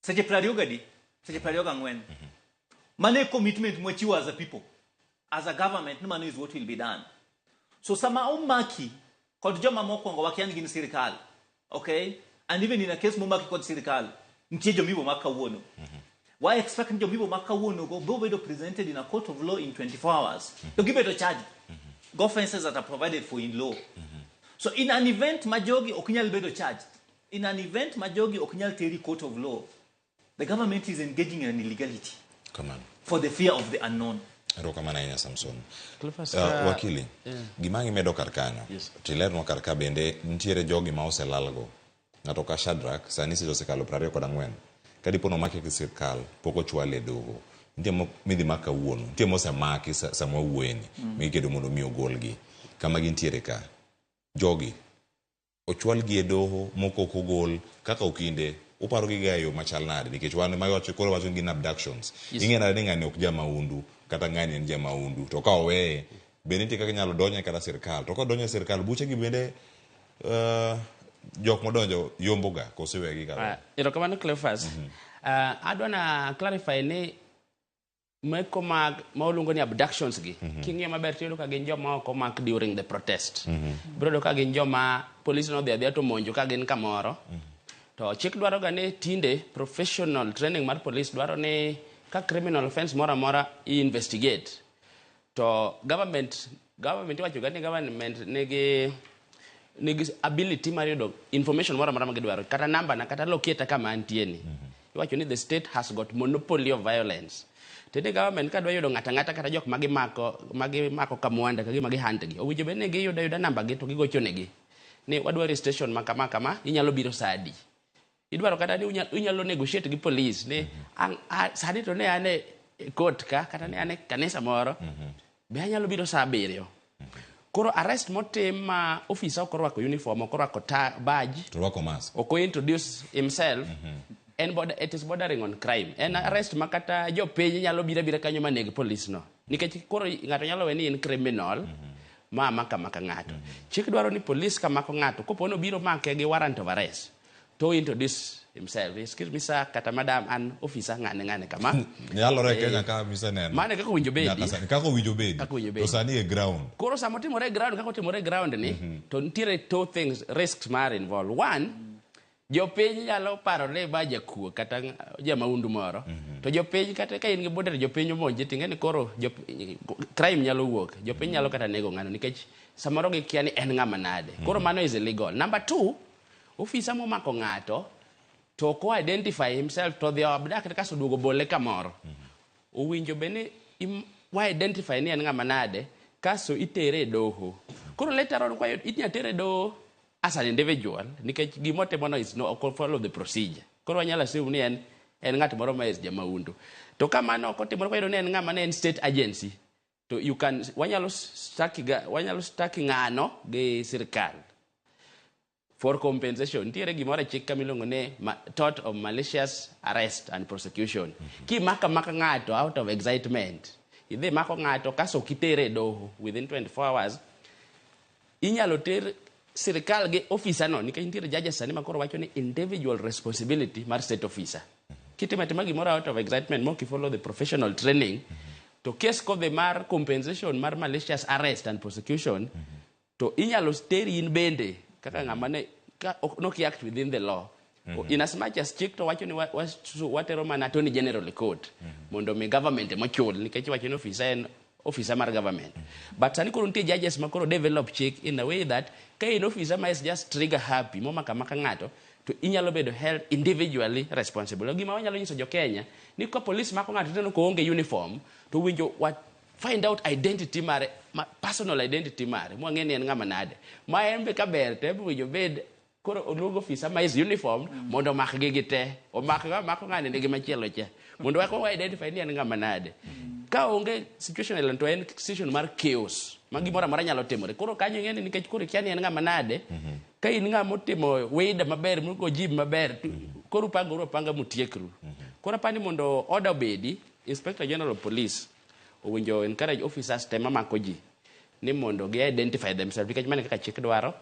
Seche prario gadi, seche prario gangwen. Mane commitment mwechiwa as a people, as a government, no man is what will be done. So sama umaki kod joma mokwongo wakian gin sirkal, okay? And even in a case mumaki kod sirkal, ntie jomibo maka wono. Why expect jomibo maka wono go bedo presented in a court of law in 24 hours? To give it a charge. Go offenses that are provided for in law. So in an event majogi okinyal bedo charged. In an event majogi okinyal teri court of law. The government is engaging in an illegality. Come on. For the fear of the unknown. Erokamano ahinya Samson. Wakili, gima imedo kar kanyo. Tilerno kar ka bende ntiere jogi ma oselalgo. Ng'ato ka Shadrack sani osekalo 24. Kadipo nomake gi sirkal pok ochwale doho. Ntie midhi maka wuono. Ntie mosemaki sama wuoyeni. Mikedo mondo mi ogolgi. Kama gintiere ka. Jogi ochwal gi e doho moko kogol kaka okinde uparo gi gayo machal nade nikech wan ma wacho koro wacho gin abductions ing'e nade ni ng'ani ok jamaundu kata ng'ani en jamaundu to ka oweye bende nitie kaka nyalo donye kata sirkal to kodonye sirkal buche gi bende jok modonjo yomboga kosewegi ka erokamano Cleophas adwa na clarify ni meko mag mauluongo ni abductions gi king'iyo maber tiyudo ka gin joma ok omak during the protest biro do ka gin joma police no dhi to monjo ka gin kamoro to chik dwaro ga ni tinde professional training mar police dwaro ni ka criminal offense mora mora investigate to government wacho ga ni government nigi ability mar yudo information mora mora magidwaro kata number na kata locate kama antie ni iwacho ni the state has got monopoly of violence. Tede government kadwa yudo ng'ata kata jok magimako kamwanda ka gima gihunt gi owinjo bed ni giyudo namba gi to gigocho negi ni wadwa station ma kama inyalo biro sadi idwaro kata ni unyalo negotiate gi police ni sadi to ne ane court ka kata ne ane kanisa moro be anyalo biro saa 7 koro arrest motim officer okorwako uniform okorwako badge to rwako mask oko introduce himself it is bordering on crime. En arrest makata jo piny nyalo bira kanyo maneg police no. Nikech koro ng'ato nyalo weni en criminal maka ng'ato. Chik dwaro ni police kamako ng'ato kopono biro make gi warrant of arrest to introduce himself. Excuse me sir, kata madam an officer ng'ane kama. Nyalore Kenya ka misa neno. Mane kako winjo bedi. Kako winjo bedi. To sani e ground. Koro samo timore ground kako timore ground ni to ntiere two things risks mar involved. One, jopiny nyalo paro ne ba jakuo kata jamaundu moro to jopiny kata ka in gi border jopiny omonje ting'e ni koro crime nyalo wuok jopiny nyalo kata nego ng'ano nikech samoro gikia ni en ng'ama nade koro mano is illegal. Number 2, officer momako ng'ato to ko identify himself to the abduct kaso duogo bole kamoro owinjo bene wa identify ni en ng'ama nade kaso itere doho koro later on kwa inya tere doho as an individual nikech gimotimo no is no follow the procedure koro wanyalo assume ni en ng'at moro ma es jamaundu to kamano kotimore kwa ni en ng'ama ne en state agency to you can wanyalo staki ng'ano gi sirkal for compensation ntiere gimoro chik kamilongo ne tort of malicious arrest and prosecution kimaka ng'ato out of excitement idhi mako ng'ato kaso kitere doho within 24 hours inyalo ter sirkal ge officer no nikech nitiere judges sani makoro wacho ni individual responsibility mar state officer kitimatima gimoro out of excitement mo follow the professional training to case ko the mar compensation mar malicious arrest and prosecution to inyalo teri in bende kaka ng'ama ne no act within the law in as much as chik to wacho ni watero mana attorney general court mondo mi government mochul nikech wacho ni officer mar government but sani koro nitie judges makoro develop chik in a way that ka in officer ma is just trigger happy momaka ng'ato to inyalo bedo held individually responsible. Gima wanyalo nyiso jo Kenya ni ka police mako ng'ato teno ko onge uniform to winjo find out identity mare personal identity mare mo ng'eni en ng'ama nade ma en be kaber te winjo bed koro oluongo officer ma is uniform mondo mak gi te o mako ng'ani nigi machielo cha mondo wako identify ni en ng'ama nade ka onge situation elan to en situation mar chaos ma gimoro amora nyalo timore koro kanyo ng'eni nikech koro kia ni en ng'ama nade ka in ng'ama otimo weida maber mugo jib maber koro panga mutiekru koro pani mondo order bedi Inspector General of Police owinjo encourage officers tema mako ji ni mondo gi identify themselves nikech mane kaka chik dwaro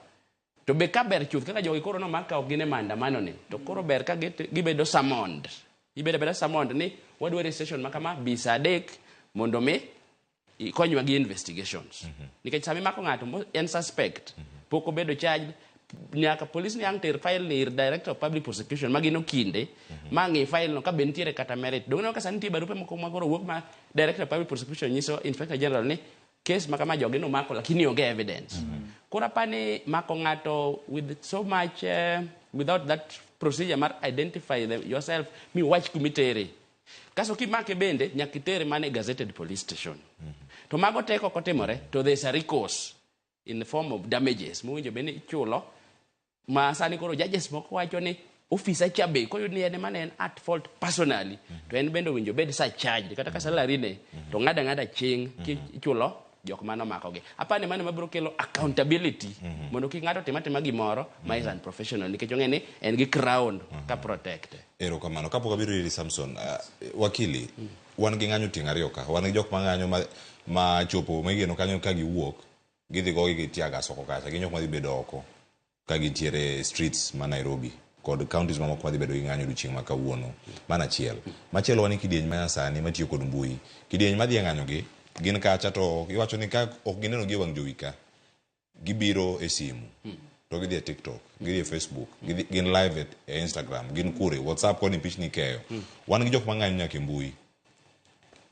to be kaber chuth kaka jogi koro no maka ok gine maandamano ni to koro ber ka gibedo summoned ibedo summoned ni wadware station makama bisa 3 mondo me ikonywa gi investigations nikech sami mako ng'ato en suspect poko bedo charged nyaka police ni ang ter file ni director of public prosecution magino kinde mangi file no ka bentiere kata merit dongno ka santi barupe moko magoro wuok ma director of public prosecution nyiso inspector general ni case makama jogi no mako lakini onge evidence kora pani mako ng'ato with so much without that procedure mar identify yourself mi watch kumitere kaso kimake bende nyakitere mane gazetted police station to mago teko kotimore to there's a recourse in the form of damages mwinjo bende ichulo ma sani koro judges moko wacho ni officer chabe ko yudni ene mane en at fault personally to en bende winjo bed sa charged kata ka salary ne to ng'ada ching kichulo jok mano makogi. Apani mano mabiro kelo accountability mondo kik ng'ato tim gimoro ma is unprofessional nikech ong'e ni en gi crown ka protect. Erokamano. Kapok abiro iri Samson, wakili, wan gi ng'anyo ting' ariyo ka. Wan gi jok ma ng'anyo ma chopo migeno kanyo ka giwuok, gidhi go gi tiagas oko kacha, gi jok ma dhi bedo oko ka gintiere streets ma Nairobi kod counties mamoko ma dhi bedo gi ng'anyo odiochieng' ma kawuono. Mano achiel. Machielo wan kidieny ma sani matiyo kod mbui. Kidieny ma dhi ng'anyo gi gin kacha to iwacho ni ka ok gineno gi wang' jowi ka, gibiro e simu, to gidhi e TikTok, gidhi e Facebook, gin live e Instagram, gin kure, WhatsApp kod pichni keyo. Wan gi jok ma ng'anyo nyaka e mbui.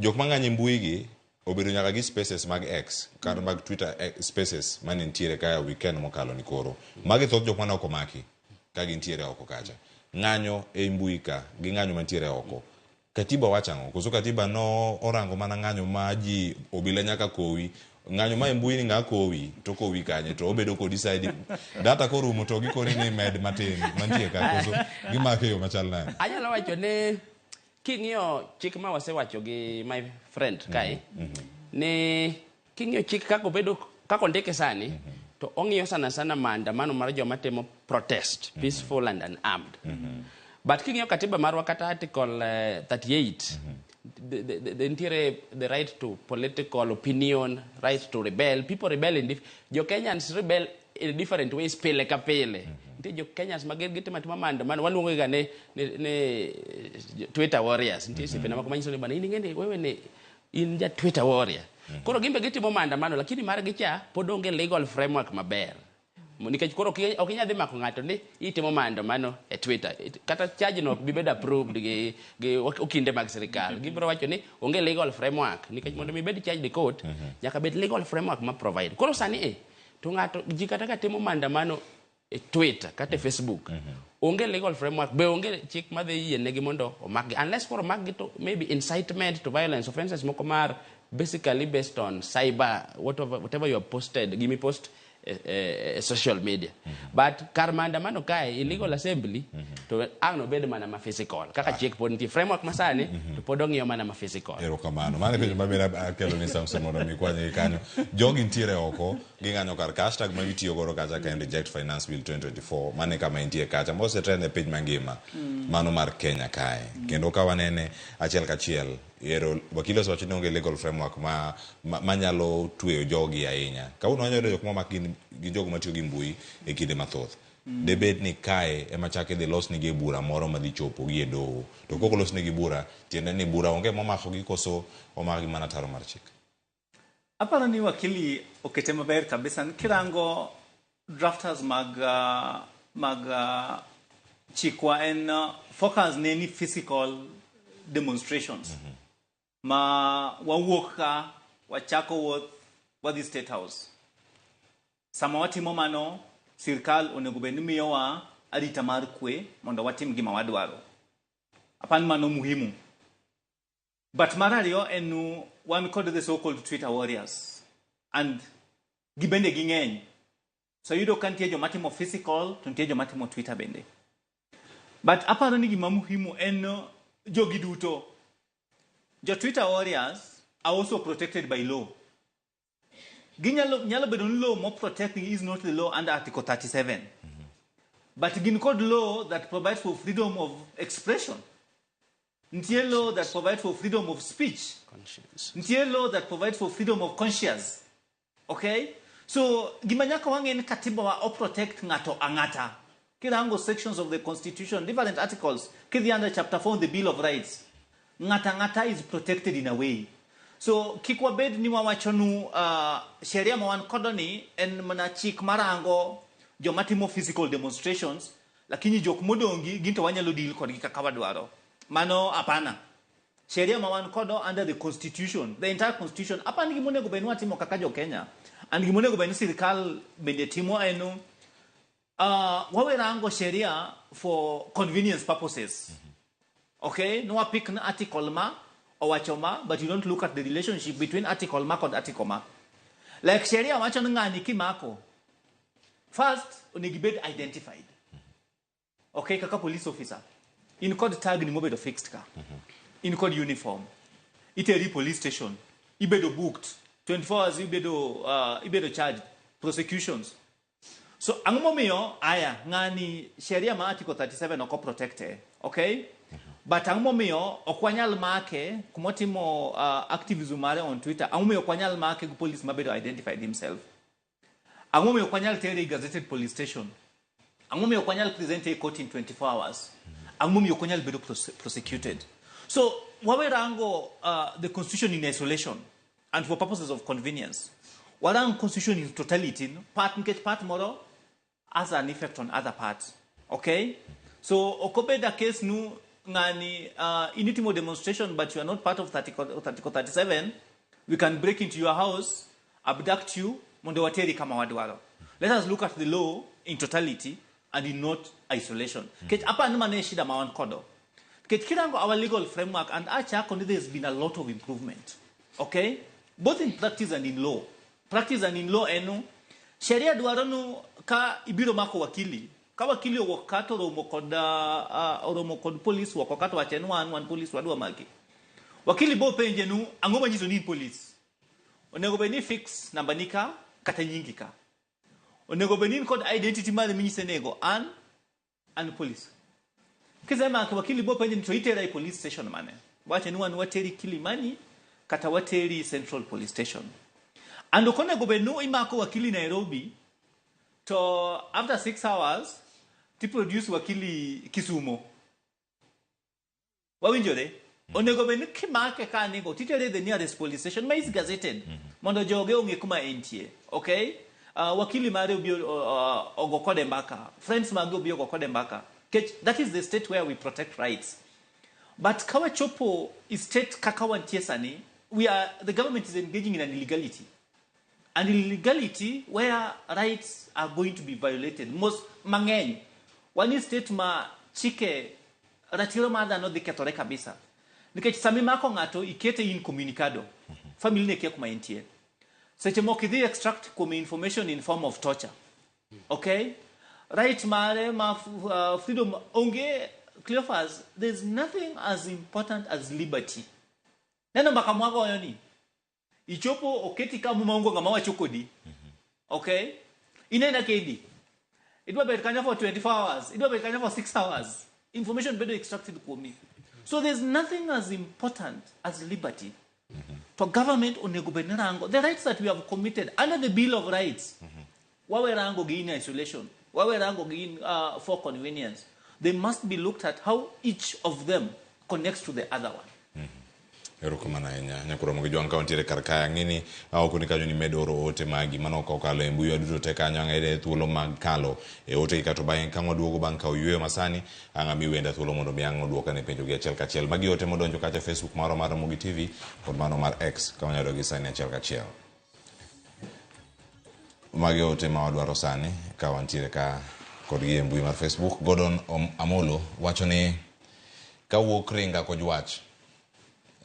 Jok ma ng'anyo e mbui gi obedo nyaka gi spaces mag X, kar mag Twitter spaces mane ntiere kaya weekend mokalo ni koro. Magi thoth jok mane oko maki ka gintiere oko kacha. Ng'anyo e mbui ka gi ng'anyo mantiere oko. Katiba wachang'o, koso katiba no orango mana ng'anyo ma ji obila nyaka kowi. Ng'anyo ma mbui ni ng'a kowi, to kowi kanye, to obedo ko decide. Data korumo to gikoni ni med matin, mantie ka, koso gimake yo machal nade. Anyalo wacho ne king'iyo chik ma wasewacho gi my friend kae, ne king'iyo chik kako bedo, kako ndike sani, to ong'iyo sana maandamano mar joma timo protest, peaceful and unarmed. But king'iyo katiba marwa kata article 38, the right to political opinion, right to rebel. People rebel jo Kenyans rebel in different ways pile ka pile. Jo Kenyans magitimo maandamano waluongo ga ne Twitter warriors. Nitie sipena mako manyiso ni bana ing'eni wewe ne in ja Twitter warrior. Koro gimbe gitimo maandamano lakini margi cha pod onge legal framework maber. Nikech koro ok inyadhi mako ng'ato ni itimo maandamano e Twitter. Kata charge no bi bed approved gi okinde mag sirikal. Gibiro wacho ni onge legal framework. Nikech mondo mi bed charged court nyaka bed legal framework ma provide. Koro sani to ng'ato ji kata ka timo maandamano e Twitter kata e Facebook. Onge legal framework be onge chik ma dhi yienegi mondo omakgi. Unless for omakgi to maybe incitement to violence offenses moko mar basically based on cyber whatever you have posted. Give me post social media. But kar maandamano kae illegal assembly to ang'no bedo mana ma physical. Kaka chik pod nitie framework masani to pod ong'iyo mana ma physical. Erokamano. Mane penjo mabiro kelo ni Samson mondo mi kwanye kanyo. Jogi ntiere oko ging'anyo kar hashtag ma gitiyo godo kacha ka reject finance bill 2024 mane kama intie kacha mose trend e piny mangima mano mar Kenya kae. Kendo ka wanene achiel kachiel ero wakili osewacho ni onge legal framework ma nyalo tweyo jogi ahinya. Kawuono wanyodo jok ma gin jogo matiyo gi mbui e kinde mathoth. Debed ni kae ema chake dhi los nigi bura moro ma dhi chopo gi e doho. To koko los nigi bura, tiende ni bura onge momako gi koso omako gi mana taro mar chik. Aparo ni wakili okete maber kabisa kirango drafters mag chikwa en focus ne ni physical demonstrations. Ma wawuok ka wachako wuoth wadhi State House. Sama watimo mano, sirkal onego bed ni miyowa arita mar kwe mondo watim gima wadwaro. Apan mano muhimu. But mar ariyo en wan kod the so-called Twitter warriors. And gibende ging'eny. So yudo ka nitie joma timo physical, to nitie joma timo Twitter bende. But aparo ni gima muhimu en jogi duto. The Twitter warriors are also protected by law. Nyalo bedo ni law more protecting is not the law under Article 37. But gin code law that provides for freedom of expression. Ntie law that provides for freedom of speech. Ntie law that provides for freedom of conscience. Okay? So gimanyaka wangen katiba wa protect ngato angata. Kirango sections of the Constitution, different articles, kidhi under chapter 4 of the Bill of Rights. Ngata is protected in a way. So kikwa bed ni wawachonu sheria mawan kodoni en mana chik marango jomatimo physical demonstrations lakini jok modongi ginto wanyalo deal kod kaka wadwaro. Mano apana. Sheria mawan kodo under the Constitution, the entire Constitution. Apa ni gimonego benu atimo kaka jo Kenya. And gimonego benu sirikal bende timo enu wawe rango sheria for convenience purposes. Okay, no one pick an article ma or wachoma, but you don't look at the relationship between article ma and article ma. Like Sharia wachonanga nikimako. First, unigibed identified. Okay, kaka police officer. In code tag ni mobedo fixed ka. In code uniform. Iteri police station. Ibedo booked. 24 hours ibedo charged prosecutions. So angmomiyo aya ngani sheria ma article 37 oko protected, okay? But angmomiyo okwanyal make kumotimo activism mare on Twitter, angmomiyo okwanyal make ku police mabedo identified himself. Angmomiyo okwanyal tere gazetted police station. Angmomiyo okwanyal present a court in 24 hours. Angmomiyo okwanyal bedo prosecuted. So wawerango the constitution in isolation and for purposes of convenience. Warang constitution in totality, part moro has an effect on other parts. Okay? So okobeda case nu ngani initimo demonstration, but you are not part of Article 37, we can break into your house, abduct you, mondewateri kama wadwaro. Let us look at the law in totality and in not isolation. Hapa nima shida mawan kodo. Kirango our legal framework and there has been a lot of improvement. Okay? Both in practice and in law. Practice and in law eno sheria dwarano ka ibiro mako wakili ka wakili wakato romo kod police wakato wachenu one police wadwa maki wakili bo penje nu angoma nyiso ni police onego beni fix namba nika kata nyingika onego beni kod identity mare minyisenego an police kizema ka wakili bo penje to itera police station mane wachenu wateri Kilimani kata wateri Central Police Station. And okone gobenu imako wakili Nairobi to after 6 hours to produce wakili Kisumu. Wawinjore? Onego benu kimake ka nego titere the nearest police station ma is gazetted. Mondo joge onge kuma entie. Okay? Wakili mare obi ogokode mbaka. Friends mage obi ogokode mbaka. That is the state where we protect rights. But kawa chopo is state kakawa ntiesani, the government is engaging in an illegality. An illegality where rights are going to be violated. Most mangeny. One state ma chike ratiro mada no diketore kabisa. Nikech sami mako ngato ikete incommunicado. Family ne kia kuma entie. Seche moki di extract kuma information in form of torture. Okay? Right mare ma freedom onge Cleophas, there's nothing as important as liberty. Neno makamwago yoni. Ichopo oketi kama maungo ngama wachokodi. Okay? Inena kedi. It will be kanya for 24 hours. It will be kanya for 6 hours. Information better extracted for me. So there's nothing as important as liberty. For government onegobenerango, the rights that we have committed under the Bill of Rights. Wawe rango gi in isolation. Wawe rango gi for convenience. They must be looked at how each of them connects to the other one. Erokamana nya nyakuro mugijwang kaunti karkaya ngini au kunikanyo ni medoro ote magi manoko kalo embuyo duto te kanyo ngede thuolo mag kalo e ote ikato bayen kango duogo banka uyuyo masani anga miwenda thuolo mondo miango duoka ne penjo gi achiel kachiel magi ote modonjo kacha Facebook maro mar Mugi TV kod mano mar X kawanyalo gi sani achiel kachiel magi ote ma wadwaro sani kawantiere ka kod gi mbui mar Facebook. Gordon Amolo wacho ni kawuok ringa kod wach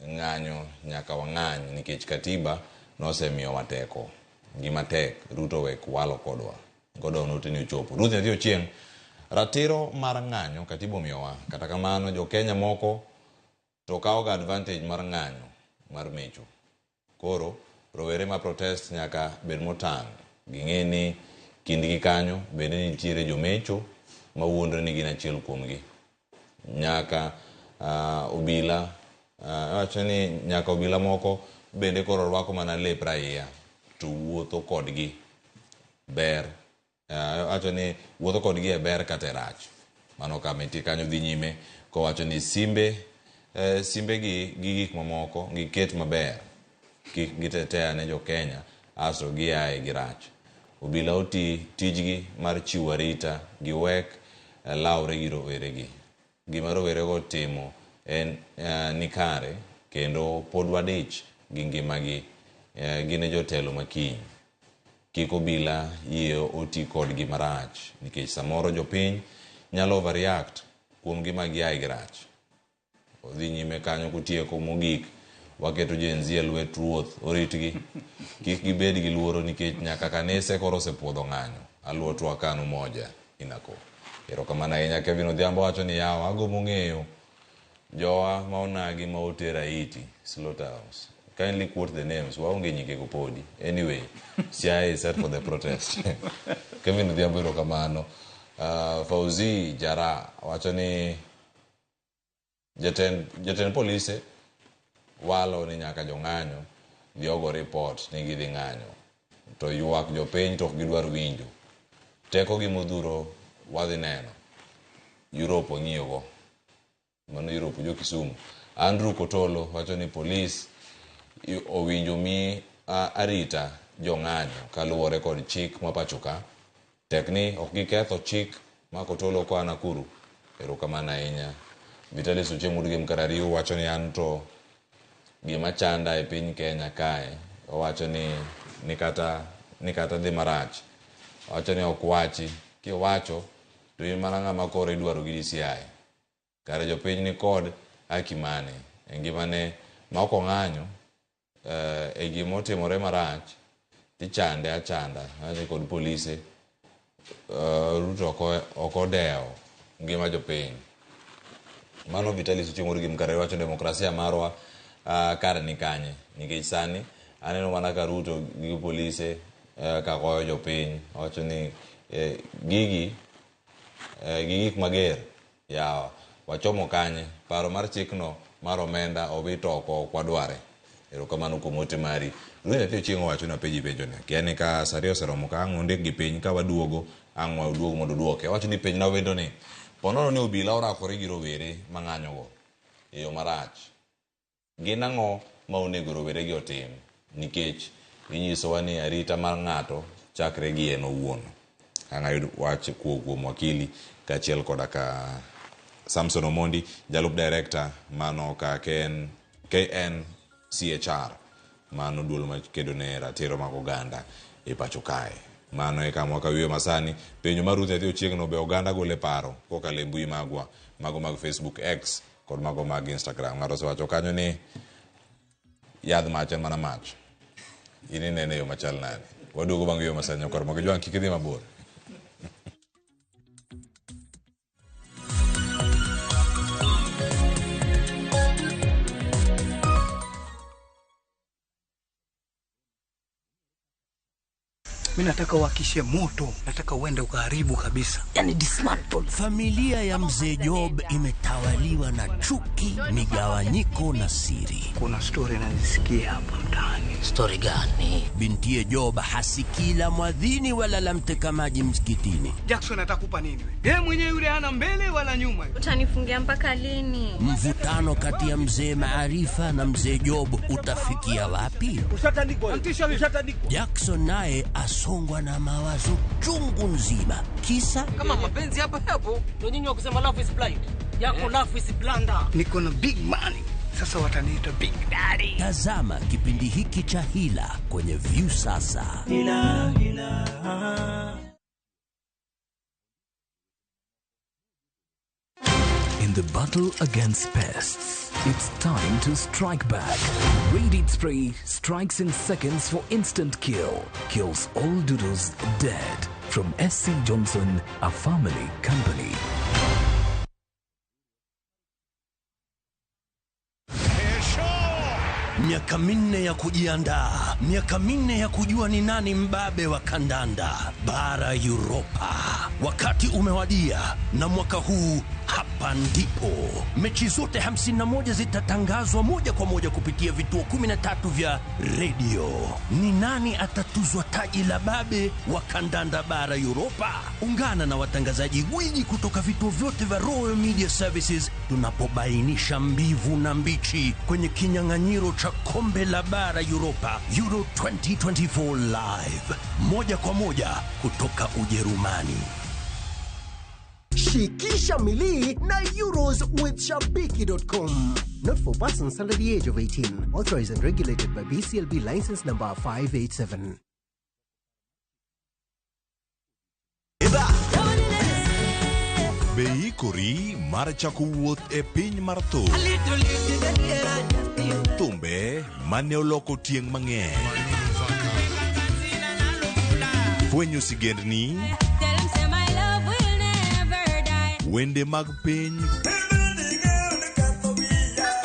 ng'anyo nyaka wang'any nikech katiba nosemiyo wateko gima tek Ruto wek walo kodwa godo notini ochopo Ruto ndio chieng ratiro mar ng'anyo katiba omiyowa kata kamano jo Kenya moko to kawo ga advantage mar ng'anyo mar mecho koro rowere ma protest nyaka bed motang ging'eni kindgi kanyo bende nitiere jomecho ma wuondre ni gin achiel kuomgi nyaka obila wacho ni nyaka obila moko bende koro rwako mana lep raia to wuotho kodgi ber wacho ni wuotho kodgi e ber kata rach mano kamiti kanyo dhi nyime ko wacho ni simbe gi gik mamoko giket maber kik gitetea ne jo Kenya aso giae gi rach obila oti tijgi mar chiwo arita giwek laure gi roweregi gima rowerego timo en nikare kendo pod wadich gi ngimagi gine jotelo makiny kik obila yie oti kodgi marach nikech samoro jopiny nyalo overreact kuom gima giae gi rach odhi nyime kanyo kutieko mogik waketo jenzi e lwet ruoth oritgi kik gibed gi luoro nikech nyaka kanise koro osepuodho ng'anyo aluotwa kanu moja inako erokamano ahinya Kevin Odhiambo wacho ni yawa ago mong'eyo jowa maonagi ma otera iti slaughterhouse kindly quote the names. Waonge nyike kopodi. Anyway, Siaya is set for the protest. Kevin Odhiambo kamano. Fauzi Jara wacho ni jatend polise walo ni nyaka jong'anyo diogo report ni gidhi ng'anyo. To yuak jopiny to gidwar winjo. Teko gi modhuro wadhi neno. Europe ong'iyogo. Mano Europe jo Kisumu. Andrew Kotolo wacho ni police owinjo mi arita jong'anyo kaluwore kod chik mapachoka. Tekni ok giketho chik ma Kotolo kwa Nakuru. Erokamano ahinya. Vitalis Ochieng' Mudge Mkarariyo wacho ni anto gima chanda e piny Kenya kae. Owacho ni kata dhi marach. Wacho ni ok wachi. Kiwacho to in mana ng'ama koro idwaro gi DCI. Kare jopiny ni kod haki mane. Ngimane ma ok ong'anyo e gima otimore marach tichande achanda. Ani kod polise Ruto ok odewo ngima jopiny. Mano Vitalis Ochieng' Mudge Mkarariyo wacho demokrasia marwa kare ni kanye. Nikech sani aneno mana ka Ruto gi polise ka goyo jopiny. Wacho ni gigi mager yawa wachomo kanye. Paro mar chikno mar omenda owito oko kwadware. Erokamano kuom ote mari. Ruto Nyathi Ochieng' wacho na peji penjo ne. Kiani ka sario seromo ka ang' ondik gi piny ka waduogo ang' waduogo mondo duoke. Wacho ni piny na wendo ni ponono ni obila orakore gi rowere mang'anyogo e yo marach. Gin ang'o ma onego rowere gi otim? Nikech inyisowa ni arita mar ng'ato chakre gi en owuon. Ang'ayud wach kuom wakili kachiel koda ka Samson Omondi, jalup director mano ka KNCHR, mano duol makedo ne ratiro mag oganda e pacho kae. Mano e kama wakawiyo masani. Penjo mar Ruth Nyathi Ochieng' no be oganda gole paro kokalo e mbui magwa, mago mag Facebook, X kod mago mag Instagram. Ng'ato osewacho kanyo ni yadh mach en mana mach. Ini nene yo machal nade. Waduogo bang' yo masani Kor Moke Jwang' kik idhi mabor. Mimi nataka uhakishe moto, nataka uende ukaharibu kabisa. Yani dismantle. Familia ya Mzee Job imetawaliwa na chuki, migawanyiko na siri. Kuna story nazisikia hapa mtaani. Story gani? Bintiye Job hasikii la mwadhini wala la mteka maji msikitini. Jackson atakupa nini wewe? Yeye mwenyewe yule hana mbele wala nyuma. Utanifungia mpaka lini? Mvutano kati ya Mzee Maarifa na Mzee Job utafikia wapi? Ushatandikwa. Jackson naye asongwa na mawazo chungu nzima. Kisa kama mapenzi hapo ndio nyinyi wa kusema love is blind. Yako love is blunder. Niko na big money. Sasa wataniita Big Daddy. Tazama kipindi hiki cha Hila kwenye View sasa. Hila. In the battle against pests, it's time to strike back. Raid Spray strikes in seconds for instant kill. Kills all doodles dead. From SC Johnson, a family company. Miaka minne ya kujiandaa, miaka minne ya kujua ni nani mbabe wa kandanda bara Europa. Wakati umewadia na mwaka huu hapa ndipo mechi zote 51 zitatangazwa moja kwa moja kupitia vituo 13 vya redio. Ni nani atatuzwa taji la babe wa kandanda bara Europa? Ungana na watangazaji gwiji kutoka vituo vyote vya Royal Media Services tunapobainisha mbivu na mbichi kwenye kinyang'anyiro cha kombe la bara Europa Euro 2024 live moja kwa moja kutoka Ujerumani. Shikisha Mili na Euros with Shabiki.com. Not for persons under the age of 18. Authorized and regulated by BCLB license number 587. Beikori mar chako wuoth e piny mar thum. Thumbe mane oloko tieng' mang'eny. Fwenyo sigendni. Wende mag piny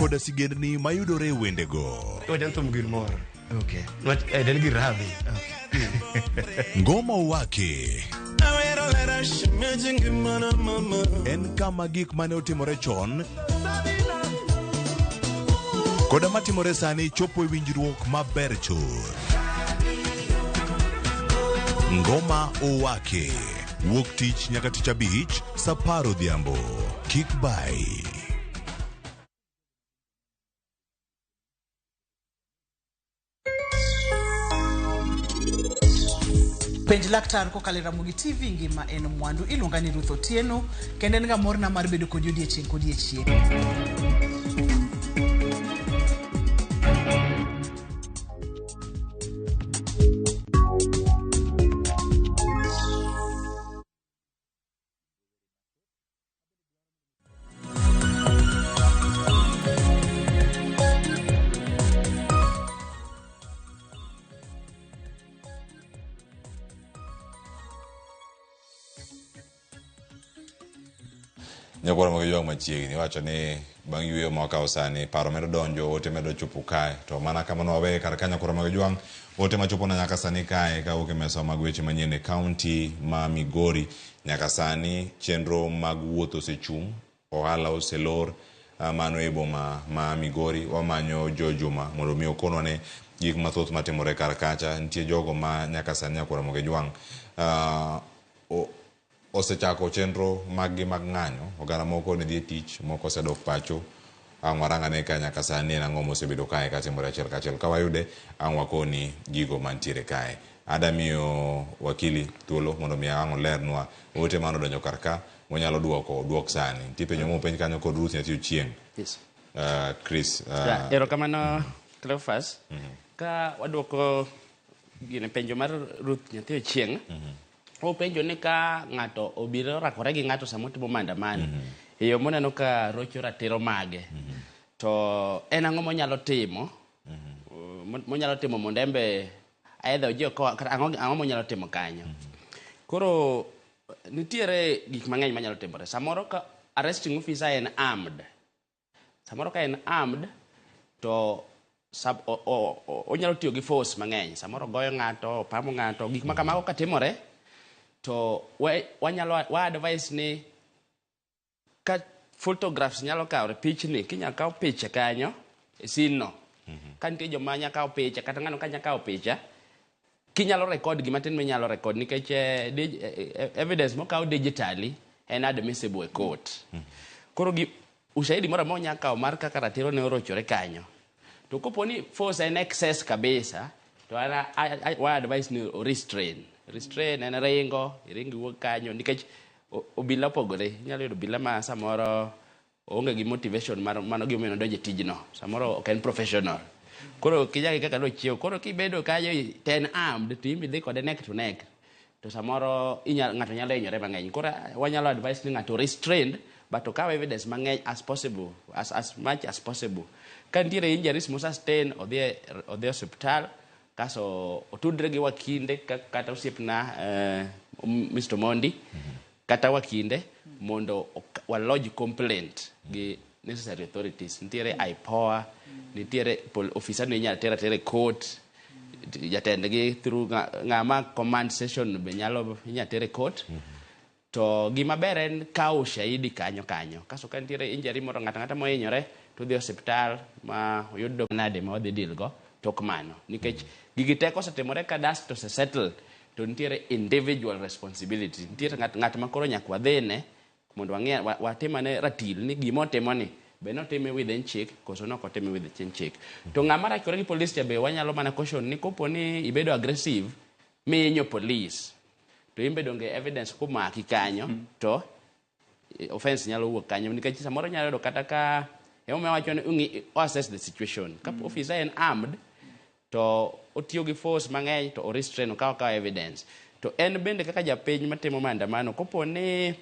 koda sigendni mayudore e wendego. Wajanthum gir moro. Okay. Den gir radhi. Ngoma Owake en kama gik mane otimore chon koda matimore sani chopo e winjruok maber chur. Ngoma Owake wuok tich nyaka tich abich saa 10 odhiambo. Kik bai. Penj laktar kokalo Ramogi TV ngima en mwandu. Iluonga ni Ruth Otieno kendo en ga morna mar bedo kod odiechieng' kod odiechieng'. Nyakoro Ramogi Jwang machiegni wacho ni bang' yueyo makawo sani paro medo donjo, ote medo chopo kae, to mana kamano wawe kar ka Nyakoro Ramogi Jwang ote machopo na nyaka sani kae kawuok e mesa mag weche manyien e kaunti ma Migori. Nyaka sani chenro mag wuoth osechung', ohala oselor, mano e boma ma Migori. Wamanyo Jo Juma mondo mi okonwa ne gik mathoth matimore kar kacha. Nitie jogo ma nyaka sani Nyakoro Ramogi Jwang osechako chenro mag ng'anyo. Oganda moko ne dhi tich, moko osedok pacho. Ang'waranga ne ka nyaka sani en ang'o mosebedo kae katimore achiel kachiel. Ka wayude ang' wakoni gigo mantiere kae. Adamiyo wakili thuolo mondo mi ang' olernwa ote mano donjo kar ka monyalo duok sani. Nitie penjo mopenj kanyo kod Ruth Nyathi Ochieng'. Yes. Chris. Erokamano Cleophas. Ka waduoko gine penjo mar Ruth Nyathi Ochieng'. Openjo ni ka ng'ato obiro rakore gi ng'ato samotimo maandamano e yo moneno ka rocho ratiro mage, to en ang'o monyalo timo mondo embe aidha oji ang'o monyalo timo kanyo. Koro nitiere gik mang'eny manyalo timore. Samoro ka arresting officer en armed, samoro ka en armed to onyalo tiyo gi force mang'eny. Samoro goyo ng'ato, pamo ng'ato, gik makamago katimore to wa advise ni ka photographs nyalo kawo pichni, kinyalo kawo picha kanyo e scene no. Ka nitie joma nyalo kawo picha kata ng'ano ka nyalo kawo picha, kinyalo record gima tin minyalo record nikech evidence mokaw digitally en admissible e court. Koro ushahidi moro amora nyalo kawo mar kaka ratiro ne orochore kanyo. To koponi force en excess kabisa, to wa advise ni restrain en ringo wuok kanyo nikech obila opogore. Inyalo yudo obila ma samoro onge gi motivation mar mano gi omeno donje tijno, samoro ok en professional. Koro kijagi kaka no chiew, koro kibedo kanyo ten armed to imbi dhi kode neck to neck, to samoro ng'ato nyalo hinyore mang'eny. Koro wanyalo advise ni ng'ato restrained but to kaw evidence mang'eny as possible, as much as possible. Ka nitiere injuries mosustain odhi hospital, kaso otudre gi wakinde kata osiepna Mr. Mondi kata wakinde mondo walodge complaint gi necessary authorities. Nitiere IPOA, nitiere officer no inyalo tera court, jatendgi through ng'ama command session be inyalo tere court. To gima ber en kawo shahidi kanyo. Kaso ka nitiere injury moro ng'ata mohinyore to dhi hospital ma oyud nade ma odhi deal go tok mano. Nikech gigi teko osetimore ka dust osesettle, to nitiere individual responsibility. Nitiere ng'at ma koro nyaka wadhine mondo wang'e watimane ratil ni gima otimoni be notime within chik koso nok otime within chik. To ng'ama rakore gi police be wanyalo mana caution ni koponi ibedo aggressive mihinyo police, to imbe donge evidence kumaki kanyo, to offense nyalo wuok kanyo. Nikech samoro nyalo yudo kata ka ema wacho ni assess the situation. Ka officer en armed to otiyo gi force mang'eny to restrain okawo evidence, to en bende kaka japiny matimo maandamano koponi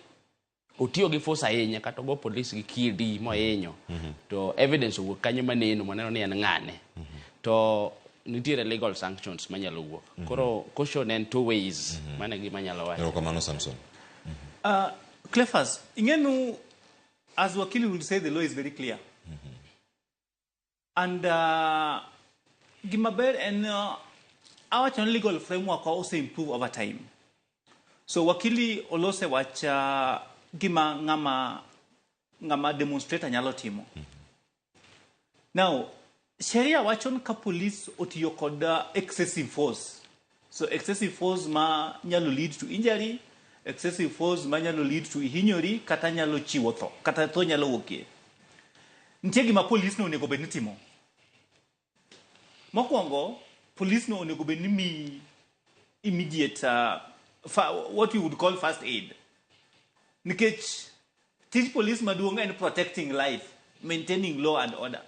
otiyo gi force ahinya kata go police gi kidi mohinyo, to evidence owuok kanyo maneno ni en ng'ane, to nitiere legal sanctions manyalo wuok. Koro caution en two ways. Mane gima nyalo wacho. Erokamano Samson. Cleophas, ingenu as wakili will say the law is very clear. And gimaber and our legal framework also improve over time. So wakili olose wacha gima ngama demonstrator nyalo timo. Now, sheria wachon ka police otiyo kod excessive force. So excessive force ma nyalo lead to injury, excessive force ma nyalo lead to hinyori, kata nyalo chiwo tho, kata tho nyalo wuokie. Nitie gima police no onego bed ni timo. Mokwongo, police no onego bed ni mi immediate what you would call first aid. Nikech teach police maduong and protecting life, maintaining law and order.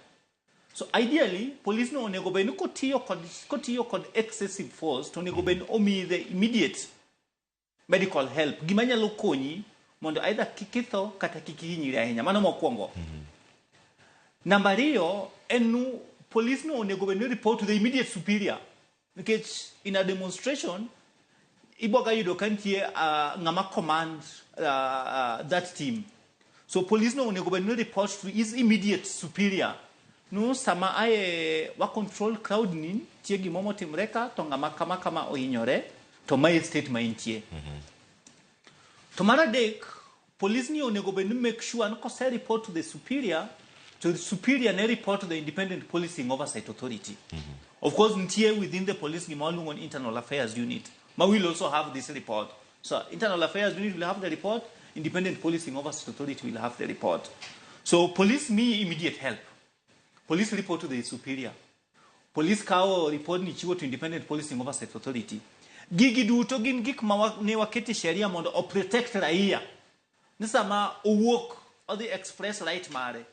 So ideally, police no onego bed ni kotiyo kod excessive force to onego bed omi the immediate medical help. Gima nyalo konyi mondo either kikitho kata kikihinyiri ahinya. Mano mokwongo. Number 2, enu police no onego bed ni report to the immediate superior. Because in a demonstration, iboga yudo kantie ngama command that team. So police no onego bed ni report to his immediate superior. No sama aye wa control crowd nin tie gimomo timreka to ngama kama ohinyore to my state ma intie. To mara dek police ni onego bed ni make sure no kose report to the superior ne report to the Independent Policing Oversight Authority. Of course, ntie within the police gimalung on Internal Affairs Unit. But we'll also have this report. So Internal Affairs Unit will have the report, Independent Policing Oversight Authority will have the report. So police me immediate help. Police report to the superior. Police kao report ni chiwo to Independent Policing Oversight Authority. Gigi duto gin gik ma ne waketi sheria mondo o protect raia. Nisama owuok or the express right mare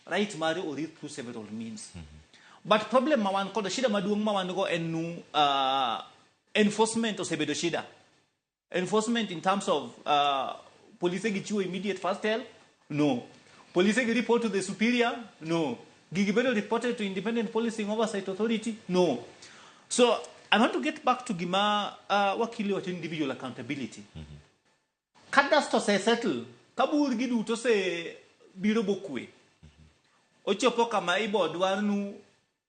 or read through several means. But problem mawan ko shida maduong mawan go enu enforcement osebedo shida. Enforcement in terms of police gichiwo immediate first help? No. Police report to the superior? No. Gigibedo reported to Independent Policing Oversight Authority? No. So I want to get back to gima wakili wa individual accountability. Kada sto se settle kabur gidu to se biro bokwe. Ochopo kama ibo dwarnu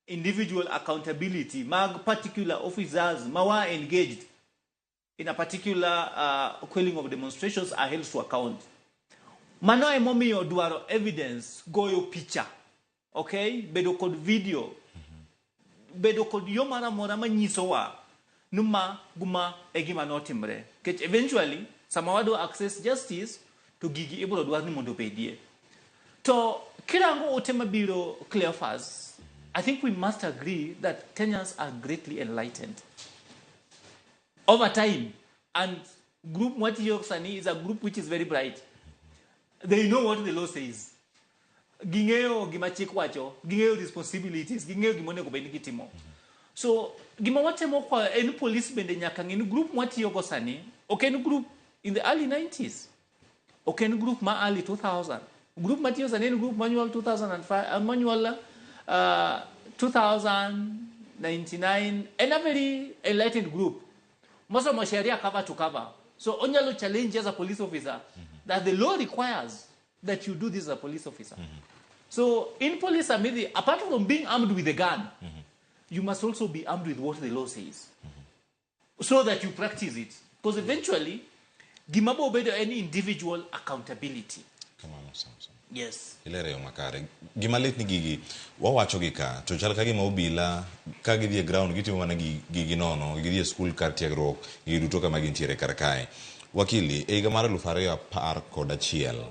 individual accountability mag particular officers mawa engaged in a particular quelling of demonstrations are held to account. Mano e momi yo dwaro evidence goyo picture. Okay? Bedo kod video. Bedo kod yo mara mora manyiso wa numa guma egima notimre. Kech eventually samawado access justice to gigi ibro dwarni mondo bedie. To kirango otema biro Cleophas, I think we must agree that Kenyans are greatly enlightened. Over time, and group Mwati Yoksani is a group which is very bright. They know what the law says. Gingeo gimachikwacho, gingeo responsibilities, gingeo gimone kubenikitimo. So, gimawatemo kwa any police bende nyakang in group Mwati Yoksani, okay, group in the early 90s, okay, group ma early 2000. Group materials and group manual 2005 manual 2099 and a very enlightened group. Most of my sharia cover to cover. So onyalo challenge as a police officer that the law requires that you do this as a police officer. So in police apart from being armed with a gun, you must also be armed with what the law says. So that you practice it. Because eventually gimabo bedo any individual accountability. Yes. Ilere yo makare. Gimalet ni gigi wawacho gi ka to chal ka gima obila ka gidhi ground gitimo mana gigi nono gidhi school kar tiegruok gigi duto kama gintiere kar kae. Wakili e higa mar 2011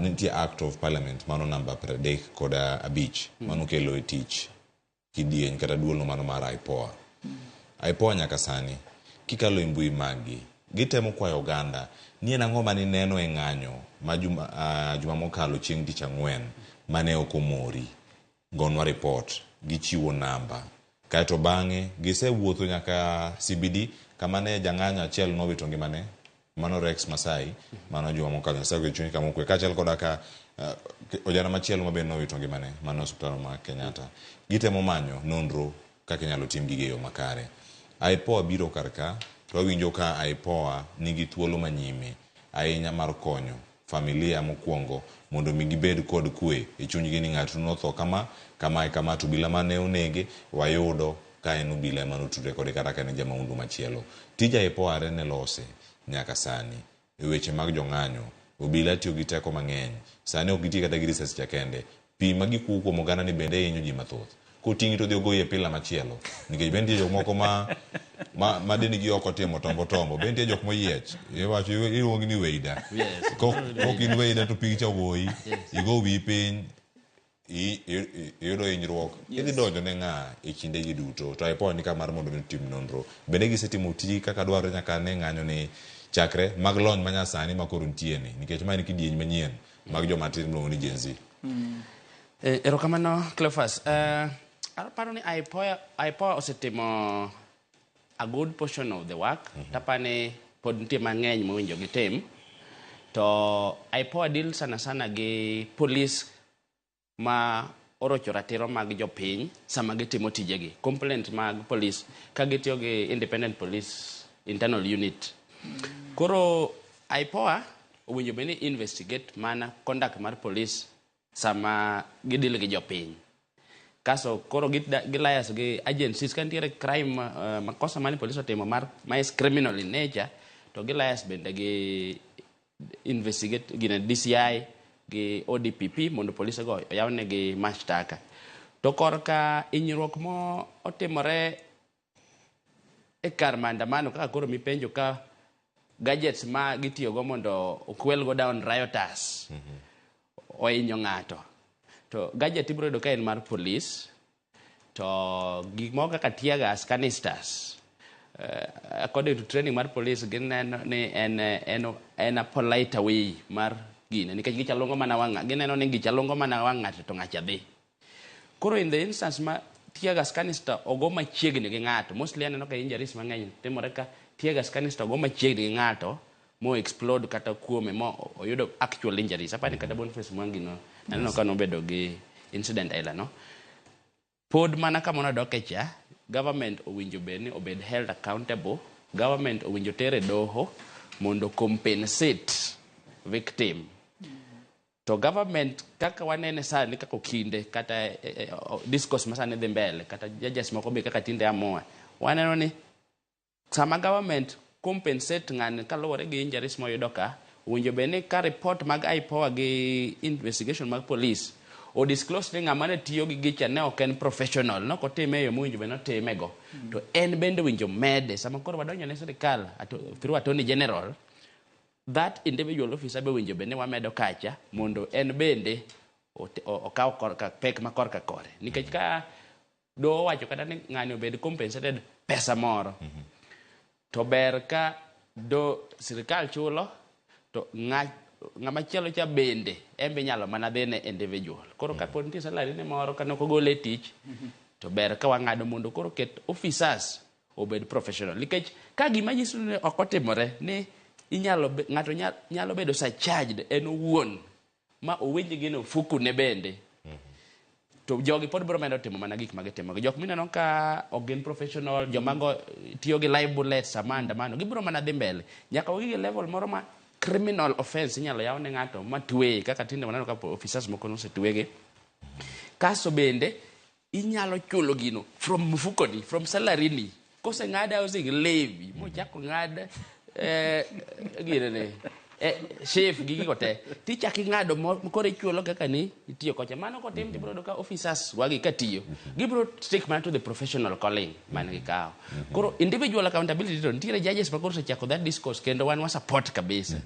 nitie Act of Parliament mano number 35 mano kelo e tich kidieny kata duol no mano mar IPOA. IPOA nyaka sani kikalo imbui magi gitemo kwayo oganda ni en ang'o mani neno e ng'anyo ma juma mokalo chieng' tich ang'wen mane okomori gonwa report gichiwo namba kaeto bang'e gisewuotho nyaka CBD kama ne jang'anyo achiel nowito ngimane mano Rex Masai mano juma mokalo nyasaye chuny kama okwe kaachiel koda ka ojana machielo ma bende nowito ngimane mano osiptal ma Kenyatta. Gitemo manyo nonro kaka inyalo tim gige yo makare. IPOA biro karka to winjo ka IPOA nigi thuolo manyime ahinya mar konyo familia mokwongo mondo mi gibed kod kwe e chunygi ni ng'ato notho kama to bila mane onege wayudo ka en obila ema notudre kode kata ka en jamaundu machielo. Tija IPOA are ne lose nyaka sani e weche mag jong'anyo. Obila tiyo gi teko mang'eny. Sani ok gitiyo kata gi risasi cha kende. Pi ma gikuo kuom oganda ni bende hinyo ji mathoth. Koting'i to dhi ogoyi e pila machielo. Nikech bende jok moko ma deni gi oko timo tombo. Bende jok moyiech. Iwacho iluongi ni weida. Kok in weida to pi cha ogoyi. Igo wi piny. Iyudo hinyruok. Idhi donjo ne ng'a e kinde gi duto. To IPOA ni kamar mondo mi tim nonro. Bende gisetimo tiji kaka dwarore nyaka ne ng'anyo ni chakre mag lony manyasani ma koro nitie ni. Nikech ma en kidieny manyien mag joma tin miluongo ni Gen Z. Erokamano Cleophas. Aparo ni IPOA osetimo a good portion of the work. Tapani pod nitie mang'eny mowinjo gitim. To IPOA deal sana gi police ma orocho ratiro mag jopiny sama gitimo tijegi. Complaint mag police ka gitiyo gi independent police internal unit. Koro IPOA owinjo bende investigate mana conduct mar police sama gidil gi jopiny. Kaso koro gilayas gi agencies kan tiere crime makosa mani police otimo ma is criminal in nature to gilayas bende gi investigate gina DCI gi ODPP mondo police go oyawne gi mashtaka. To korka hinyruok mo otimore e kar maandamano kaka koro mipenjo ka gadgets ma gitiyogo mondo okwel go down rioters ohinyo ng'ato. To gadget ibro yudo ka en mar police to gik moko kaka tear gas canisters according to training mar police gineno ni en a polite way mar gine nikech gichalongo mana wang' gineno ni gichalongo mana wang' ng'ato to ng'acha dhi. Koro in the instance ma tear gas canister ogo machiegni gi ng'ato, mostly aneno ka injuries mang'eny timore ka tear gas canister ogo machiegni gi ng'ato mo explode kata kuome mo oyudo actual injuries. Apani kata Boniface Mwangi no aneno ka nobedo gi incident aila no. Pod mana kama onadoke cha government owinjo beni obed held accountable. Government owinjo tere doho mondo compensate victim. To government kaka wanene sani kaka okinde kata discourse masane dhi mbele kata judges moko be kaka tinde amoa waneno ni sama government compensate ng'ani kaluwore gi injuries moyudo ka owinjo beni ka report mag IPOA gi investigation mag police o disclose ni ng'ama ne tiyo gi gicha ne ok en professional no kotime yo mowinjo beni otime go to en bende winjo mede sama koro wadonjo ne sirikal through attorney general that individual officer be winjo bende wamedo kacha mondo en bende okaw korka pek ma korka kore nikech ka do wacho kata ni ng'ani obed compensated pesa moro to ber ka do sirikal chulo to ng'ama chielo cha bende embe nyalo mana dhi ne individual. Koro kapod nitie salary ne moro ka nok ogole tich to ber ka wang'ado mondo koro ket officers obed professional nikech ka gima nyiso ni ok otimore ni ng'ato nyalo bedo surcharged en owuon ma owinj gi no fuku ne bende to jogi pod bro medo timo mana gik magitimo jok mineno ka ok gin professional jomago tiyo gi live bullets amanda mano gibro mana dhi mbele nyaka wigi level moro ma criminal offense inyalo yaw ne ng'ato ma tweye kaka tinde waneno ka officers moko nosetwege kaso bende inyalo chulo gino from mfukoni from salary ni kose ng'ada housing levy mochako ng'ada gine chef gigi kote tichaki ng'ado koro ichulo kaka ni itiyo kocha mano kotim tibro do ka officers wagi katiyo gibro stick man to the professional calling man gi kao koro individual accountability to nitiere judges ma koro sechako that discourse kendo wan wa support kabisa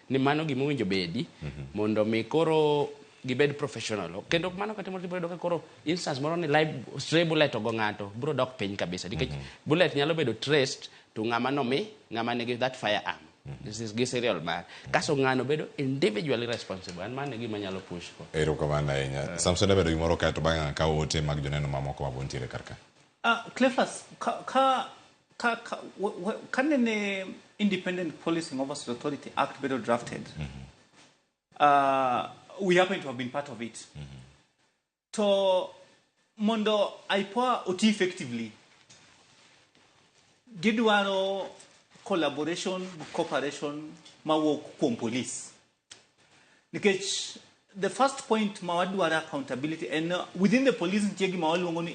ni mano gima winjo bedi mondo mi koro gibed professional kendo mano katimo tibro do ka koro instance moro ni live stray bullet ogo ng'ato bro dok piny kabisa nikech bullet nyalo bedo traced to ng'ama nigi that firearm. This is serial man. Kaso ng'ano bedo individually responsible. An mane gima nyalo push ko. Erokamano ahinya. Samson bedo gimoro ka to bang' ka ote mag joneno mamoko mabontiere karka. Cleophas, kanene Independent Policing Oversight Authority Act bedo drafted. We happen to have been part of it. To mondo IPOA oti effectively gidwaro collaboration, cooperation mawuok kuom police. Nikech the first point mawadwara accountability and within the police ntiegi mawaluongo ni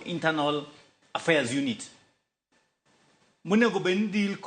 internal affairs unit. Monego ben deal